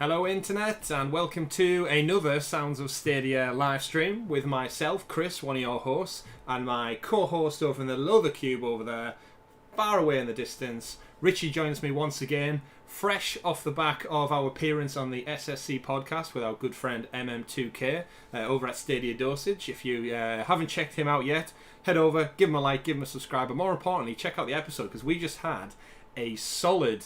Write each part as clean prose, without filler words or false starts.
Hello Internet, and welcome to another Sounds of Stadia live stream with myself, Chris, one of your hosts, and my co-host over in the other cube over there, far away in the distance. Richie joins me once again, fresh off the back of our appearance on the SSC podcast with our good friend MM2K over at Stadia Dosage. If you haven't checked him out yet, head over, give him a like, give him a subscribe, but more importantly, check out the episode because we just had a solid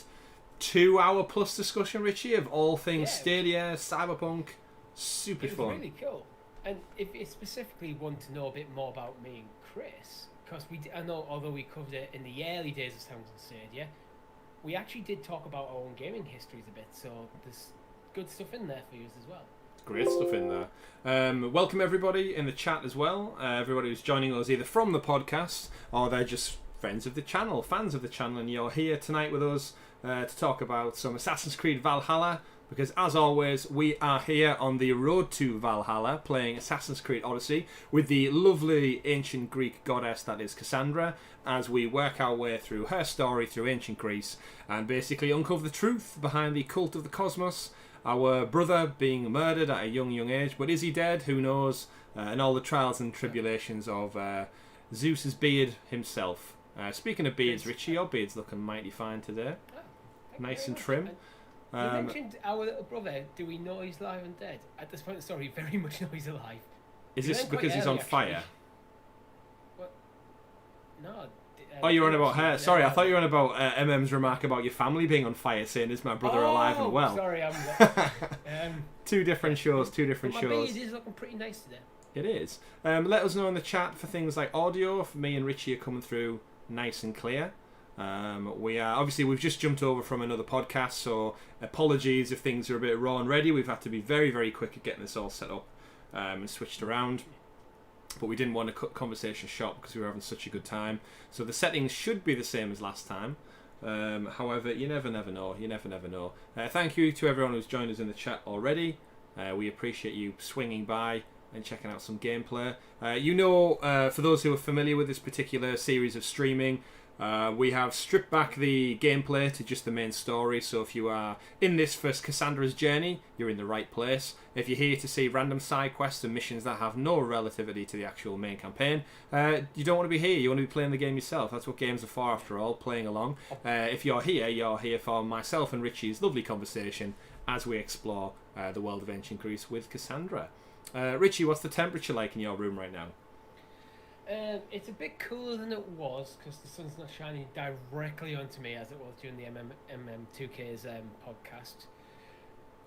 2-hour plus discussion, Richie, of all things Stadia, Cyberpunk. Super fun. It was really cool. And if you specifically want to know a bit more about me and Chris, because I know although we covered it in the early days of Sounds of Stadia, we actually did talk about our own gaming histories a bit, so there's good stuff in there for you as well. Great stuff in there. Welcome everybody in the chat as well. Everybody who's joining us either from the podcast or they're just friends of the channel, fans of the channel, and you're here tonight with us to talk about some Assassin's Creed Valhalla, because as always we are here on the road to Valhalla playing Assassin's Creed Odyssey with the lovely ancient Greek goddess that is Kassandra, as we work our way through her story through ancient Greece and basically uncover the truth behind the cult of the cosmos, our brother being murdered at a young age, but is he dead? Who knows? And all the trials and tribulations of Zeus's beard himself. Speaking of beards, Richie, your beard's looking mighty fine today. Nice and trim. You mentioned our little brother. Do we know he's alive and dead? At this point, sorry, very much know he's alive. Is this because he's on fire? What? No. Oh, you're on about her. Sorry, I thought you were on about MM's remark about your family being on fire, saying, "Is my brother alive and well?" Sorry, I'm. Two different shows. Two different my shows. beard is looking pretty nice today. It is. Let us know in the chat for things like audio. If me and Richie are coming through nice and clear. We are obviously we've just jumped over from another podcast, so apologies if things are a bit raw and ready. We've had to be very, very quick at getting this all set up and switched around, but we didn't want to cut conversation short because we were having such a good time. So the settings should be the same as last time. However, you never know. You never know. Thank you to everyone who's joined us in the chat already. We appreciate you swinging by and checking out some gameplay. For those who are familiar with this particular series of streaming, we have stripped back the gameplay to just the main story, so if you are in this for Kassandra's journey, you're in the right place. If you're here to see random side quests and missions that have no relativity to the actual main campaign, you don't want to be here, you want to be playing the game yourself. That's what games are for after all, playing along. If you're here for myself and Richie's lovely conversation as we explore the world of ancient Greece with Kassandra. Richie, what's the temperature like in your room right now? It's a bit cooler than it was because the sun's not shining directly onto me as it was during the MM2K's podcast.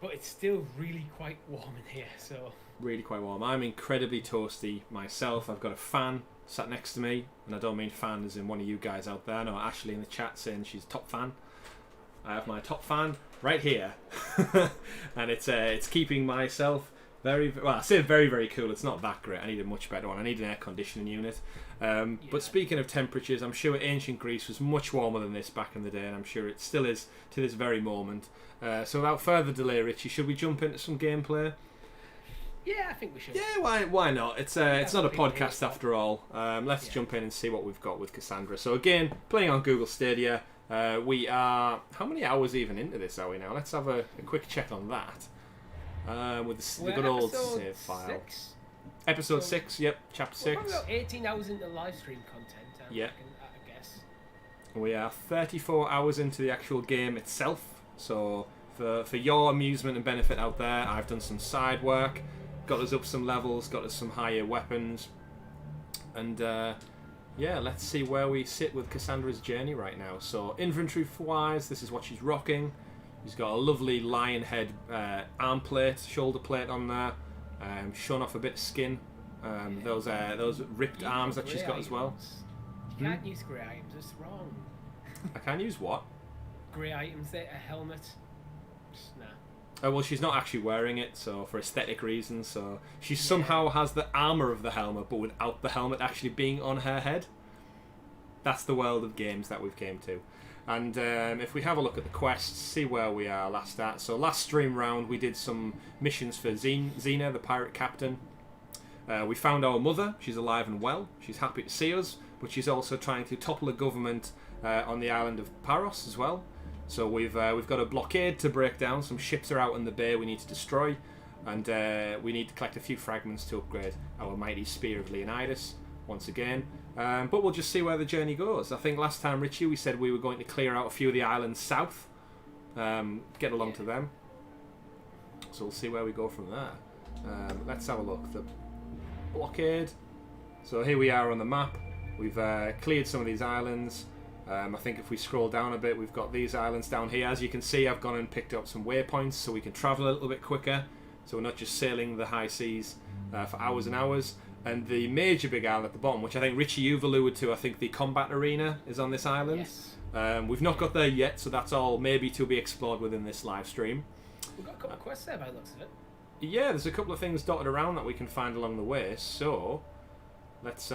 But it's still really quite warm in here, so... Really quite warm. I'm incredibly toasty myself. I've got a fan sat next to me, and I don't mean fan as in one of you guys out there. No, Ashley in the chat saying she's top fan. I have my top fan right here. And it's keeping myself... I say very, very cool. It's not that great. I need a much better one. I need an air conditioning unit. But speaking of temperatures, I'm sure ancient Greece was much warmer than this back in the day, and I'm sure it still is to this very moment. So without further delay, Richie, should we jump into some gameplay? Yeah, I think we should. Yeah, why not? It's not a podcast after all. Let's jump in and see what we've got with Kassandra. So again, playing on Google Stadia. We are... How many hours even into this are we now? Let's have a quick check on that. With the good old save file. 6? Episode 6, yep, chapter 6. Probably about 18 hours into live stream content, I guess. We are 34 hours into the actual game itself, so for your amusement and benefit out there, I've done some side work, got us up some levels, got us some higher weapons, and let's see where we sit with Kassandra's journey right now. So inventory-wise, this is what she's rocking. She's got a lovely lion head arm plate, shoulder plate on there, showing off a bit of skin. Those ripped arms that she's got as well. You can't use grey items, it's wrong. I can't use what? Grey items, a helmet. Nah. Oh, well, she's not actually wearing it, so for aesthetic reasons. So she somehow has the armour of the helmet, but without the helmet actually being on her head. That's the world of games that we've came to. And if we have a look at the quests, see where we are last at. So last stream round we did some missions for Xena, the pirate captain. We found our mother. She's alive and well. She's happy to see us, but she's also trying to topple a government on the island of Paros as well. So we've got a blockade to break down. Some ships are out in the bay we need to destroy, and we need to collect a few fragments to upgrade our mighty Spear of Leonidas once again. But we'll just see where the journey goes. I think last time, Richie, we said we were going to clear out a few of the islands south, get along to them. So we'll see where we go from there. Let's have a look. The blockade. So here we are on the map. We've cleared some of these islands. I think if we scroll down a bit, we've got these islands down here. As you can see, I've gone and picked up some waypoints so we can travel a little bit quicker. So we're not just sailing the high seas for hours and hours. And the major big island at the bottom, which I think, Richie, you've alluded to, I think the combat arena is on this island. Yes. We've not got there yet, so that's all maybe to be explored within this live stream. We've got a couple of quests there by the looks of it. Yeah, there's a couple of things dotted around that we can find along the way, so let's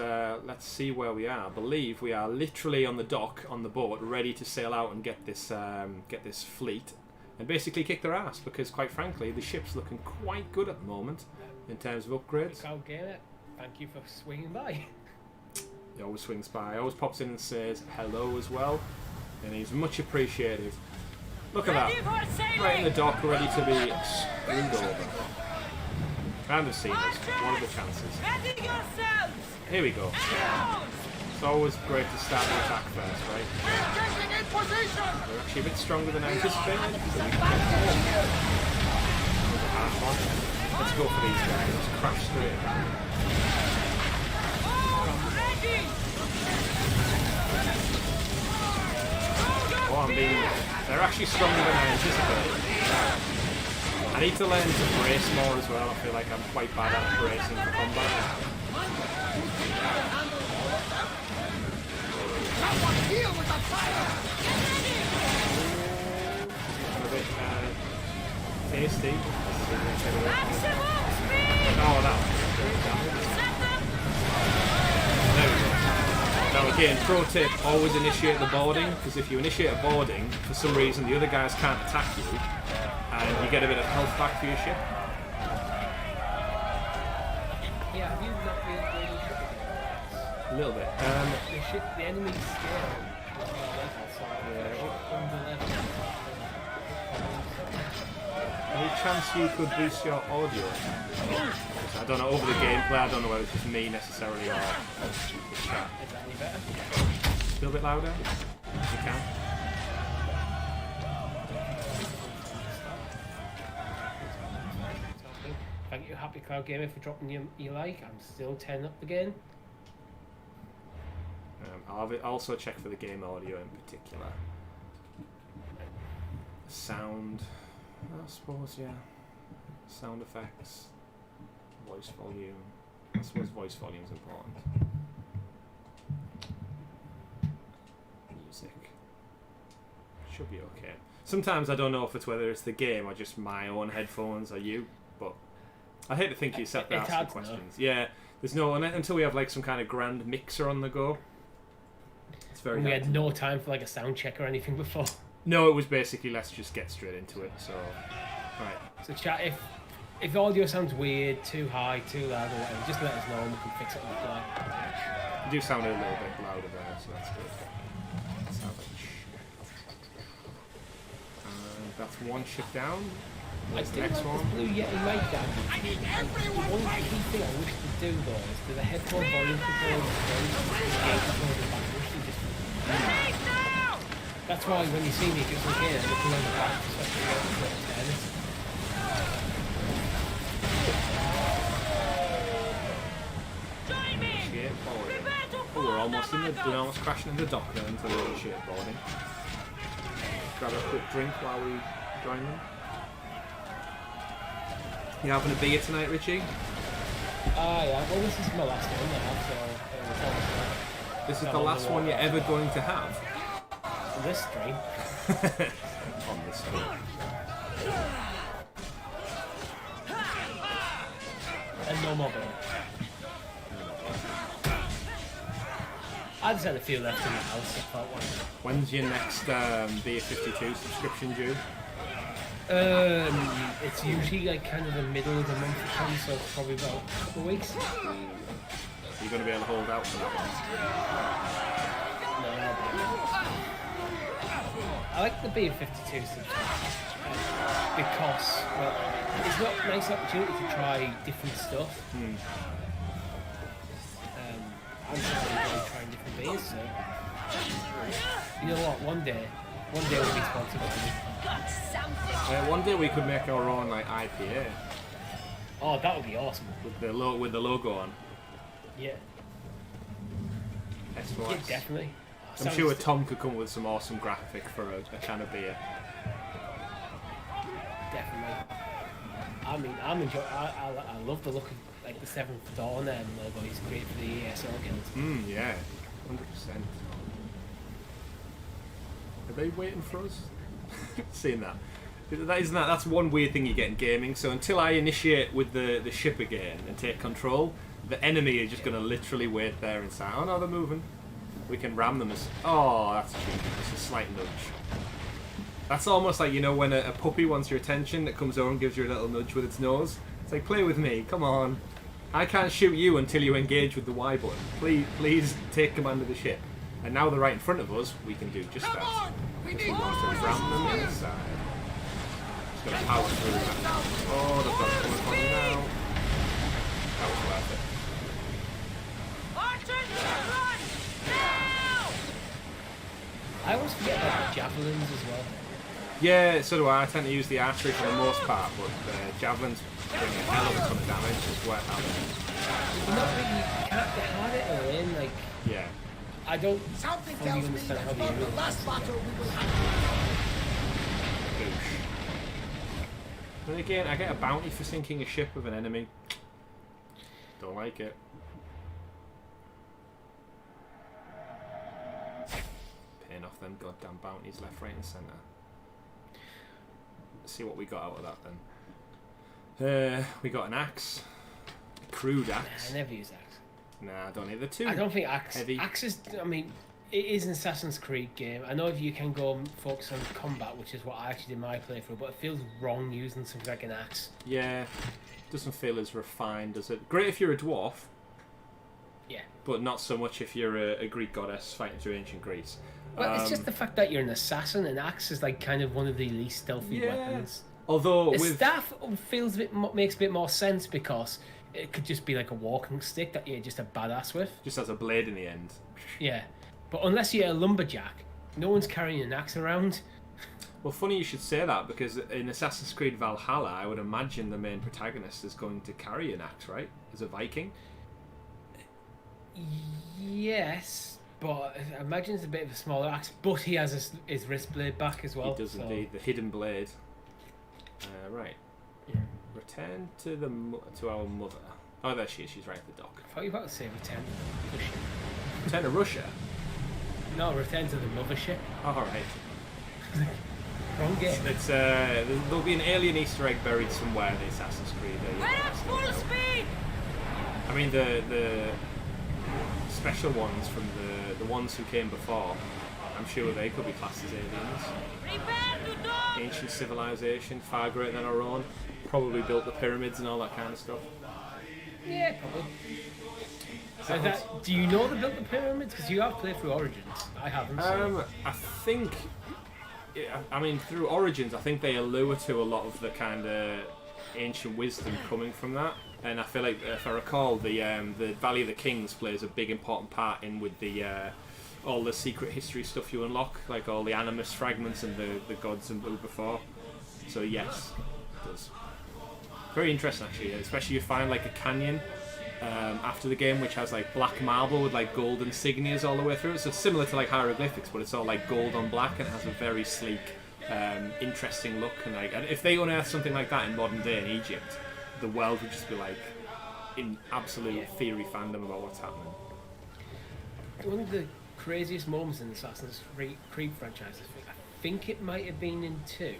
see where we are. I believe we are literally on the dock, on the boat, ready to sail out and get this fleet and basically kick their ass, because quite frankly the ship's looking quite good at the moment in terms of upgrades. Thank you for swinging by. He always swings by, always pops in and says hello as well, and he's much appreciated. Look at that, right in the dock, ready to be screwed over. And the Seamers, what are the chances? Here we go. It's always great to start the attack first, right? We're actually a bit stronger than I anticipated. So let's go for these guys. Let's crash straight. Oh, they're actually stronger than I anticipated. I need to learn to brace more as well. I feel like I'm quite bad at bracing for combat. A bit tasty. Oh, that was great. There we go. Now again, pro tip, always initiate the boarding, because if you initiate a boarding, for some reason the other guys can't attack you, and you get a bit of health back for your ship. Yeah, have you not really tripped? A little bit. The enemy's scale is level, so under level. Any chance you could boost your audio? I don't know, over the gameplay, I don't know whether it's just me necessarily or the chat. Is that any better? Still a bit louder? If you can. Thank you, Happy Cloud Gamer, for dropping your like. I'm still 10 up the game. I'll also check for the game audio in particular. Sound, I suppose, yeah. Sound effects, voice volume. I suppose voice volume is important. Music. Should be okay. Sometimes I don't know if it's whether it's the game or just my own headphones or you, but I hate to think you set that ask the questions. Yeah, there's no, until we have like some kind of grand mixer on the go. It's very We had no time for like a sound check or anything before. No, it was basically let's just get straight into it. So, right. So chat, if the audio sounds weird, too high, too loud, or whatever, just let us know and we can fix it on the fly. You do sound a little bit louder there, so that's good. Let's have it. And that's one ship down. Where's the next one? Blue Yeti mic down. One key thing I wish to do though is to the headphone volume control. That's why when you see me just look here, looking on the back, especially when it's Oh, we're almost almost crashing in the dock now into the skateboarding. Grab a quick drink while we join them. You having a beer tonight, Richie? Yeah. Well, this is my last one now, so... This is the last one you're ever going to have? On this stream. On this stream. And no more beer. I just had a few left in the house, so I thought, when's your next Beer52 subscription due? It's usually like kind of the middle of the month it comes, so it's probably about a couple of weeks. You're going to be able to hold out for that one? No, I like the B52 sometimes because it's not a nice opportunity to try different stuff. I'm trying different beers, so you know what? One day we'll be sponsored by me. One day we could make our own like IPA. Oh, that would be awesome. With the logo on. Yeah. SOS. Yeah, definitely. I'm sure Tom could come up with some awesome graphic for a can of beer. Definitely. I mean, I love the look of like the Seventh Dawn logo. It's great for the ESL guild. Yeah, 100%. Are they waiting for us? Seeing that. That's one weird thing you get in gaming. So until I initiate with the ship again and take control, the enemy are just going to literally wait there and say, oh no, they're moving. We can ram them as... Oh, that's cheeky. It's a slight nudge. That's almost like, you know, when a puppy wants your attention, it comes over and gives you a little nudge with its nose. It's like, play with me, come on. I can't shoot you until you engage with the Y button. Please take command of the ship. And now they're right in front of us, we can do just that. Just we want to ram them inside. Just going to power through that. Oh, they've got it coming from me now. That was worth it. I always forget about the javelins as well. Yeah, so do I. I tend to use the archery for the most part, but javelins bring a hell of a ton of damage. It's worth having. You're not really, you can't get hard it or in, like... Yeah. I don't fully understand how the last battle we will have. Boosh. Then again, I get a bounty for sinking a ship of an enemy. Don't like it. Paying off them goddamn bounties left, right and centre. Let's see what we got out of that then. We got an axe. A crude axe. Nah, I never use axe. Nah, I don't need the two. I don't think axe... Heavy. Axe is... I mean, it is an Assassin's Creed game. I know if you can go and focus on combat, which is what I actually did my playthrough, but it feels wrong using something like an axe. Yeah. Doesn't feel as refined, does it? Great if you're a dwarf. Yeah. But not so much if you're a Greek goddess fighting through ancient Greece. Well, it's just the fact that you're an assassin, and axe is like kind of one of the least stealthy weapons. Although the with staff feels makes a bit more sense because it could just be like a walking stick that you're just a badass with. Just has a blade in the end. Yeah, but unless you're a lumberjack, no one's carrying an axe around. Well, funny you should say that, because in Assassin's Creed Valhalla, I would imagine the main protagonist is going to carry an axe, right? As a Viking. Yes, but I imagine it's a bit of a smaller axe. But he has his wrist blade back as well. He does indeed, the hidden blade. Right. Yeah. Return to our mother. Oh, there she is. She's right at the dock. I thought you were about to say return to the mothership. Return to Russia? No, return to the mothership. Oh, all right. Wrong game. It's there'll be an alien Easter egg buried somewhere in the Assassin's Creed. Full speed! I mean the special ones from the ones who came before. I'm sure they could be classed as aliens. Prepare to dock! Ancient civilization, far greater than our own. Probably built the pyramids and all that kind of stuff. Yeah, probably. Do you know they built the pyramids? Because you have played through Origins. I haven't. So. I think. I mean, through Origins, I think they allude to a lot of the kind of ancient wisdom coming from that. And I feel like, if I recall, the Valley of the Kings plays a big important part in with the all the secret history stuff you unlock, like all the animus fragments and the gods and blue before. So yes, it does. Very interesting actually, especially you find like a canyon after the game which has like black marble with like gold insignias all the way through it. So it's similar to like hieroglyphics, but it's all like gold on black and it has a very sleek, interesting look. And like, if they unearth something like that in modern day in Egypt, the world would just be like in absolute theory fandom about what's happening. One of the craziest moments in the Assassin's Creed franchise, I think it might have been in 2.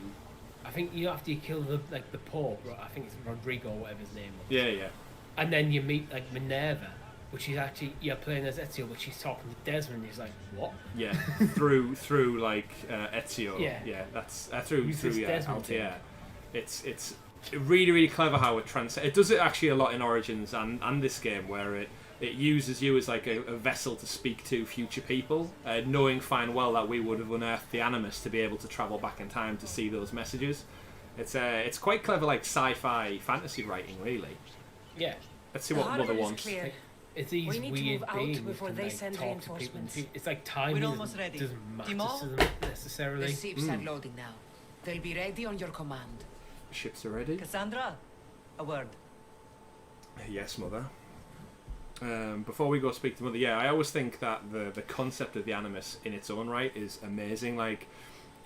I think after you kill the Pope, I think it's Rodrigo or whatever his name was. Yeah. And then you meet like Minerva, which is actually you're playing as Ezio, but she's talking to Desmond. He's like, what? Yeah, through like Ezio. Yeah. That's through Altair. It's really really clever how it it does it actually a lot in Origins and this game where it it uses you as like a vessel to speak to future people, knowing fine well that we would have unearthed the Animus to be able to travel back in time to see those messages. It's quite clever, like sci-fi fantasy writing, really. Yeah. Let's see what Mother Harbour is wants. clear. It's these We need to weird move out beings before can, they like, send talk to reinforcements. people. It's like time We're doesn't, almost ready. doesn't matter Timo? to them The necessarily. ships are loading now. They'll be ready on your command. Ships are ready. Cassandra, a word. Yes, Mother. Before we go speak to Mother, yeah, I always think that the concept of the Animus in its own right is amazing. Like,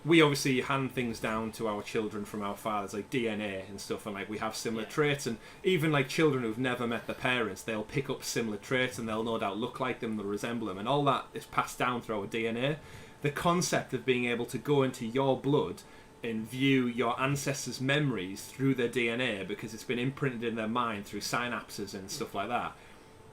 we obviously hand things down to our children from our fathers, like DNA and stuff, and like we have similar traits, and even like children who've never met their parents, they'll pick up similar traits and they'll no doubt look like them, they'll resemble them, and all that is passed down through our DNA. The concept of being able to go into your blood and view your ancestors' memories through their DNA because it's been imprinted in their mind through synapses and stuff like that.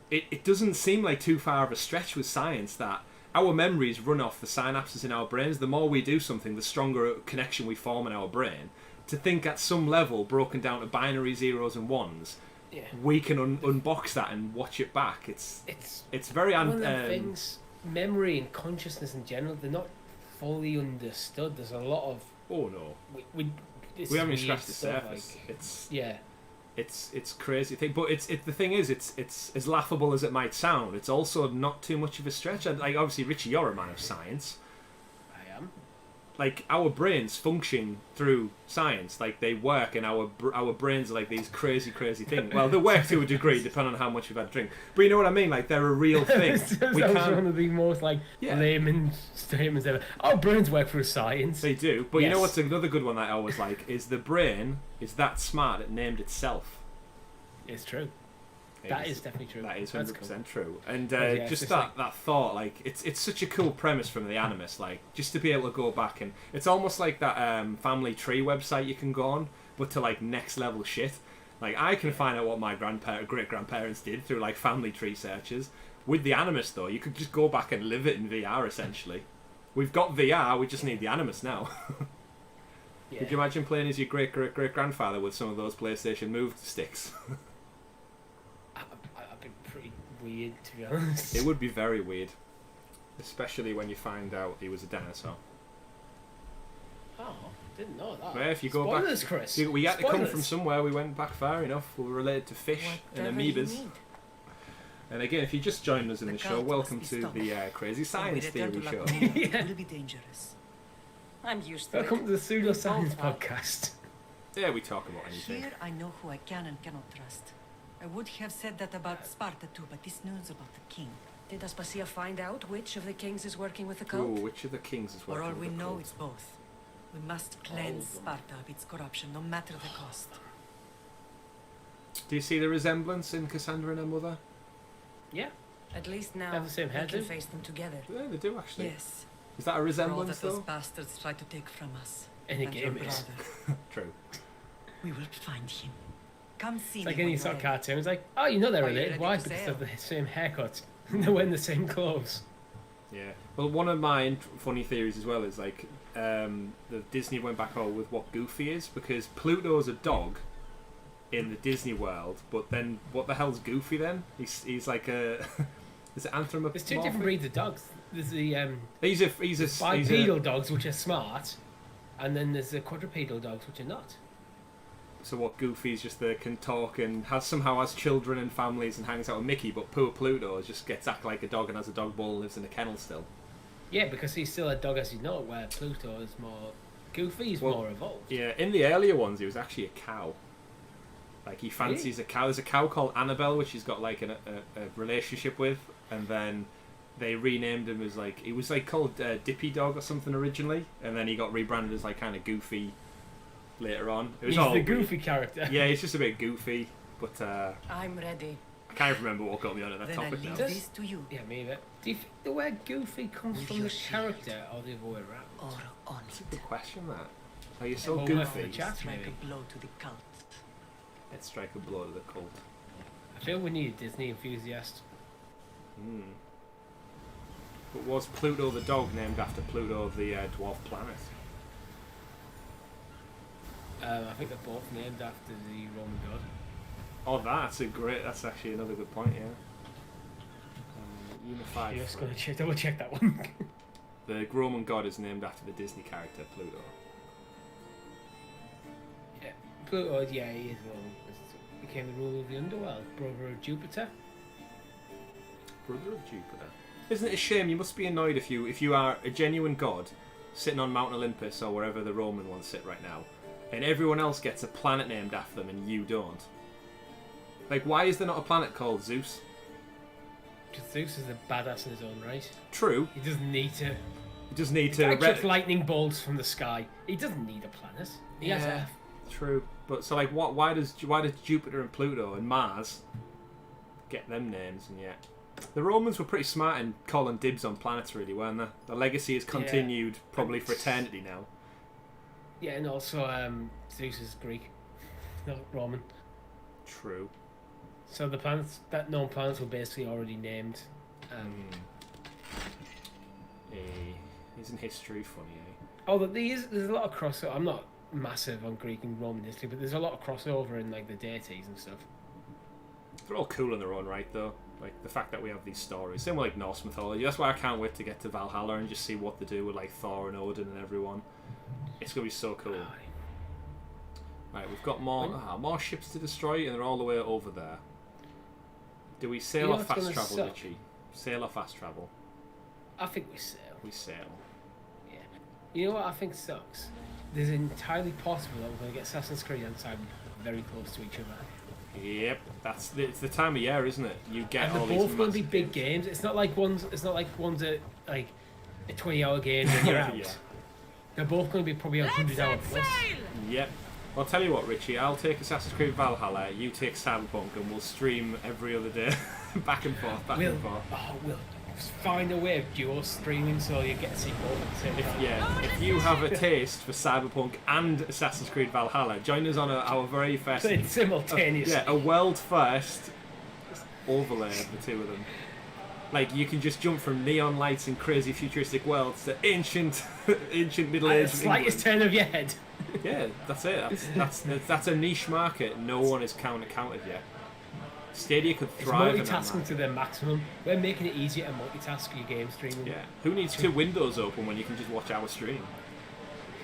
It doesn't seem like too far of a stretch with science that our memories run off the synapses in our brains. The more we do something, the stronger connection we form in our brain. To think at some level, broken down to binary zeros and ones, we can unbox that and watch it back. It's very one of the things. Memory and consciousness in general, they're not fully understood. There's a lot of oh no, we haven't even scratched the surface. Like, it's crazy thing, but the thing is, it's as laughable as it might sound. It's also not too much of a stretch. And, like, obviously, Richie, you're a man of science. I am. Like, our brains function through science. Like, they work, and our brains are like these crazy things. Well, they work to a degree, depending on how much you've had to drink. But you know what I mean? Like, they're a real thing. We can't. One of the most like layman statements ever. Our brains work through science. They do. But you know what's another good one that I always like is the brain is that smart it named itself. It's true. That is definitely true. That is 100% true. And just that thought, like, it's such a cool premise from the Animus, like, just to be able to go back and it's almost like that family tree website you can go on, but to like next level shit. Like, I can find out what my great grandparents did through like family tree searches. With the Animus though, you could just go back and live it in VR essentially. We've got VR, we just need the Animus now. Could you imagine playing as your great grandfather with some of those PlayStation Move sticks? I've been pretty weird, to be honest. It would be very weird, especially when you find out he was a dinosaur. Oh, didn't know that. Well, if you go Spoilers, back, Chris. we had to come from somewhere. We went back far enough. We were related to fish and amoebas. And again, if you just joined us in the show, welcome to the Crazy Science Theory Show. It will be dangerous. I'm used to Welcome it. to the Pseudoscience Podcast. Yeah, we talk about anything. Here I know who I can and cannot trust. I would have said that about Sparta too, but this news about the king. Did Aspasia find out which of the kings is working with the Ooh, cult? which of the kings is For working all with we the know, cult? it's both. We must cleanse Sparta of its corruption, no matter the cost. Do you see the resemblance in Cassandra and her mother? Yeah. At least now Have the same we hairdo? can face them together. Yeah, they do actually. Yes, Is that a for all resemblance that those though? bastards try to take from us. In a And your game it is. brother. True. We will find him. Come see It's me. like any when sort of you're ready. cartoon. It's like, oh, you know they're Are you related. ready Why? to Because they sail? have the same haircut. They're wearing the same clothes. Yeah. Well, one of my funny theories as well is like the Disney went back over with what Goofy is because Pluto's a dog in the Disney world, but then what the hell's Goofy then? He's like a is it anthropomorphic? There's two different breeds of dogs. There's the He's a bipedal dogs, which are smart, and then there's the quadrupedal dogs, which are not. So what? Goofy's just can talk and somehow has children and families and hangs out with Mickey, but poor Pluto just gets act like a dog and has a dog bowl and lives in a kennel still. Yeah, because he's still a dog as you know, where Pluto is more... Goofy's more evolved. Yeah, in the earlier ones, he was actually a cow. Like, he fancies a cow. There's a cow called Annabelle, which he's got, like, a relationship with, and then they renamed him as, like... He was, like, called Dippy Dog or something originally, and then he got rebranded as, like, kind of Goofy later on. It was He's all the goofy character. Yeah, he's just a bit goofy, but I'm ready. I can't remember what got me on that Then topic I now. leave Does- this to you. Yeah, me either. Do you think the word goofy comes With from your the shield. character or the other way around? Or on That's a it. good question, that. Are you so well, we'll have goofy? to chat. Strike maybe. a blow to the cult. Let's strike a blow to the cult. I feel we need a Disney enthusiast. Hmm. But was Pluto the dog named after Pluto, the dwarf planet? I think they're both named after the Roman god. Oh, that's actually another good point, yeah. Unified. Just going to double check that one. The Roman god is named after the Disney character Pluto. Yeah, Pluto. Yeah, he is Roman. Became the ruler of the underworld, brother of Jupiter. Brother of Jupiter. Isn't it a shame? You must be annoyed if you are a genuine god sitting on Mount Olympus or wherever the Roman ones sit right now, and everyone else gets a planet named after them and you don't. Like, why is there not a planet called Zeus? Because Zeus is a badass in his own right. True. He doesn't need to. He just need He to. chucks lightning bolts from the sky. He doesn't need a planet. He has Earth. True. But so like, why does Jupiter and Pluto and Mars get them names, and yet the Romans were pretty smart in calling dibs on planets, really, weren't they? The legacy has continued probably for eternity now. Yeah, and also Zeus is Greek, not Roman. True. So the planets, that known planets were basically already named. Isn't history funny, eh? Oh, there's a lot of crossover. I'm not massive on Greek and Roman history, but there's a lot of crossover in like the deities and stuff. They're all cool in their own right, though. Like the fact that we have these stories. Same with like Norse mythology. That's why I can't wait to get to Valhalla and just see what they do with like Thor and Odin and everyone. It's gonna be so cool. Right, we've got more ships to destroy, and they're all the way over there. Do we sail or fast travel, Richie? Sail or fast travel? I think we sail. We sail. Yeah. You know what I think sucks? There's entirely possible that we're going to get Assassin's Creed and Cyberpunk very close to each other. Yep, it's the time of year, isn't it? You get and all they're these. both going to be big games. It's not like one's a like a 20-hour game and you're out. Yeah. They're both going to be probably 100-hour plus. Yep. I'll tell you what, Richie. I'll take Assassin's Creed Valhalla. You take Cyberpunk, and we'll stream every other day, back and forth. We'll find a way of dual streaming so you get to see both at the same time. If you have a taste for Cyberpunk and Assassin's Creed Valhalla, join us on our very first. Simultaneously. A world first overlay of the two of them. Like, you can just jump from neon lights and crazy futuristic worlds to ancient Middle Age. The slightest turn of your head. Yeah, that's it. That's a niche market. No one has counted yet. Stadia could thrive. It's multitasking to their maximum. We're making it easier to multitask your game streaming. Yeah. Who needs two windows open when you can just watch our stream?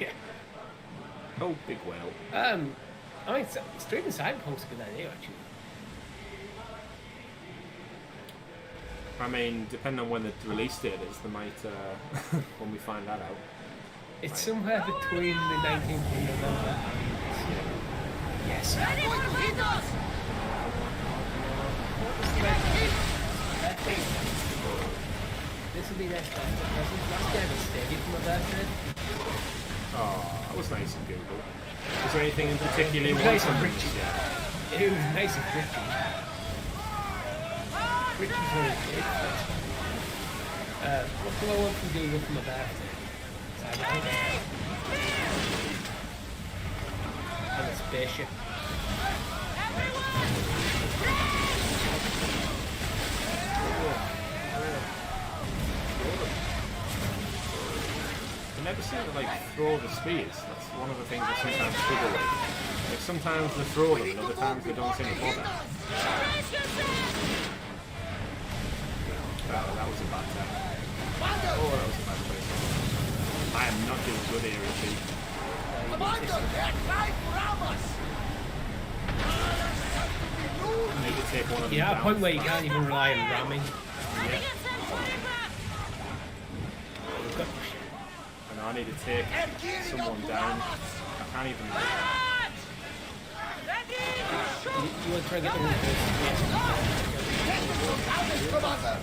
Yeah. Oh, big whale. I mean, streaming Cyberpunk's a good idea, actually. I mean, depending on when the release date is, they might, when we find that out. It's somewhere between the 19th of November and... Yes. This will be next birthday present. Last year I stayed for my birthday. Oh, that was nice and Google. Was there anything in particular you nice wanted? and Richie. It was nice and Richie. Richie's very big. What do I want to do for my birthday? And a spaceship. I never seem to throw the spears. That's one of the things I sometimes struggle with. Like sometimes they throw them and other times they don't seem to bother. Oh, that was a bad time. Oh, that was a bad place. I am not doing good here, Richie. I need to take one of them at a down. point where you can't even rely on ramming. Yeah. And I need to take someone down. I can't even. You want to try and get the one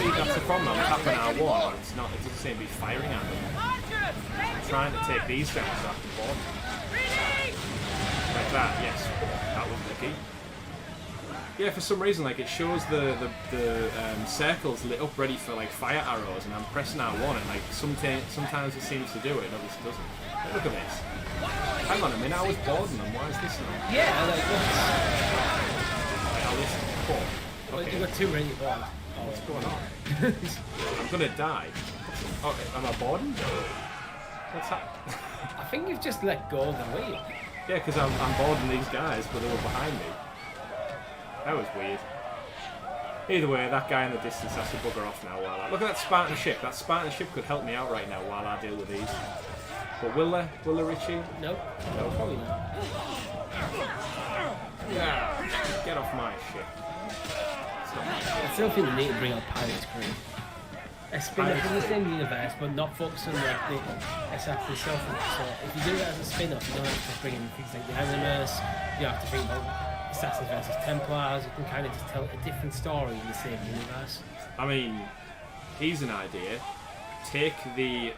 See, that's the problem. I'm tapping R1. It's not. It doesn't seem to be firing at them. I'm trying to take these down so I can board them. Like that. Yes, that was the key. Yeah, for some reason, it shows the circles lit up ready for fire arrows, and I'm pressing R1, and sometimes it seems to do it, and others it doesn't. Hey, look at this. Hang on a minute, I was boarding them. Why is this not? Yeah, I'll listen. Cool. Okay. You've got two ready board. What's going on? I'm gonna die. Okay, am I boarding? What's that? I think you've just let go of the wheel. Yeah, because I'm boarding these guys, but they were behind me. That was weird. Either way, that guy in the distance has to bugger off now. Look at that Spartan ship. That Spartan ship could help me out right now while I deal with these. But will they? Will they, Richie? No, probably not. Yeah, get off my ship. I still think they need to bring out Pirates Crew. A spin-off in the same universe, but not focus on like the assassin itself. So if you do that as a spin-off, you don't have to bring in things like the Animus. You have to bring about Assassins versus Templars. You can kind of just tell a different story in the same universe. I mean, here's an idea. Take the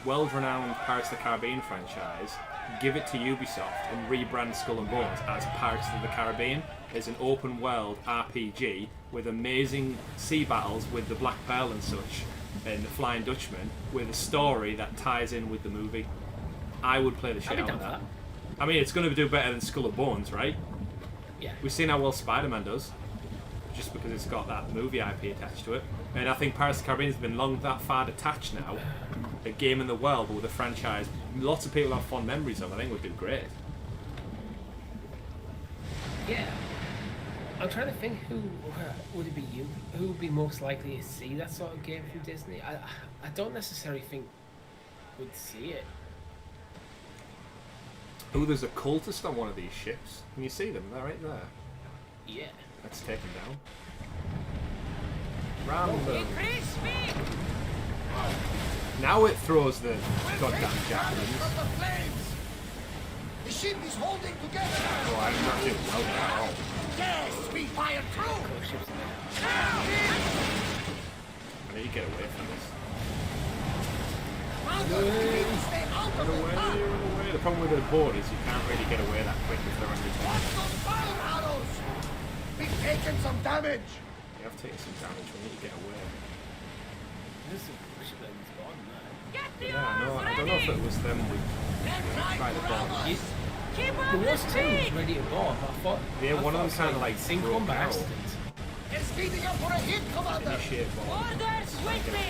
world-renowned Pirates of the Caribbean franchise, give it to Ubisoft, and rebrand Skull and Bones as Pirates of the Caribbean as an open-world RPG with amazing sea battles with the Black Pearl and such, and the Flying Dutchman, with a story that ties in with the movie. I would play the shit out of that. I mean, it's going to do better than Skull and Bones, right? Yeah. We've seen how well Spider-Man does, just because it's got that movie IP attached to it. And I think Pirates of the Caribbean has been long that far detached now, a game in the world, but with a franchise lots of people have fond memories of. I think would do great. Yeah. I'm trying to think who would it be you? Who would be most likely to see that sort of game from Disney? I don't necessarily think would see it. Oh, there's a cultist on one of these ships. Can you see them? They're right there. Yeah. Let's take them down. Random. Now it throws the goddamn javelins. The ship is holding together. Oh, I'm not doing well there at all. Yes, we fire through. I need to get away from this. Run away. The problem with the board is you can't really get away that quick if they're under attack. Watch those fire arrows. We've taken some damage. You have taken some damage. We need to get away. This is Bushman's gone now. Yeah, no, I don't know if it was them we tried to bomb. There was two ready to bomb. I thought. Yeah, one of them kind of like sync broke combat out. accident. It's speeding up for a hit, Commander. Initiate bomb. Orders with me!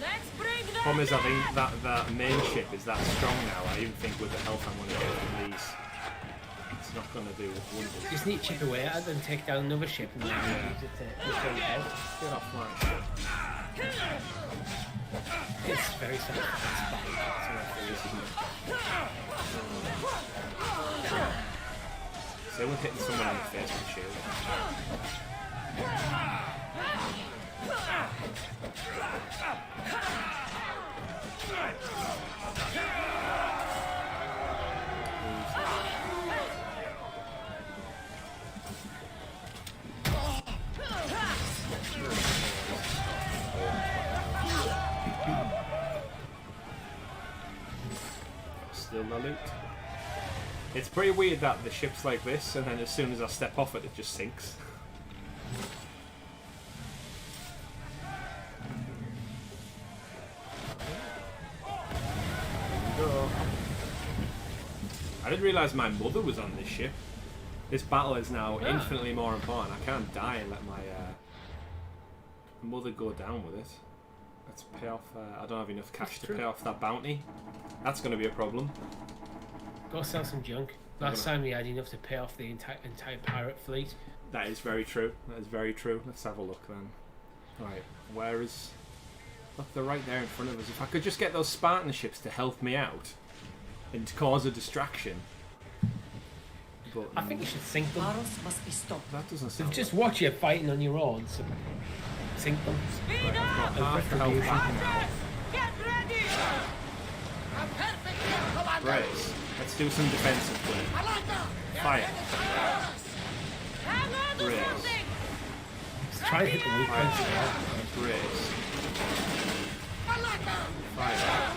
Let's bring them Problem is, I think down. that main ship is that strong now. I even think with the health I'm going to get from these, it's not going to do wonders. Just need to chip away at it and take down another ship and then use it to defend the head. Get off my ship. It's very satisfying. So we're hitting someone in the face with a shield. Still no loot. It's pretty weird that the ship's like this, and then as soon as I step off it, it just sinks. I didn't realise my mother was on this ship. This battle is now infinitely more important. I can't die and let my mother go down with it. Let's pay off... I don't have enough cash to pay off that bounty. That's going to be a problem. Go sell some junk. Last time we had enough to pay off the entire pirate fleet. That is very true. That is very true. Let's have a look then. Right, where is... Look, they're right there in front of us. If I could just get those Spartan ships to help me out and to cause a distraction. But I think you should sink them. Arrows must be stopped. that doesn't So sound just watch you fighting on your own. So sink them. Speed up! half the health back now. Orders! Get ready! A perfect hit, Commander. Brace. Let's do some defensive play. I like that. Fire. Hang on to Brace. something! Just try to hit the weak points. Brace. I like that. Fire.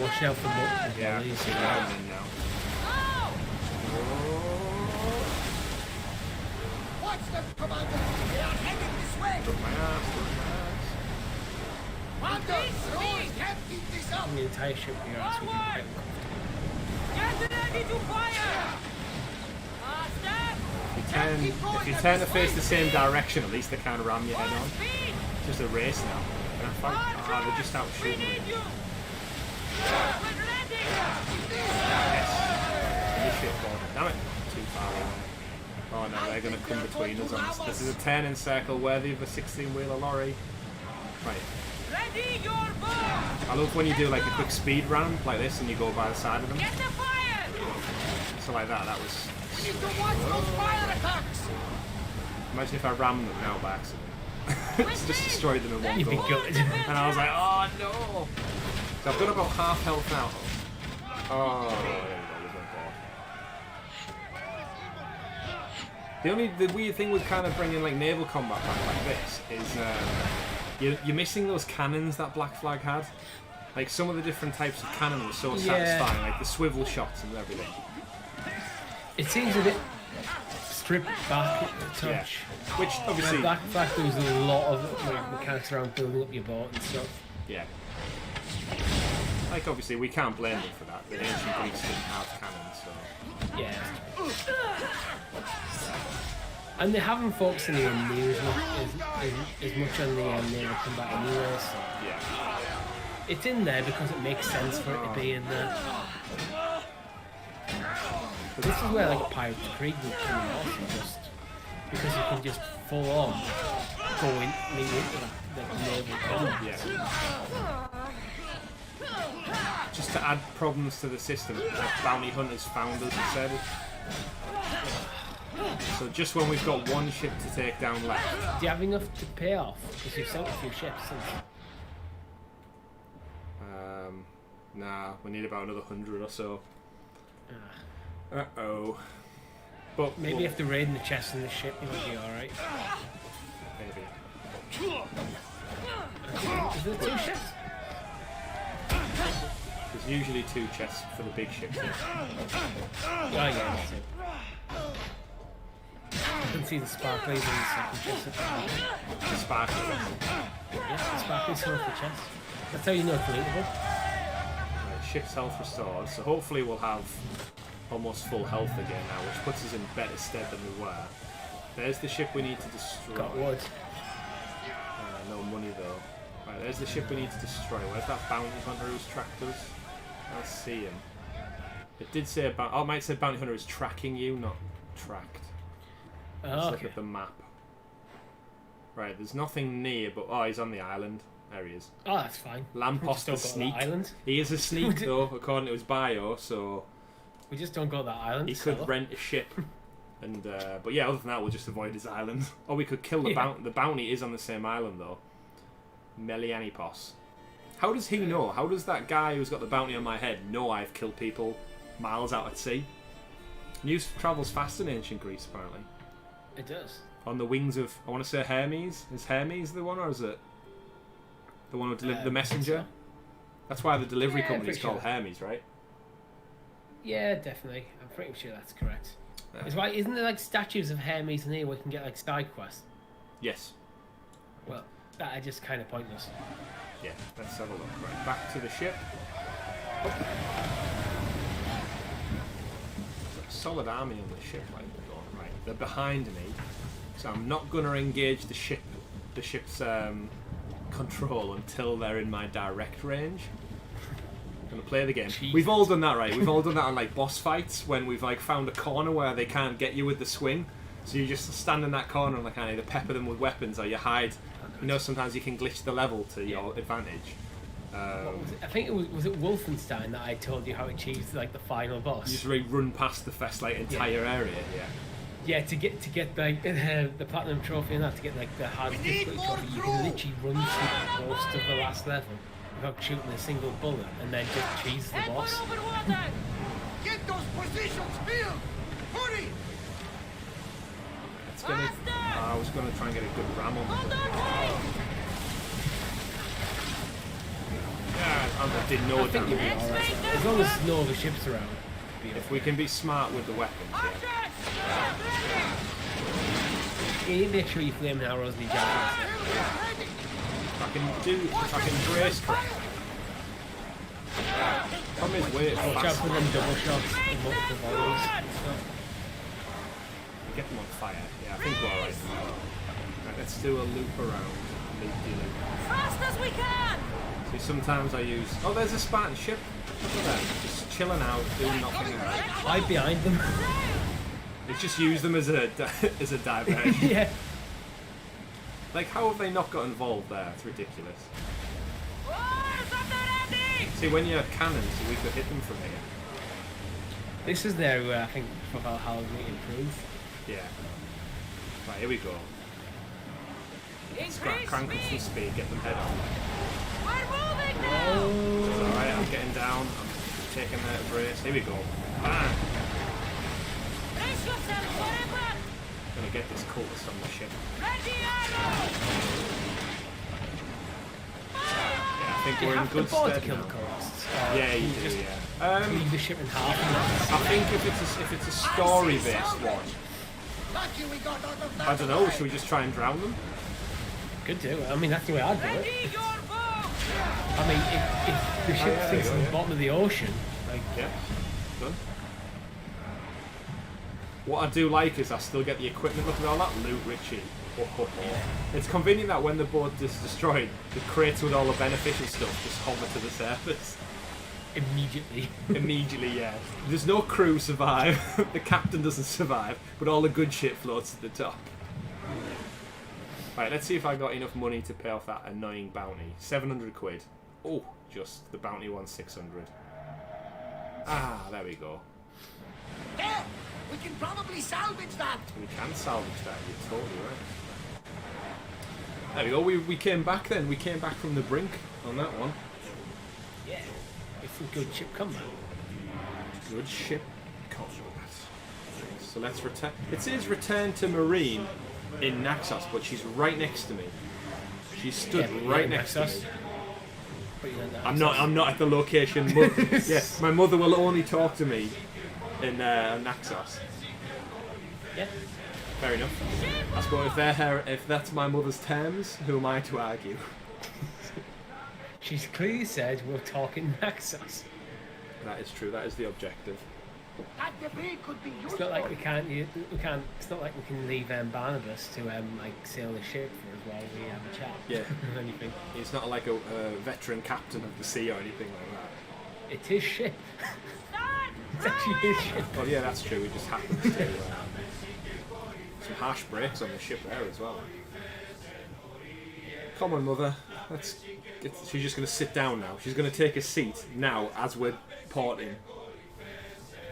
Watch out for multiple Yeah, volleys. I'm in now. Oh! Watch them, Commander. They are heading this way. Put my ass, Commander, Roy can't keep this up. The entire ship here is we can quite Get ready to fire! Step! If you tend to face the same direction, at least they can't ram your head on. Speed! It's just a race now. And I fight. They're just out We shooting me. need you! We're ready! Yes. Initiate board. Damn it. Too far away. Oh no, they're going to come between us on this. This is a turning circle worthy of a 16-wheeler lorry. Right. Ready your bow! I love when you do like a quick speed run like this and you go by the side of them. Get the fire! So like that was... We need to watch those fire attacks! Imagine if I rammed them now by accident. Just destroyed them in one You'd be go. gutted. And I was like, oh no! So I've got about half health now. Oh, there we go, there's one board. The weird thing with kind of bringing like naval combat back like this is you're missing those cannons that Black Flag had. Like some of the different types of cannon were so satisfying, like the swivel shots and everything. It seems a bit stripped back a touch. Yeah. Which obviously, Black Flag, there was a lot of like, mechanics around building up your boat and stuff. yeah. Like obviously, we can't blame them for that. The ancient Greeks didn't have cannons, so Yeah. And they haven't focused anywhere near as much on the naval combat anyway, so yeah. it's in there because it makes sense for it to be in there. This is where like a Pirates of Creed would come in also, just because you can just full on go into that naval combat. Yeah. Just to add problems to the system, bounty hunters found us and said. So just when we've got one ship to take down left. Do you have enough to pay off? Because you've sunk a few ships since. Nah, we need about another 100 or so. Uh-oh. But Maybe if they're raiding the chest in the ship, you might be alright. Maybe. Is there 2 ships? There's usually 2 chests for the big ships. Yeah. Oh yeah, that's it. I can see the sparklies in the second chest. The sparkly. Yeah, the sparklies are off the chest. That's how you know it's relatable. Right, ship's health restored, so hopefully we'll have almost full health again now, which puts us in better stead than we were. There's the ship we need to destroy. Got wood. No money though. Right, there's the ship we need to destroy. Where's that bounty hunter who's tracked us? I don't see him. It did say about. Oh, it might say bounty hunter is tracking you, not tracked. Let's Oh, look okay. at the map. Right, there's nothing near, but oh, he's on the island. There he is. Oh, that's fine. Lamppost We the just don't go to sneak. that island. He is a sneak though, according to his bio. So We just don't go to that island. he so. could rent a ship. And but yeah, other than that, we'll just avoid his island. Or we could kill the bounty. The bounty is on the same island though. Melianipos. How does he know? How does that guy who's got the bounty on my head know I've killed people miles out at sea? News travels fast in ancient Greece, apparently. It does. On the wings of, I want to say Hermes. Is Hermes the one, or is it the one who delivered the messenger? so. That's why the delivery Yeah, company's pretty called sure. Hermes, right? Yeah, definitely. I'm pretty sure that's correct. Yeah. It's why isn't there like statues of Hermes in here where we can get like side quests? Yes. Well, that are just kind of pointless. Yeah, let's have a look. Right, back to the ship. Solid army on the ship, like we're going. Right, they're behind me, so I'm not going to engage the ship's control until they're in my direct range. I'm going to play the game. Jesus. We've all done that, right? We've all done that on like boss fights when we've like found a corner where they can't get you with the swing. So you just stand in that corner and like either pepper them with weapons or you hide. You know, sometimes you can glitch the level to your advantage. What was it? I think it was it Wolfenstein that I told you how it achieves like the final boss. You just really run past the first like entire area. Yeah. Yeah, to get like the platinum trophy and that, to get like the hard difficulty trophy, you can literally run through most of the last level without shooting a single bullet, and then just cheese the Head for boss. open water! Get those positions filled! Hurry! It's gonna, I was gonna try and get a good ram on. Hold on tight! Yeah, I did no I think you'll be damage. alright. As long as there's no other ships around. You'll be If we can be smart with the weapons, yeah. Archers! Get ready! okay. You need to make sure you flaming arrows and your javelins. If I can brace correct. Problem is we're Watch out fast. for them double shots and multiple volleys and stuff. Get them on fire. Yeah, I think we're alright now. Right, let's do a loop around. Loop-de-loop. Fast as we can! See, sometimes I use... Oh, there's a Spartan ship. Look at that. Just chilling out, doing nothing. Hide behind them. It's just use them as a as a diversion. Yeah. Like, how have they not got involved there? It's ridiculous. Wars at the ready! See, when you had cannons, we could hit them from here. This is the area where I think for Valhalla we improve. Yeah. Right, here we go. Increase Crank up some speed! speed, get them head on. We're moving now! It's alright, I'm getting down. I'm taking the brace. Here we go. Bang! Brace yourself for impact! Gonna get this cultist on the ship. Ready arrow! Yeah, I think Do you we're in have good to board to stead kill now. the cultists? Yeah, you do, just yeah. leave the ship in half. I think if it's a story-based one, Lucky we got out of that. I don't know, should we just try and drown them? Could do. I mean, that's the way I'd do it. Ready your bow! I mean, if the ship yeah, sinks there in you the go, bottom of the ocean, like, Yeah, done. What I do like is I still get the equipment. Look at all that loot, Richie. It's convenient that when the boat is destroyed, the crates with all the beneficial stuff just hover to the surface. immediately. Immediately, yeah. There's no crew survive, the captain doesn't survive, but all the good shit floats to the top. Right, let's see if I got enough money to pay off that annoying bounty. 700 quid. Oh, just the bounty wants 600. Ah, there we go. There! We can probably salvage that! We can salvage that, you're totally right. There we go, we came back then. We came back from the brink on that one. Yeah. It's a good ship combat. Good ship combat. So let's return. It says return to Marine in Naxos, but she's right next to me. She's stood but right you're next to me. Naxos. But you're not I'm not at the location. Yes, my mother will only talk to me in Naxos. Yeah. Fair enough. I suppose if that's my mother's terms, who am I to argue? She's clearly said we're talking Naxos. That is true. That is the objective. That debris could be It's useful. not like we can't. It's not like we can leave Barnabas to like sail the ship for us while we have a chat. Yeah. Or anything. He's not like a veteran captain of the sea or anything like that. It's his ship. Start! It's actually his ship. Well, yeah, that's true. He just happens to. Some harsh brakes on the ship there as well. Come on, mother. She's just going to sit down now. She's going to take a seat now as we're porting.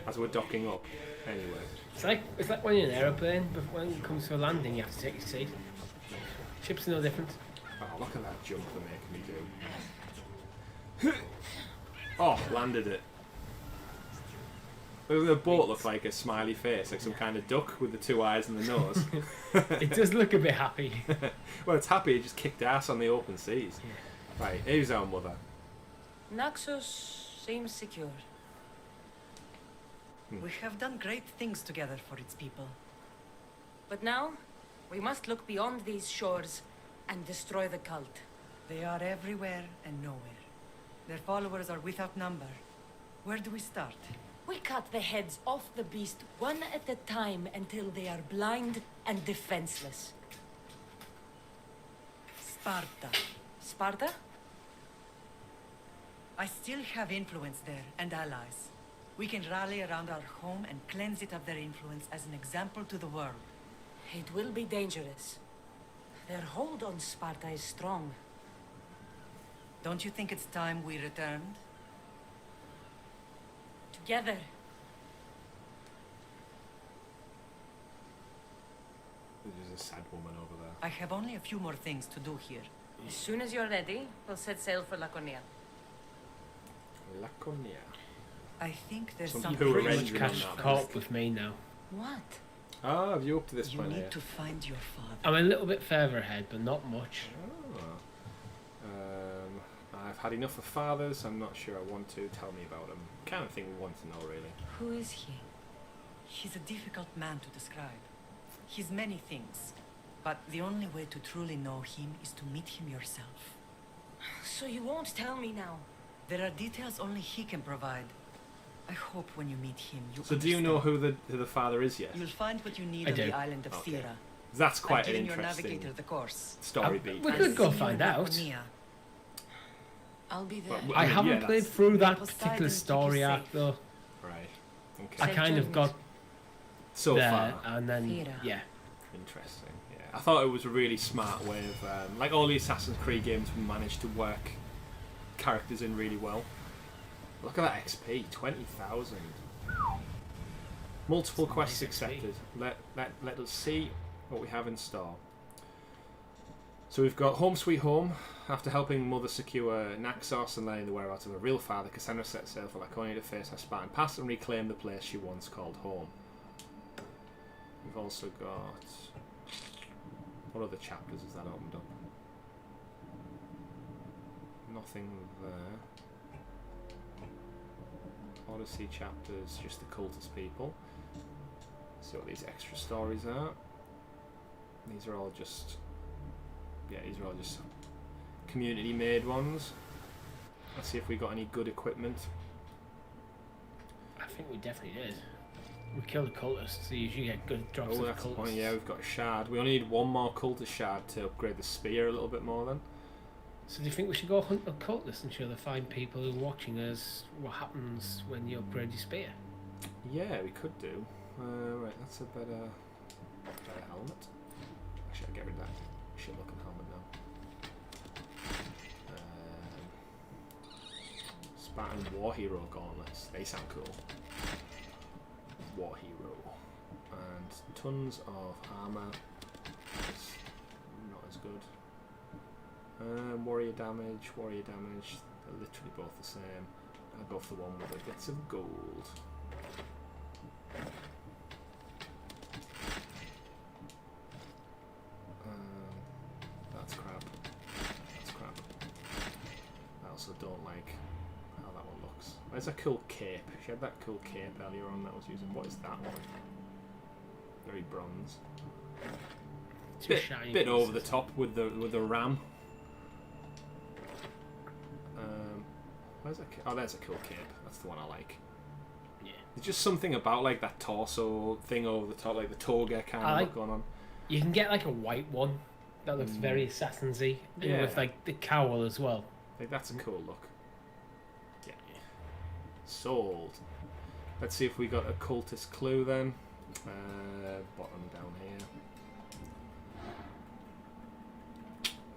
As we're docking up. Anyway. It's like when you're in an aeroplane, but when it comes to a landing, you have to take your seat. Ships are no different. Oh, look at that jump they're making me do. Oh, landed it. The boat looked like a smiley face, like some kind of duck with the two eyes and the nose. It does look a bit happy. Well, it's happy it just kicked ass on the open seas. Right, here's our mother. Naxos seems secure. We have done great things together for its people. But now, we must look beyond these shores and destroy the cult. They are everywhere and nowhere. Their followers are without number. Where do we start? We cut the heads off the beast one at a time until they are blind and defenseless. Sparta. Sparta? I still have influence there and allies. We can rally around our home and cleanse it of their influence as an example to the world. It will be dangerous. Their hold on Sparta is strong. Don't you think it's time we returned? Together. There's a sad woman over there. I have only a few more things to do here. As soon as you're ready, we'll set sail for Laconia. Laconia. I think there's Some something people Pretty are much rendering on that. caught up with me now. What? Ah, have you up to this you point need here? to find your father. I'm a little bit further ahead, but not much. I've had enough of fathers. I'm not sure I want to. Tell me about him. Kind of thing we want to know, really. Who is he? He's a difficult man to describe. He's many things, but the only way to truly know him is to meet him yourself. So you won't tell me now? There are details only he can provide. I hope when you meet him, you So do you know understand. who the father is yet? You'll find what you need I on do. the island of Okay. Thera. That's quite I've an given your interesting navigator the course. story beat. We I'll could go see you find in out. Laconia. I'll be there. But I mean, haven't yeah, played that's- through that Poseidon particular keep you story safe. arc though. Right. Okay. I Safe kind of journeys. got so there, far. and then Fira. yeah, Interesting. Yeah, I thought it was a really smart way of like all the Assassin's Creed games managed to work characters in really well. Look at that XP, 20,000. Multiple That's quests nice XP. accepted. Let us see what we have in store. So we've got Home Sweet Home. After helping Mother secure Naxos and learning the whereabouts of her real father, Kassandra set sail for Laconia to face her Spartan past and reclaim the place she once called home. We've also got... What other chapters has that opened up? Nothing there. Odyssey chapters, just the cultist people. See what these extra stories are. These are all just... Yeah, these are all just community made ones. Let's see if we got any good equipment. I think we definitely did. We killed a cultist, so you usually get good drops Oh, of that's the cultists. point. Yeah, we've got a shard. We only need one more cultist shard to upgrade the spear a little bit more then. So do you think we should go hunt a cultist and show the fine people who are watching us what happens when you upgrade your spear? Yeah, we could do. Right, that's a better helmet. Actually, I'll get rid of that shit looking helmet now. Spartan War Hero gauntlets. They sound cool. War Hero. And tons of armour. It's not as good. Warrior damage. They're literally both the same. I'll go for the one with the bits of gold. That's crap. I also don't like how that one looks. There's a cool cape. She had that cool cape earlier on that I was using. What is that one? Very bronze. Too shiny. Bit over the top with the ram. Where's that? Oh, there's a cool cape. That's the one I like. Yeah. There's just something about like that torso thing over the top, like the toga kind of look going on. You can get like a white one that looks very assassin-y, and Yeah. with like the cowl as well. Like that's a cool look. Yeah. Sold. Let's see if we got a cultist clue then. Bottom down here.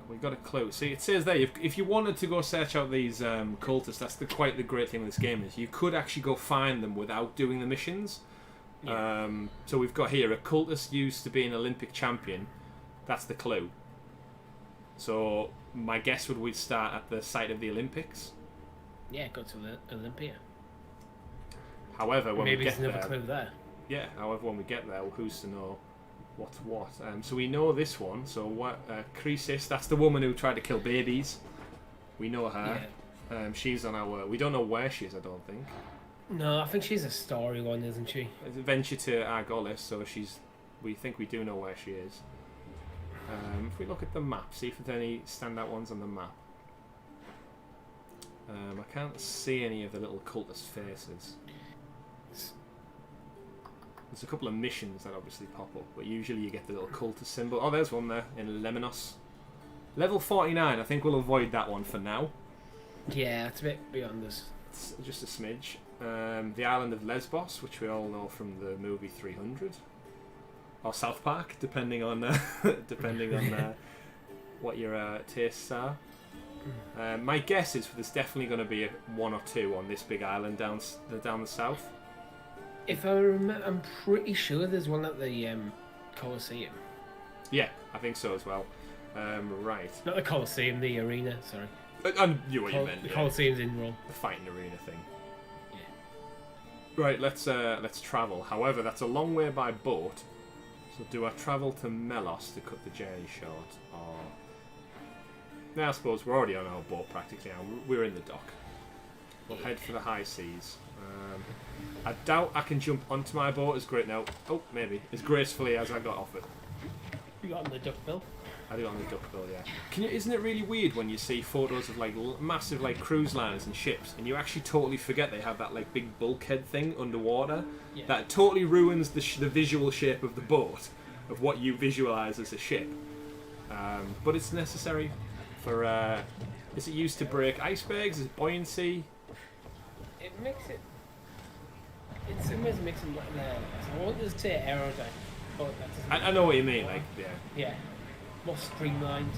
We got a clue. See, it says there if you wanted to go search out these cultists, that's quite the great thing with this game is you could actually go find them without doing the missions. Yeah. So we've got here a cultist used to be an Olympic champion. That's the clue. So my guess would we start at the site of the Olympics. Yeah, go to the Olympia. However, when Maybe we get there's another there, clue there. yeah. However, when we get there, well, who's to know what's what? So we know this one. So what? Croesus, that's the woman who tried to kill babies. We know her. Yeah. She's on our. We don't know where she is. I don't think. No, I think she's a story one, isn't she? It's a venture to Argolis, so she's. We think we do know where she is. If we look at the map, see if there's any standout ones on the map. I can't see any of the little cultist faces. There's a couple of missions that obviously pop up, but usually you get the little cultist symbol. Oh, there's one there in Lemnos. Level 49, I think we'll avoid that one for now. Yeah, it's a bit beyond us. It's just a smidge. The island of Lesbos, which we all know from the movie 300. Or South Park, depending on what your tastes are. My guess is there's definitely going to be one or two on this big island down the south. If I remember, I'm pretty sure there's one at the Colosseum. Yeah, I think so as well. Right. Not the Colosseum, the arena. Sorry. I knew what you meant. The Yeah. Colosseum's in Rome. The fighting arena thing. Yeah. Right, let's travel. However, that's a long way by boat. So do I travel to Melos to cut the journey short, or... Now I suppose we're already on our boat practically now. We're in the dock. We'll head for the high seas. I doubt I can jump onto my boat as great now. Oh, maybe as gracefully as I got off it. You got on the duckbill. I do on the duckbill, yeah. Isn't it really weird when you see photos of like massive like cruise liners and ships, and you actually totally forget they have that like big bulkhead thing underwater Yeah. that totally ruins the visual shape of the boat, of what you visualize as a ship. But it's necessary for. Is it used to break icebergs? Is it buoyancy? It makes it. It's almost makes them like I wanted to say aerodynamic, but that doesn't. I know what you mean. Like, yeah. Yeah, more streamlined.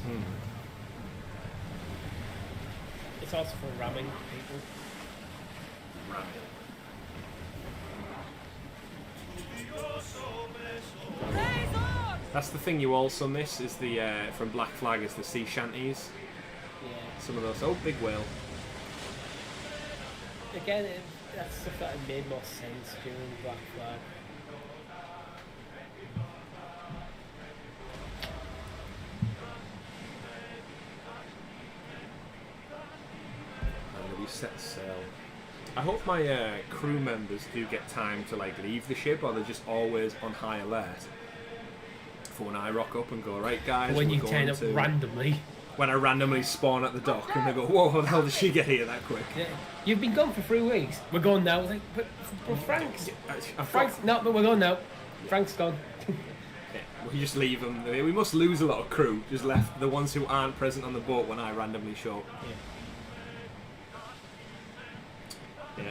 It's also for ramming people. That's the thing you also miss is the from Black Flag is the sea shanties. Yeah. Some of those. Oh, big whale. Again, that's stuff that made more sense during Black Flag. And we set sail. I hope my crew members do get time to like leave the ship, or they're just always on high alert for when I rock up and go, right guys, When we're you going turn up to... randomly. When I randomly spawn at the dock and they go, whoa, how the hell did she get here that quick? Yeah. You've been gone for 3 weeks. We're going now. Like, but Frank's. No, but we're going now. Frank's gone. Yeah, we just leave them. We must lose a lot of crew. Just left the ones who aren't present on the boat when I randomly show up. Yeah.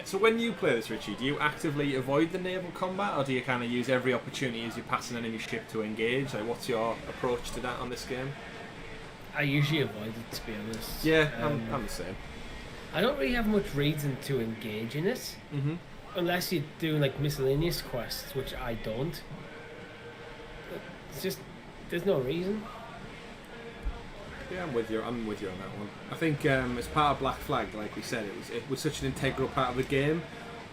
So when you play this, Richie, do you actively avoid the naval combat, or do you kind of use every opportunity as you pass an enemy ship to engage? Like, what's your approach to that on this game? I usually avoid it, to be honest. Yeah, I'm the same. I don't really have much reason to engage in it, unless you're doing like miscellaneous quests, which I don't. It's just there's no reason. Yeah, I'm with you on that one. I think as part of Black Flag, like we said, it was such an integral part of the game,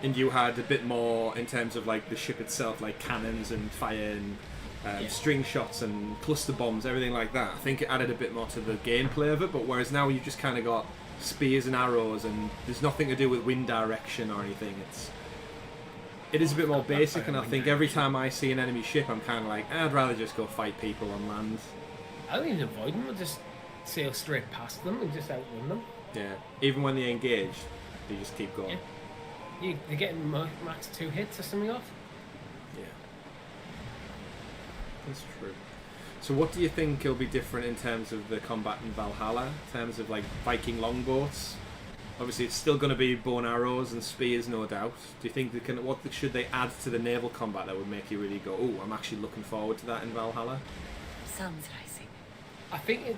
and you had a bit more in terms of like the ship itself, like cannons and fire and string shots and cluster bombs, everything like that. I think it added a bit more to the gameplay of it, but whereas now you've just kind of got spears and arrows and there's nothing to do with wind direction or anything. It is a bit more basic, and I think every time I see an enemy ship I'm kind of like, I'd rather just go fight people on land. I don't even avoid them, I just sail straight past them and just outrun them. Yeah, even when they engage, they just keep going. Yeah. They're getting max 2 hits or something off. Yeah. That's true. So what do you think will be different in terms of the combat in Valhalla, in terms of like Viking longboats? Obviously it's still going to be bow and arrows and spears, no doubt. Do you think what should they add to the naval combat that would make you really go, oh, I'm actually looking forward to that in Valhalla? Sun's rising. I think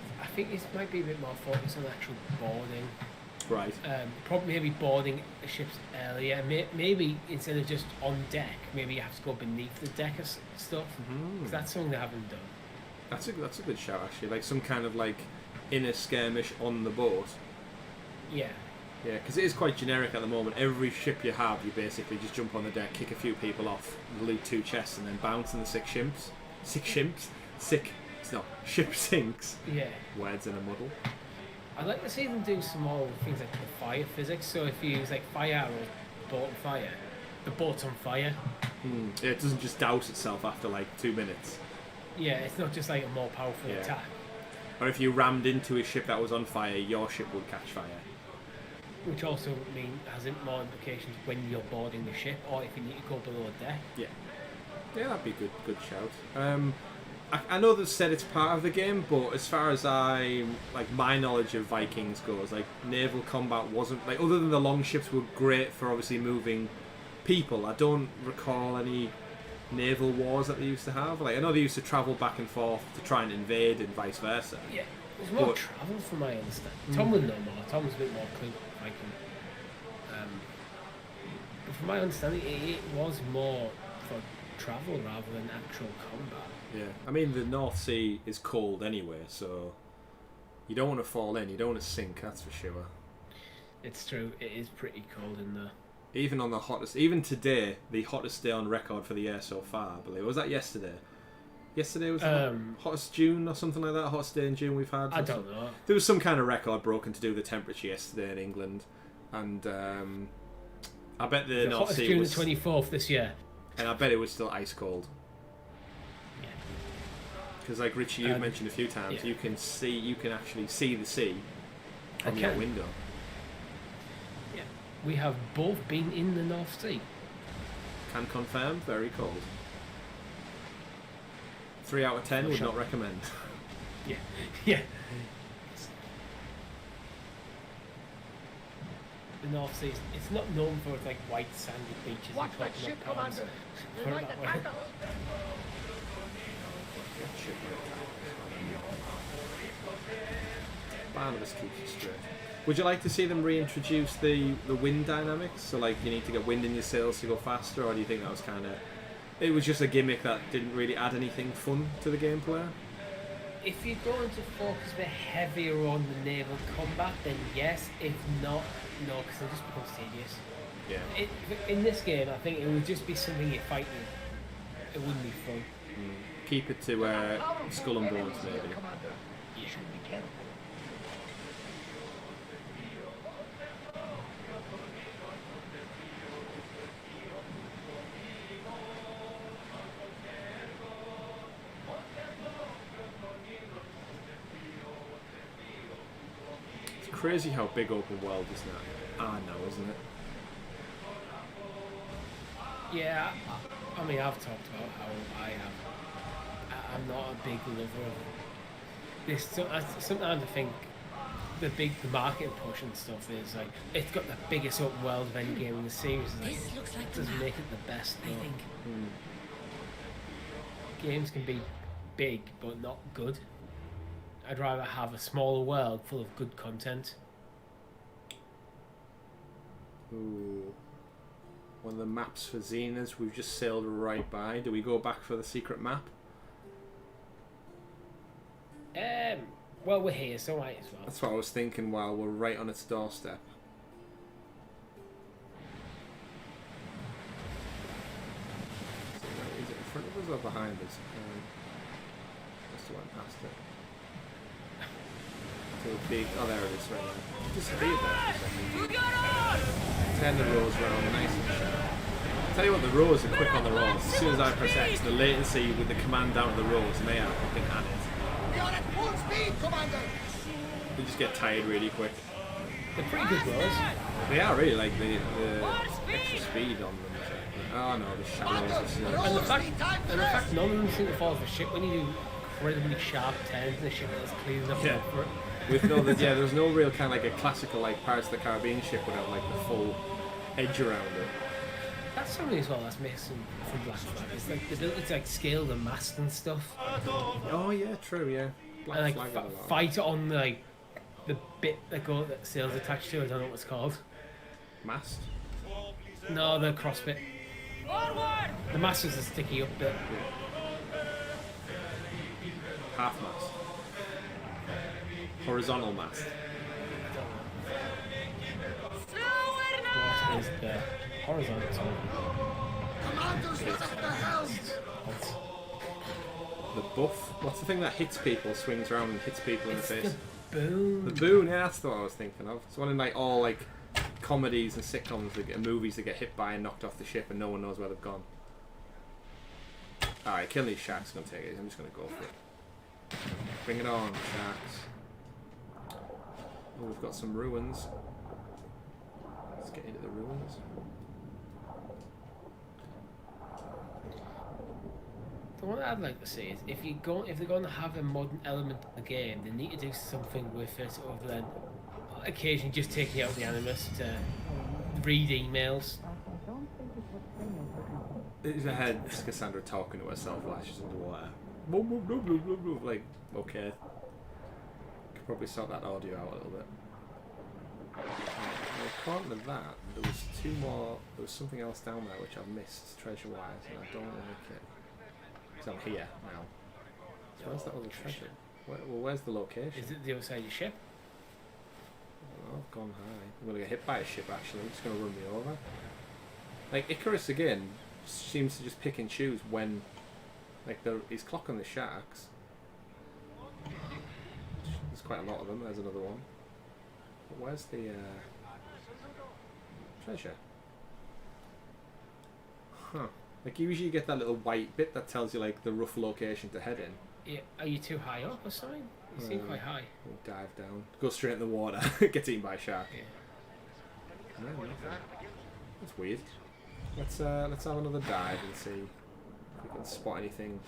this might be a bit more focused on actual boarding. Right. Probably maybe boarding the ships earlier. Maybe instead of just on deck, maybe you have to go beneath the deck of stuff. Because that's something they haven't done. That's a good shout actually. Like some kind of like inner skirmish on the boat. Yeah. Yeah, because it is quite generic at the moment. Every ship you have, you basically just jump on the deck, kick a few people off, loot 2 chests, and then bounce, and the ship sinks. Yeah. Words in a muddle. I'd like to see them do some more things like the fire physics. So if you use like fire arrows, boat on fire, the boat's on fire. Yeah, it doesn't just douse itself after like 2 minutes. Yeah, it's not just like a more powerful attack. Or if you rammed into a ship that was on fire, your ship would catch fire. Which also has more implications when you're boarding the ship, or if you need to go below deck. Yeah, that'd be good shout. I know they've said it's part of the game, but as far as my knowledge of Vikings goes, like naval combat wasn't like, other than the long ships were great for obviously moving people. I don't recall any naval wars that they used to have. Like I know they used to travel back and forth to try and invade and vice versa. Yeah, there's more travel from my understanding. Tom would know more. Tom's a bit more clue Viking. But from my understanding, it was more for travel rather than actual combat. Yeah, I mean the North Sea is cold anyway, so you don't want to fall in, you don't want to sink, that's for sure. It's true, it is pretty cold in there. Even on the hottest, even today, the hottest day on record for the year so far, I believe. Was that yesterday? Yesterday was the hottest June or something like that, hottest day in June we've had? I don't know. There was some kind of record broken to do with the temperature yesterday in England, and I bet the North hottest Sea June was... the 24th this year. And I bet it was still ice cold. Because like Richie, you've mentioned a few times, you can actually see the sea from your window. Yeah, we have both been in the North Sea. Can confirm, very cold. 3 out of 10 would not recommend. Yeah. the North Sea, it's not known for its like white sandy beaches Watch and that coconut ship, palms. Commander. They Put it might that way. attack us. Barnabas keeps it straight. Would you like to see them reintroduce the wind dynamics? So like you need to get wind in your sails to go faster, or do you think that was kind of... It was just a gimmick that didn't really add anything fun to the gameplay? If you're going to focus a bit heavier on the naval combat, then yes. If not, no, because it just becomes tedious. Yeah. In this game, I think it would just be something you're fighting. It wouldn't be fun. Keep it to Skull and Bones, maybe. Commander, you should be careful. It's crazy how big open world is now. Now, isn't it? Yeah, I mean, I've talked about how I'm not a big lover of this. Sometimes I think the marketing push and stuff is like it's got the biggest open world of any game in the series. Like, This looks like it the doesn't map, make it the best. I Though. think. Games can be big but not good. I'd rather have a smaller world full of good content. Ooh. One of the maps for Xenas we've just sailed right by. Do we go back for the secret map? Well, we're here, so might as well. That's what I was thinking while we're right on its doorstep. So, is it in front of us or behind us? Must have went past it. To a big... Oh, there it is, right there. It disappeared there for a second. Turn the rows around, nice and sharp. Tell you what, the rows are quick on the rows. As soon as I press X, the latency with the command down to the rows, and they are fucking at it. We are at full speed, Commander. They just get tired really quick. They're pretty good roles. They are really like the extra speed on them. Oh no, the shadows are slow. And the fact none of them seem to fall off the ship when you do incredibly sharp turns in the ship that's clean enough Yeah. for it. With no, there's no real kind of like a classical like Pirates of the Caribbean ship without like the full edge around it. That's something as well that's missing from Black Flag. It's like the ability to like scale the mast and stuff, Oh yeah, true, yeah. Black and like Flag had a lot. fight on like the bit that sails attached to. I don't know what it's called. Mast. No, the cross bit. Forward! The mast is the sticky up bit. Half mast. Horizontal mast. Slower now! What is the horizontal? Commander's not at the helm. What's The buff. What's the thing that hits people, swings around and hits people in the it's face? the boom. The boon, yeah, that's what I was thinking of. It's one in like all like comedies and sitcoms that get movies that get hit by and knocked off the ship and no one knows where they've gone. Alright, killing these sharks is gonna take it. I'm just gonna go for it. Bring it on, sharks. Oh, we've got some ruins. Let's get into the ruins. The one I'd like to see is if they're going to have a modern element of the game, they need to do something with it other than occasionally just taking out the animus to read emails. It's ahead, it's Cassandra talking to herself while she's underwater. Blah, blah, blah, blah, blah, blah. Like, okay. Could probably sort that audio out a little bit. Well, according to that, there was something else down there which I've missed treasure-wise, and I don't like it. Because I'm here now. So where's that other treasure? Where's the location? Is it the other side of the ship? Oh, I've gone high. I'm gonna get hit by a ship actually. It's gonna run me over. Like Icarus again seems to just pick and choose when, like he's clocking the sharks. There's quite a lot of them. There's another one. But where's the treasure? Huh. Like usually you get that little white bit that tells you like the rough location to head in. Yeah, are you too high up or something? You seem quite high. We'll dive down. Go straight in the water. Gets eaten by a shark. Yeah. No, nothing. That's weird. Let's have another dive and see if we can spot anything.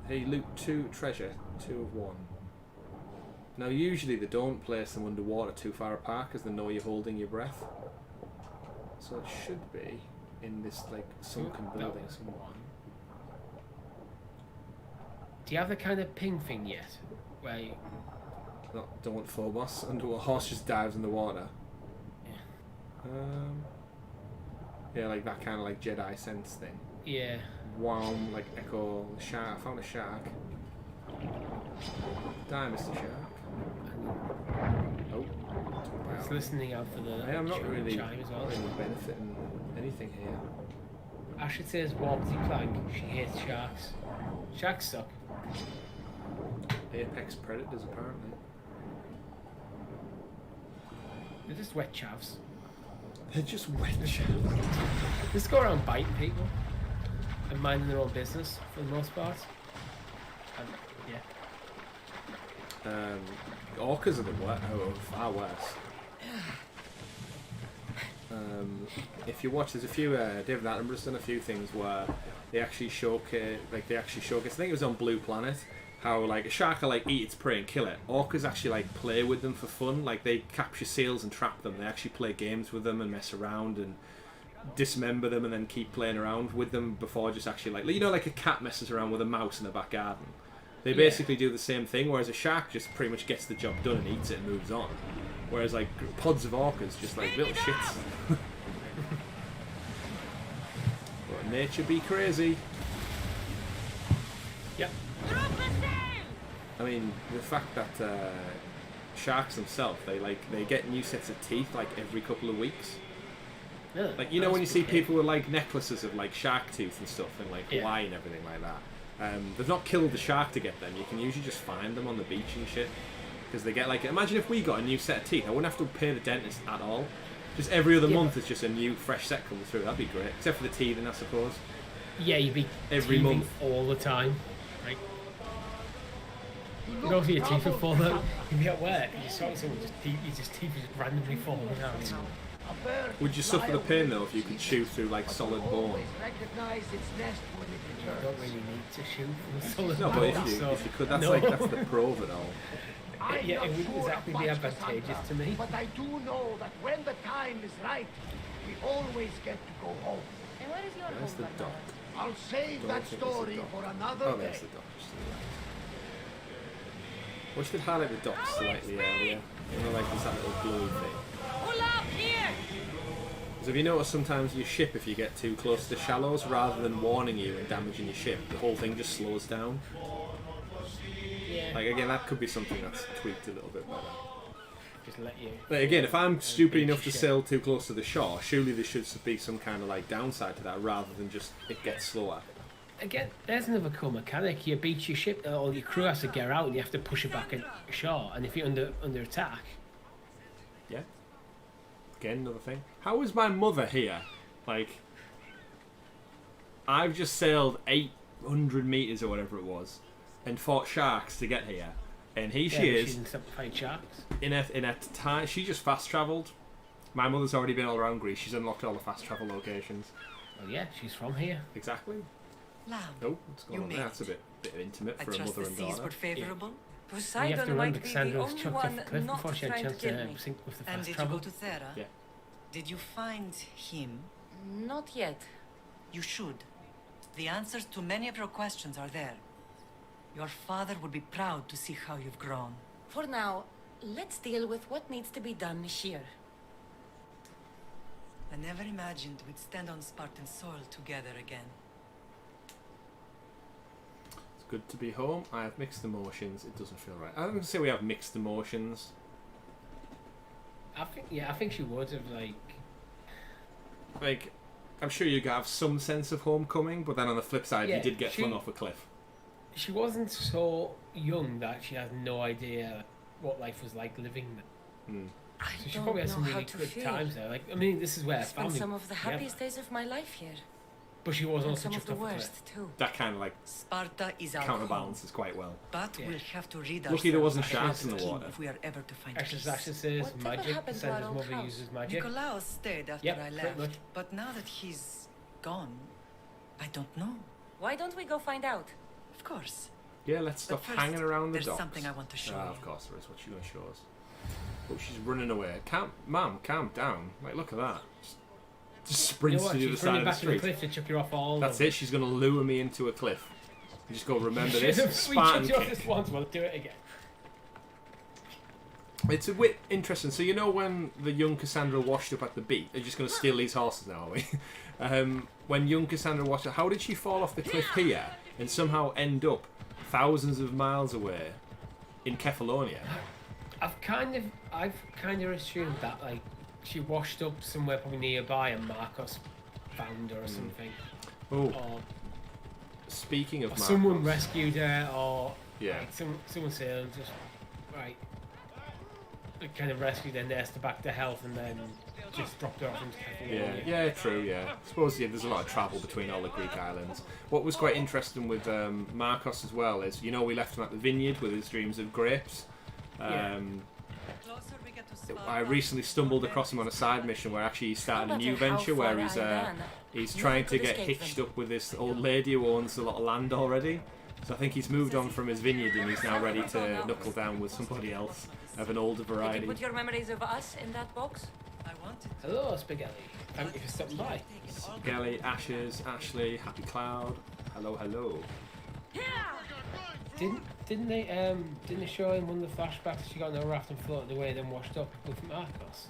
Hey, loot 2 treasure, 2 of 1. Now usually they don't place them underwater too far apart because they know you're holding your breath. So it should be in this like sunken That building was somewhere. one. Do you have the kind of ping thing yet? Where you... No, don't want Phobos. A horse just dives in the water. Yeah. Yeah, like that kind of like Jedi sense thing. Yeah. Wow, like echo shark. I found a shark. Die, Mr. Shark. Oh. It's listening out for the I am not really, chime as well. not really benefiting anything here. I should say as Warmsy Plank, she hates sharks. Sharks suck. Apex predators, apparently. They're just wet chavs. They're just wet sharks. They just go around biting people and minding their own business for the most part. And, yeah. Orcas are the far worse. If you watch, there's a few. David Attenborough's done a few things where they actually showcase. I think it was on Blue Planet. How like a shark will like eat its prey and kill it. Orcas actually like play with them for fun. Like they capture seals and trap them. They actually play games with them and mess around and dismember them and then keep playing around with them before just actually like like a cat messes around with a mouse in the back garden. They basically do the same thing, whereas a shark just pretty much gets the job done and eats it and moves on. Whereas like pods of orcas just like little shits. But nature be crazy. Yep. I mean, the fact that sharks themselves, they get new sets of teeth like every couple of weeks. Really? Like when you see people with like necklaces of like shark tooth and stuff in like Hawaii and everything like that. They've not killed the shark to get them. You can usually just find them on the beach and shit. Because they get like... Imagine if we got a new set of teeth. I wouldn't have to pay the dentist at all. Just every other month it's just a new fresh set coming through. That'd be great. Except for the teething, I suppose. Yeah, you'd be every teething month. all the time. Right? You go for your teeth would fall out. You'd be at work and you saw someone your teeth just randomly falling out. Would you suffer the pain though if you could chew through like solid bone? You don't really need to shoot from a solid No, but if you could, that's the pro of it all. Yeah, it wouldn't exactly be advantageous to me. But I do know that when the time is right, we always get to go home. And where is your Where's the home, dock? I'll save that story for another Oh, day. there's the dock. Just to the left. Wish they'd highlight the docks slightly earlier. Like there's that little glowy thing. Pull up here! Because have you noticed sometimes your ship, if you get too close to the shallows, rather than warning you and damaging your ship, the whole thing just slows down? Yeah. Like, again, that could be something that's tweaked a little bit better. Just let you... Like, again, if I'm stupid enough to sail too close to the shore, surely there should be some kind of, like, downside to that, rather than just it gets slower. Again, there's another cool mechanic. You beach your ship, or your crew has to get out, and you have to push it back ashore. And if you're under attack... Yeah. Again, another thing. How is my mother here? Like, I've just sailed 800 metres or whatever it was, and fought sharks to get here. And she is... She didn't fight sharks. In a time... She just fast-travelled. My mother's already been all around Greece. She's unlocked all the fast-travel locations. Well, yeah, she's from here. Exactly. Lamb, Oh, what's going You on there? made That's a bit intimate I for a trust mother the and seas daughter. were favourable. And you have to Poseidon remember might be Cassandra the was only chucked off one the cliff not before she had a trying to chance kill to me. sink with the And fast did you travel. go to Thera? Yeah. Did you find him? Not yet. You should. The answers to many of your questions are there. Your father would be proud to see how you've grown. For now, let's deal with what needs to be done here. I never imagined we'd stand on Spartan soil together again. It's good to be home. I have mixed emotions. It doesn't feel right. I don't say we have mixed emotions. I think she would have, Like, I'm sure you have some sense of homecoming, but then on the flip side, Yeah, you did get she- flung off a cliff. She wasn't so young that she had no idea what life was like living there. Hmm. I So she don't probably had know some how really to good feel. times there. Like, I mean, this is where I her spent family... some of the yeah, happiest days of my life here. but she was And also some of chucked the off a cliff. worst, too. That kind of like Sparta is our home, counterbalances quite well. but Yeah. we'll have to rid Lucky there wasn't Actually, sharks in the it's water. if we are ever to find Actually, peace. Sasha says Whatever magic. happened to our Cassandra's old mother house? uses magic. Nikolaos stayed after Yep, I pretty left, much. but now that he's gone, I don't know. Why don't we go find out? Of course. Yeah, let's But stop first, hanging around the there's docks. something I want to show Of you. course there is. What you going to show us? Oh, she's running away. Mum, calm down. Like, look at that. Just Just You sprints know what? to the other She's side running of the back to the street. cliff to chuck you off all. That's it. She's going to lure me into a cliff. You just go, remember We this? Spartan chucked you off kick. this once. We'll do it again. It's a bit interesting. So you know when the young Cassandra washed up at the beach? They're just going to steal these horses now, are we? When young Cassandra washed up, how did she fall off the cliff here and somehow end up thousands of miles away in Kefalonia? I've kind of assumed that like she washed up somewhere probably nearby and Marcos found her or something. Oh, Or, speaking of or Marcos, someone rescued her, or Yeah. like, someone said just right, kind of rescued her, nursed her back to health, and then just dropped her off into California. Yeah, true, yeah. I suppose there's a lot of travel between all the Greek islands. What was quite interesting with Marcos as well is, you know, we left him at the vineyard with his dreams of grapes. Yeah. I recently stumbled across him on a side mission where actually he started a new venture where he's trying to get hitched up with this old lady who owns a lot of land already. So I think he's moved on from his vineyard and he's now ready to knuckle down with somebody else of an older Did you variety. put your memories of us in that box? I wanted. Hello, Spaghetti. Thank you for stopping by. Gelly, Ashes, Ashley, Happy Cloud. Hello, hello. Didn't they show in one of the flashbacks she got in a raft and floated away, then washed up with Marcos?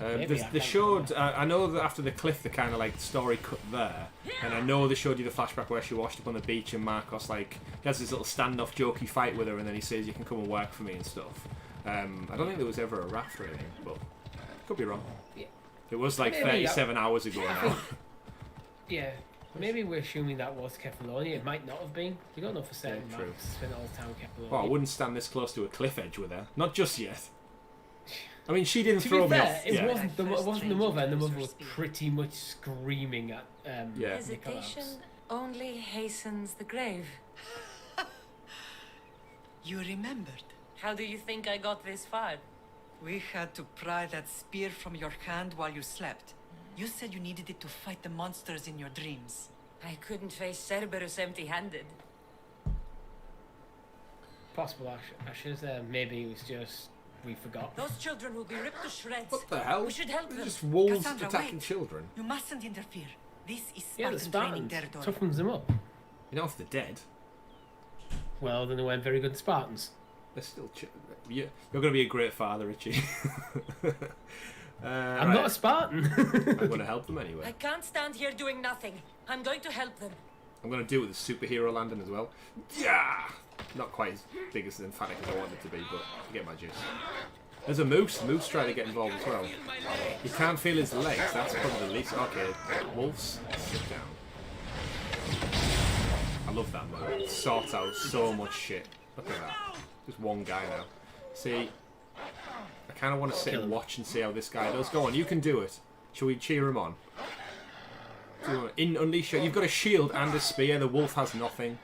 Maybe I They can't showed. I know that after the cliff, the kind of like story cut there, and I know they showed you the flashback where she washed up on the beach and Marcos like he has this little standoff, jokey fight with her, and then he says, "You can come and work for me" and stuff. I don't think there was ever a raft or anything, but could be wrong. Yeah. It was like Maybe, 37 hours ago now. Yeah, maybe we're assuming that was Kefalonia. It might not have been. We don't know for certain. Yeah, true. Marcos spent all the time in Kefalonia. Well, I wouldn't stand this close to a cliff edge with her. Not just yet. I mean, she didn't To throw be me fair, off. it Yeah. wasn't the mother, and the mother was pretty much screaming at Yeah. Hesitation Nikolaos. only hastens the grave. You remembered. How do you think I got this far? We had to pry that spear from your hand while you slept. You said you needed it to fight the monsters in your dreams. I couldn't face Cerberus empty-handed. Possible Ashes. Maybe it was just we forgot. Those children will be ripped to shreds. What the hell? We should help They're them. just wolves Cassandra, attacking wait. children. You mustn't interfere. This is Yeah, the Spartan training Spartans territory. toughens them up. You know, if they're dead, Well, then they weren't very good Spartans. they're still. You're going to be a great father, Richie. I'm not a Spartan. I'm going to help them I anyway. can't stand here doing nothing. I'm going to help them. I'm going to do it with the superhero landing as well. Yeah! Not quite as big as emphatic as I want it to be, but you get my gist. There's a moose. The moose trying to get involved as well. He can't feel his legs. That's probably the least. Okay, wolves, sit down. I love that move. It sorts out so much shit. Look at that. Just one guy now. See, I kind of want to sit and watch and see how this guy does. Go on, you can do it. Shall we cheer him on? Unleash your... You've got a shield and a spear. The wolf has nothing.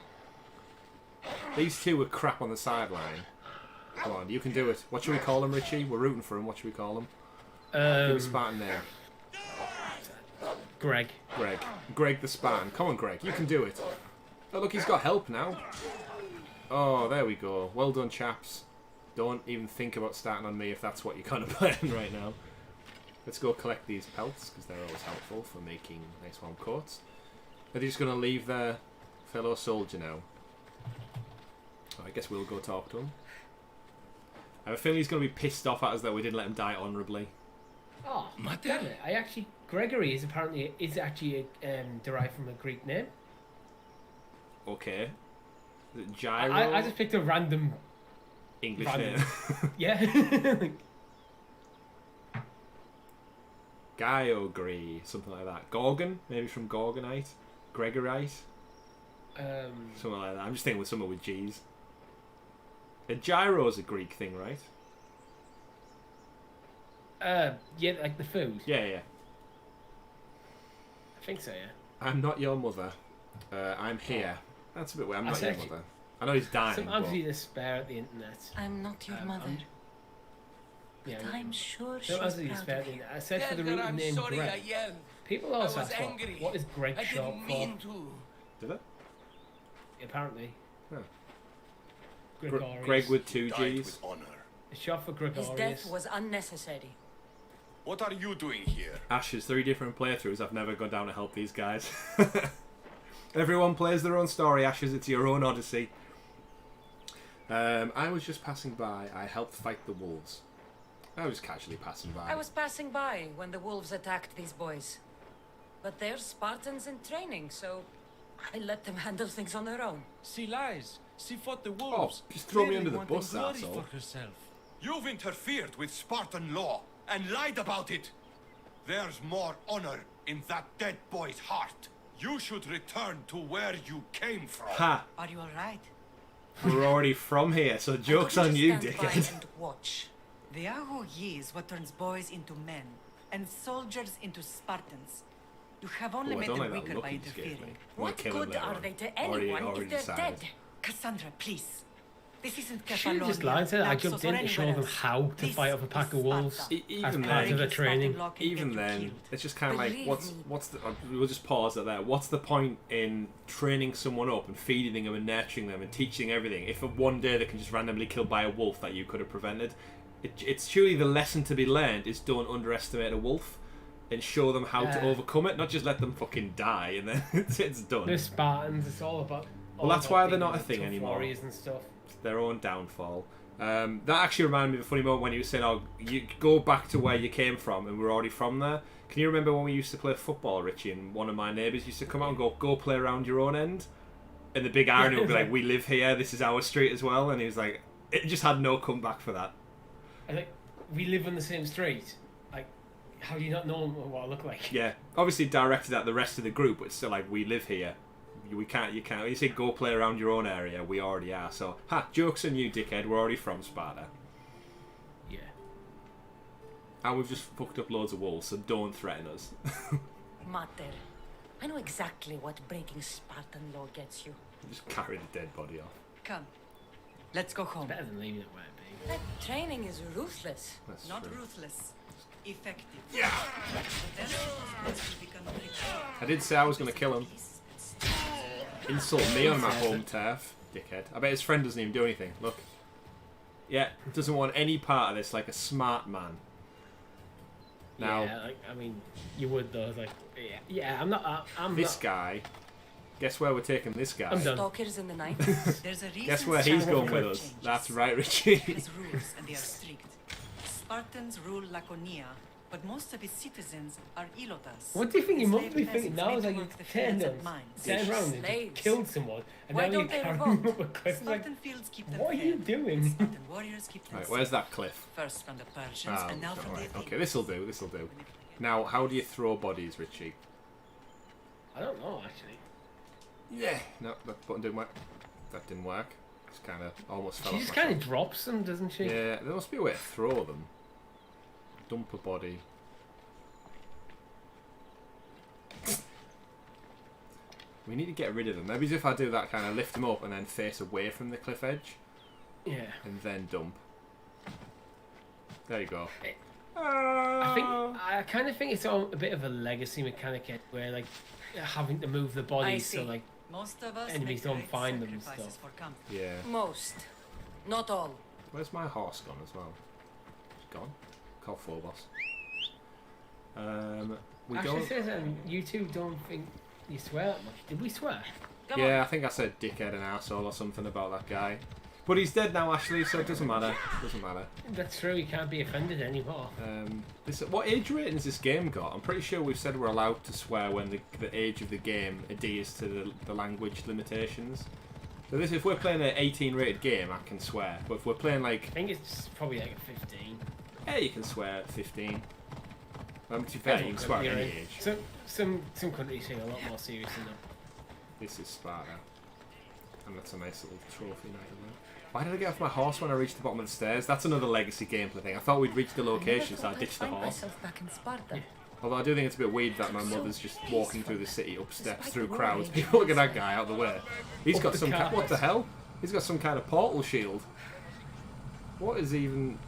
These two are crap on the sideline. Come on, you can do it. What should we call him, Richie? We're rooting for him. What should we call him? Give a Spartan name. Greg. Greg the Spartan. Come on, Greg. You can do it. Oh, look, he's got help now. Oh, there we go. Well done, chaps. Don't even think about starting on me if that's what you're kind of playing right now. Let's go collect these pelts, because they're always helpful for making nice warm coats. Are they just going to leave their fellow soldier now? Oh, I guess we'll go talk to him. I have a feeling he's going to be pissed off at us that we didn't let him die honourably. Oh, damn it! Gregory is actually derived from a Greek name. Okay. Is it Gyro? I just picked a random. English random. name. Yeah. Gyogri, something like that. Gorgon? Maybe from Gorgonite? Gregorite? Something like that. I'm just thinking with something with G's. A gyro's a Greek thing, right? Yeah, like the food. Yeah. I think so. Yeah. I'm not your mother. I'm here. That's a bit weird. I'm not That's your actually- mother. I know he's dying, Sometimes but... you despair at the internet. I'm not your mother. Yeah. But I'm sure she's Sometimes you proud despair of at the you. internet. I searched for the Tell root her of I'm the name sorry I Greg. yelled. People I also was ask angry. what is Greg I short didn't for? mean to. Did it? Apparently. Huh. Gregorius. Greg with two Died G's. with honor. It's short for His Gregorius. death was unnecessary. What are you doing here? Ashes, 3 different playthroughs. I've never gone down to help these guys. Everyone plays their own story, Ashes. It's your own Odyssey. I was just passing by. I helped fight the wolves. I was casually passing by. I was passing by when the wolves attacked these boys. But they're Spartans in training, so I let them handle things on their own. She lies. She fought the wolves. Oh, just throw me clearly under the wanting bus, glory asshole. for herself. You've interfered with Spartan law and lied about it. There's more honor in that dead boy's heart. You should return to where you came from. Ha! Are you alright? We're already from here, so joke's on you, Stand by dickhead. and watch. The Ahoyi is what turns boys into men, and soldiers into Spartans. You have only Oh, I made don't them like that weaker look by he just gave me. interfering. Wanna What kill him good later are on. they to Already anyone if they're decided. dead? Cassandra, please. This isn't She should have just Catalonia, lied to her. I Naxos, jumped or in to show anywhere them else. how to This fight off a pack is of wolves Sparta. E- as even part then- of the training. Even then, it's just kind of like, Believe what's the? We'll just pause at that. What's the point in training someone up and feeding them and nurturing them and teaching everything if one day they can just randomly killed by a wolf that you could have prevented? It's surely the lesson to be learned is don't underestimate a wolf and show them how to Yeah. overcome it, not just let them fucking die and then it's done. They're Spartans. It's all about. Well, that's why they're not a being thing tough anymore. Warriors and stuff. Their own downfall. That actually reminded me of a funny moment when you were saying, "Oh, you go back to where you came from," and we're already from there. Can you remember when we used to play football, Richie, and one of my neighbours used to come out and go play around your own end, and the big irony would be like, "We live here. This is our street as well," and he was like, "It just had no comeback for that." I think we live on the same street. Like, how do you not know what I look like? Yeah, obviously directed at the rest of the group, but it's still like, "We live here. You can't. You say go play around your own area. We already are. So, joke's on you, dickhead. We're already from Sparta." Yeah. And we've just fucked up loads of wolves, so don't threaten us. Mater, I know exactly what breaking Spartan law gets you. Just carry the dead body off. Come, let's go home. Better than leaving it where it be. That training is ruthless. That's Not true. ruthless, effective. Yeah. I did say I was going to kill him. Insult me on my home turf, dickhead. I bet his friend doesn't even do anything. Look. Yeah, doesn't want any part of this, like a smart man. Now, Yeah, like, I mean, you would though. Like, yeah. I'm this not. guy. Guess where we're taking this guy? I'm done. Stalkers in the night. There's a reason Guess where he's Sparta going with us? changes. That's right, Richie. It has rules and they are strict. Spartans rule Laconia, but most of its citizens are ilotas. What do you think you must be Enslaved thinking peasants now? made Is to like you work the turned fields them, and mines. turned around and Slaves. just killed someone, and Why now don't you they carry revolt? them up a cliff. It's like, Spartan fields keep them what are you fed. doing? Spartan warriors keep them Right, safe. where's that cliff? First from the Persians Oh, and now from alright. the Okay, this'll do, this'll do. Now, how do you throw bodies, Richie? I don't know actually. Yeah. No, that button didn't work. That didn't work. Just kind of almost fell She off just my kind of shoulder. drops them, doesn't she? Yeah, there must be a way to throw them. Dump a body. We need to get rid of them. Maybe if I do that, kind of lift them up and then face away from the cliff edge, Yeah. and then dump. There you go. I kind of think it's all a bit of a legacy mechanic where like having to move the bodies so see. like Most of us enemies make don't great find them and sacrifices stuff. for comfort. Yeah. Most. Not all. Where's my horse gone as well? It's gone. Call Phobos. We Actually don't. says you two don't think you swear that much. Did we swear? Come Yeah, I think I said dickhead and arsehole or something about that guy. But he's dead now, Ashley, so it doesn't matter. Doesn't matter. That's true. You can't be offended anymore. What age rating's this game got? I'm pretty sure we've said we're allowed to swear when the age of the game adheres to the language limitations. So if we're playing an 18 rated game, I can swear. But if we're playing like, I think it's probably like a 15. yeah, you can swear at 15. To be fair, you can swear at any age. Some countries take a lot more serious than that. This is Sparta. And that's a nice little trophy night as well. Why did I get off my horse when I reached the bottom of the stairs? That's another legacy gameplay thing. I thought we'd reached the location, so I ditched the horse. myself back in Sparta. Although I do think it's a bit weird that my mother's just walking through the city up steps through crowds. People look at that guy out the way. He's got some kind. What the hell? He's got some kind of portal shield. What is even?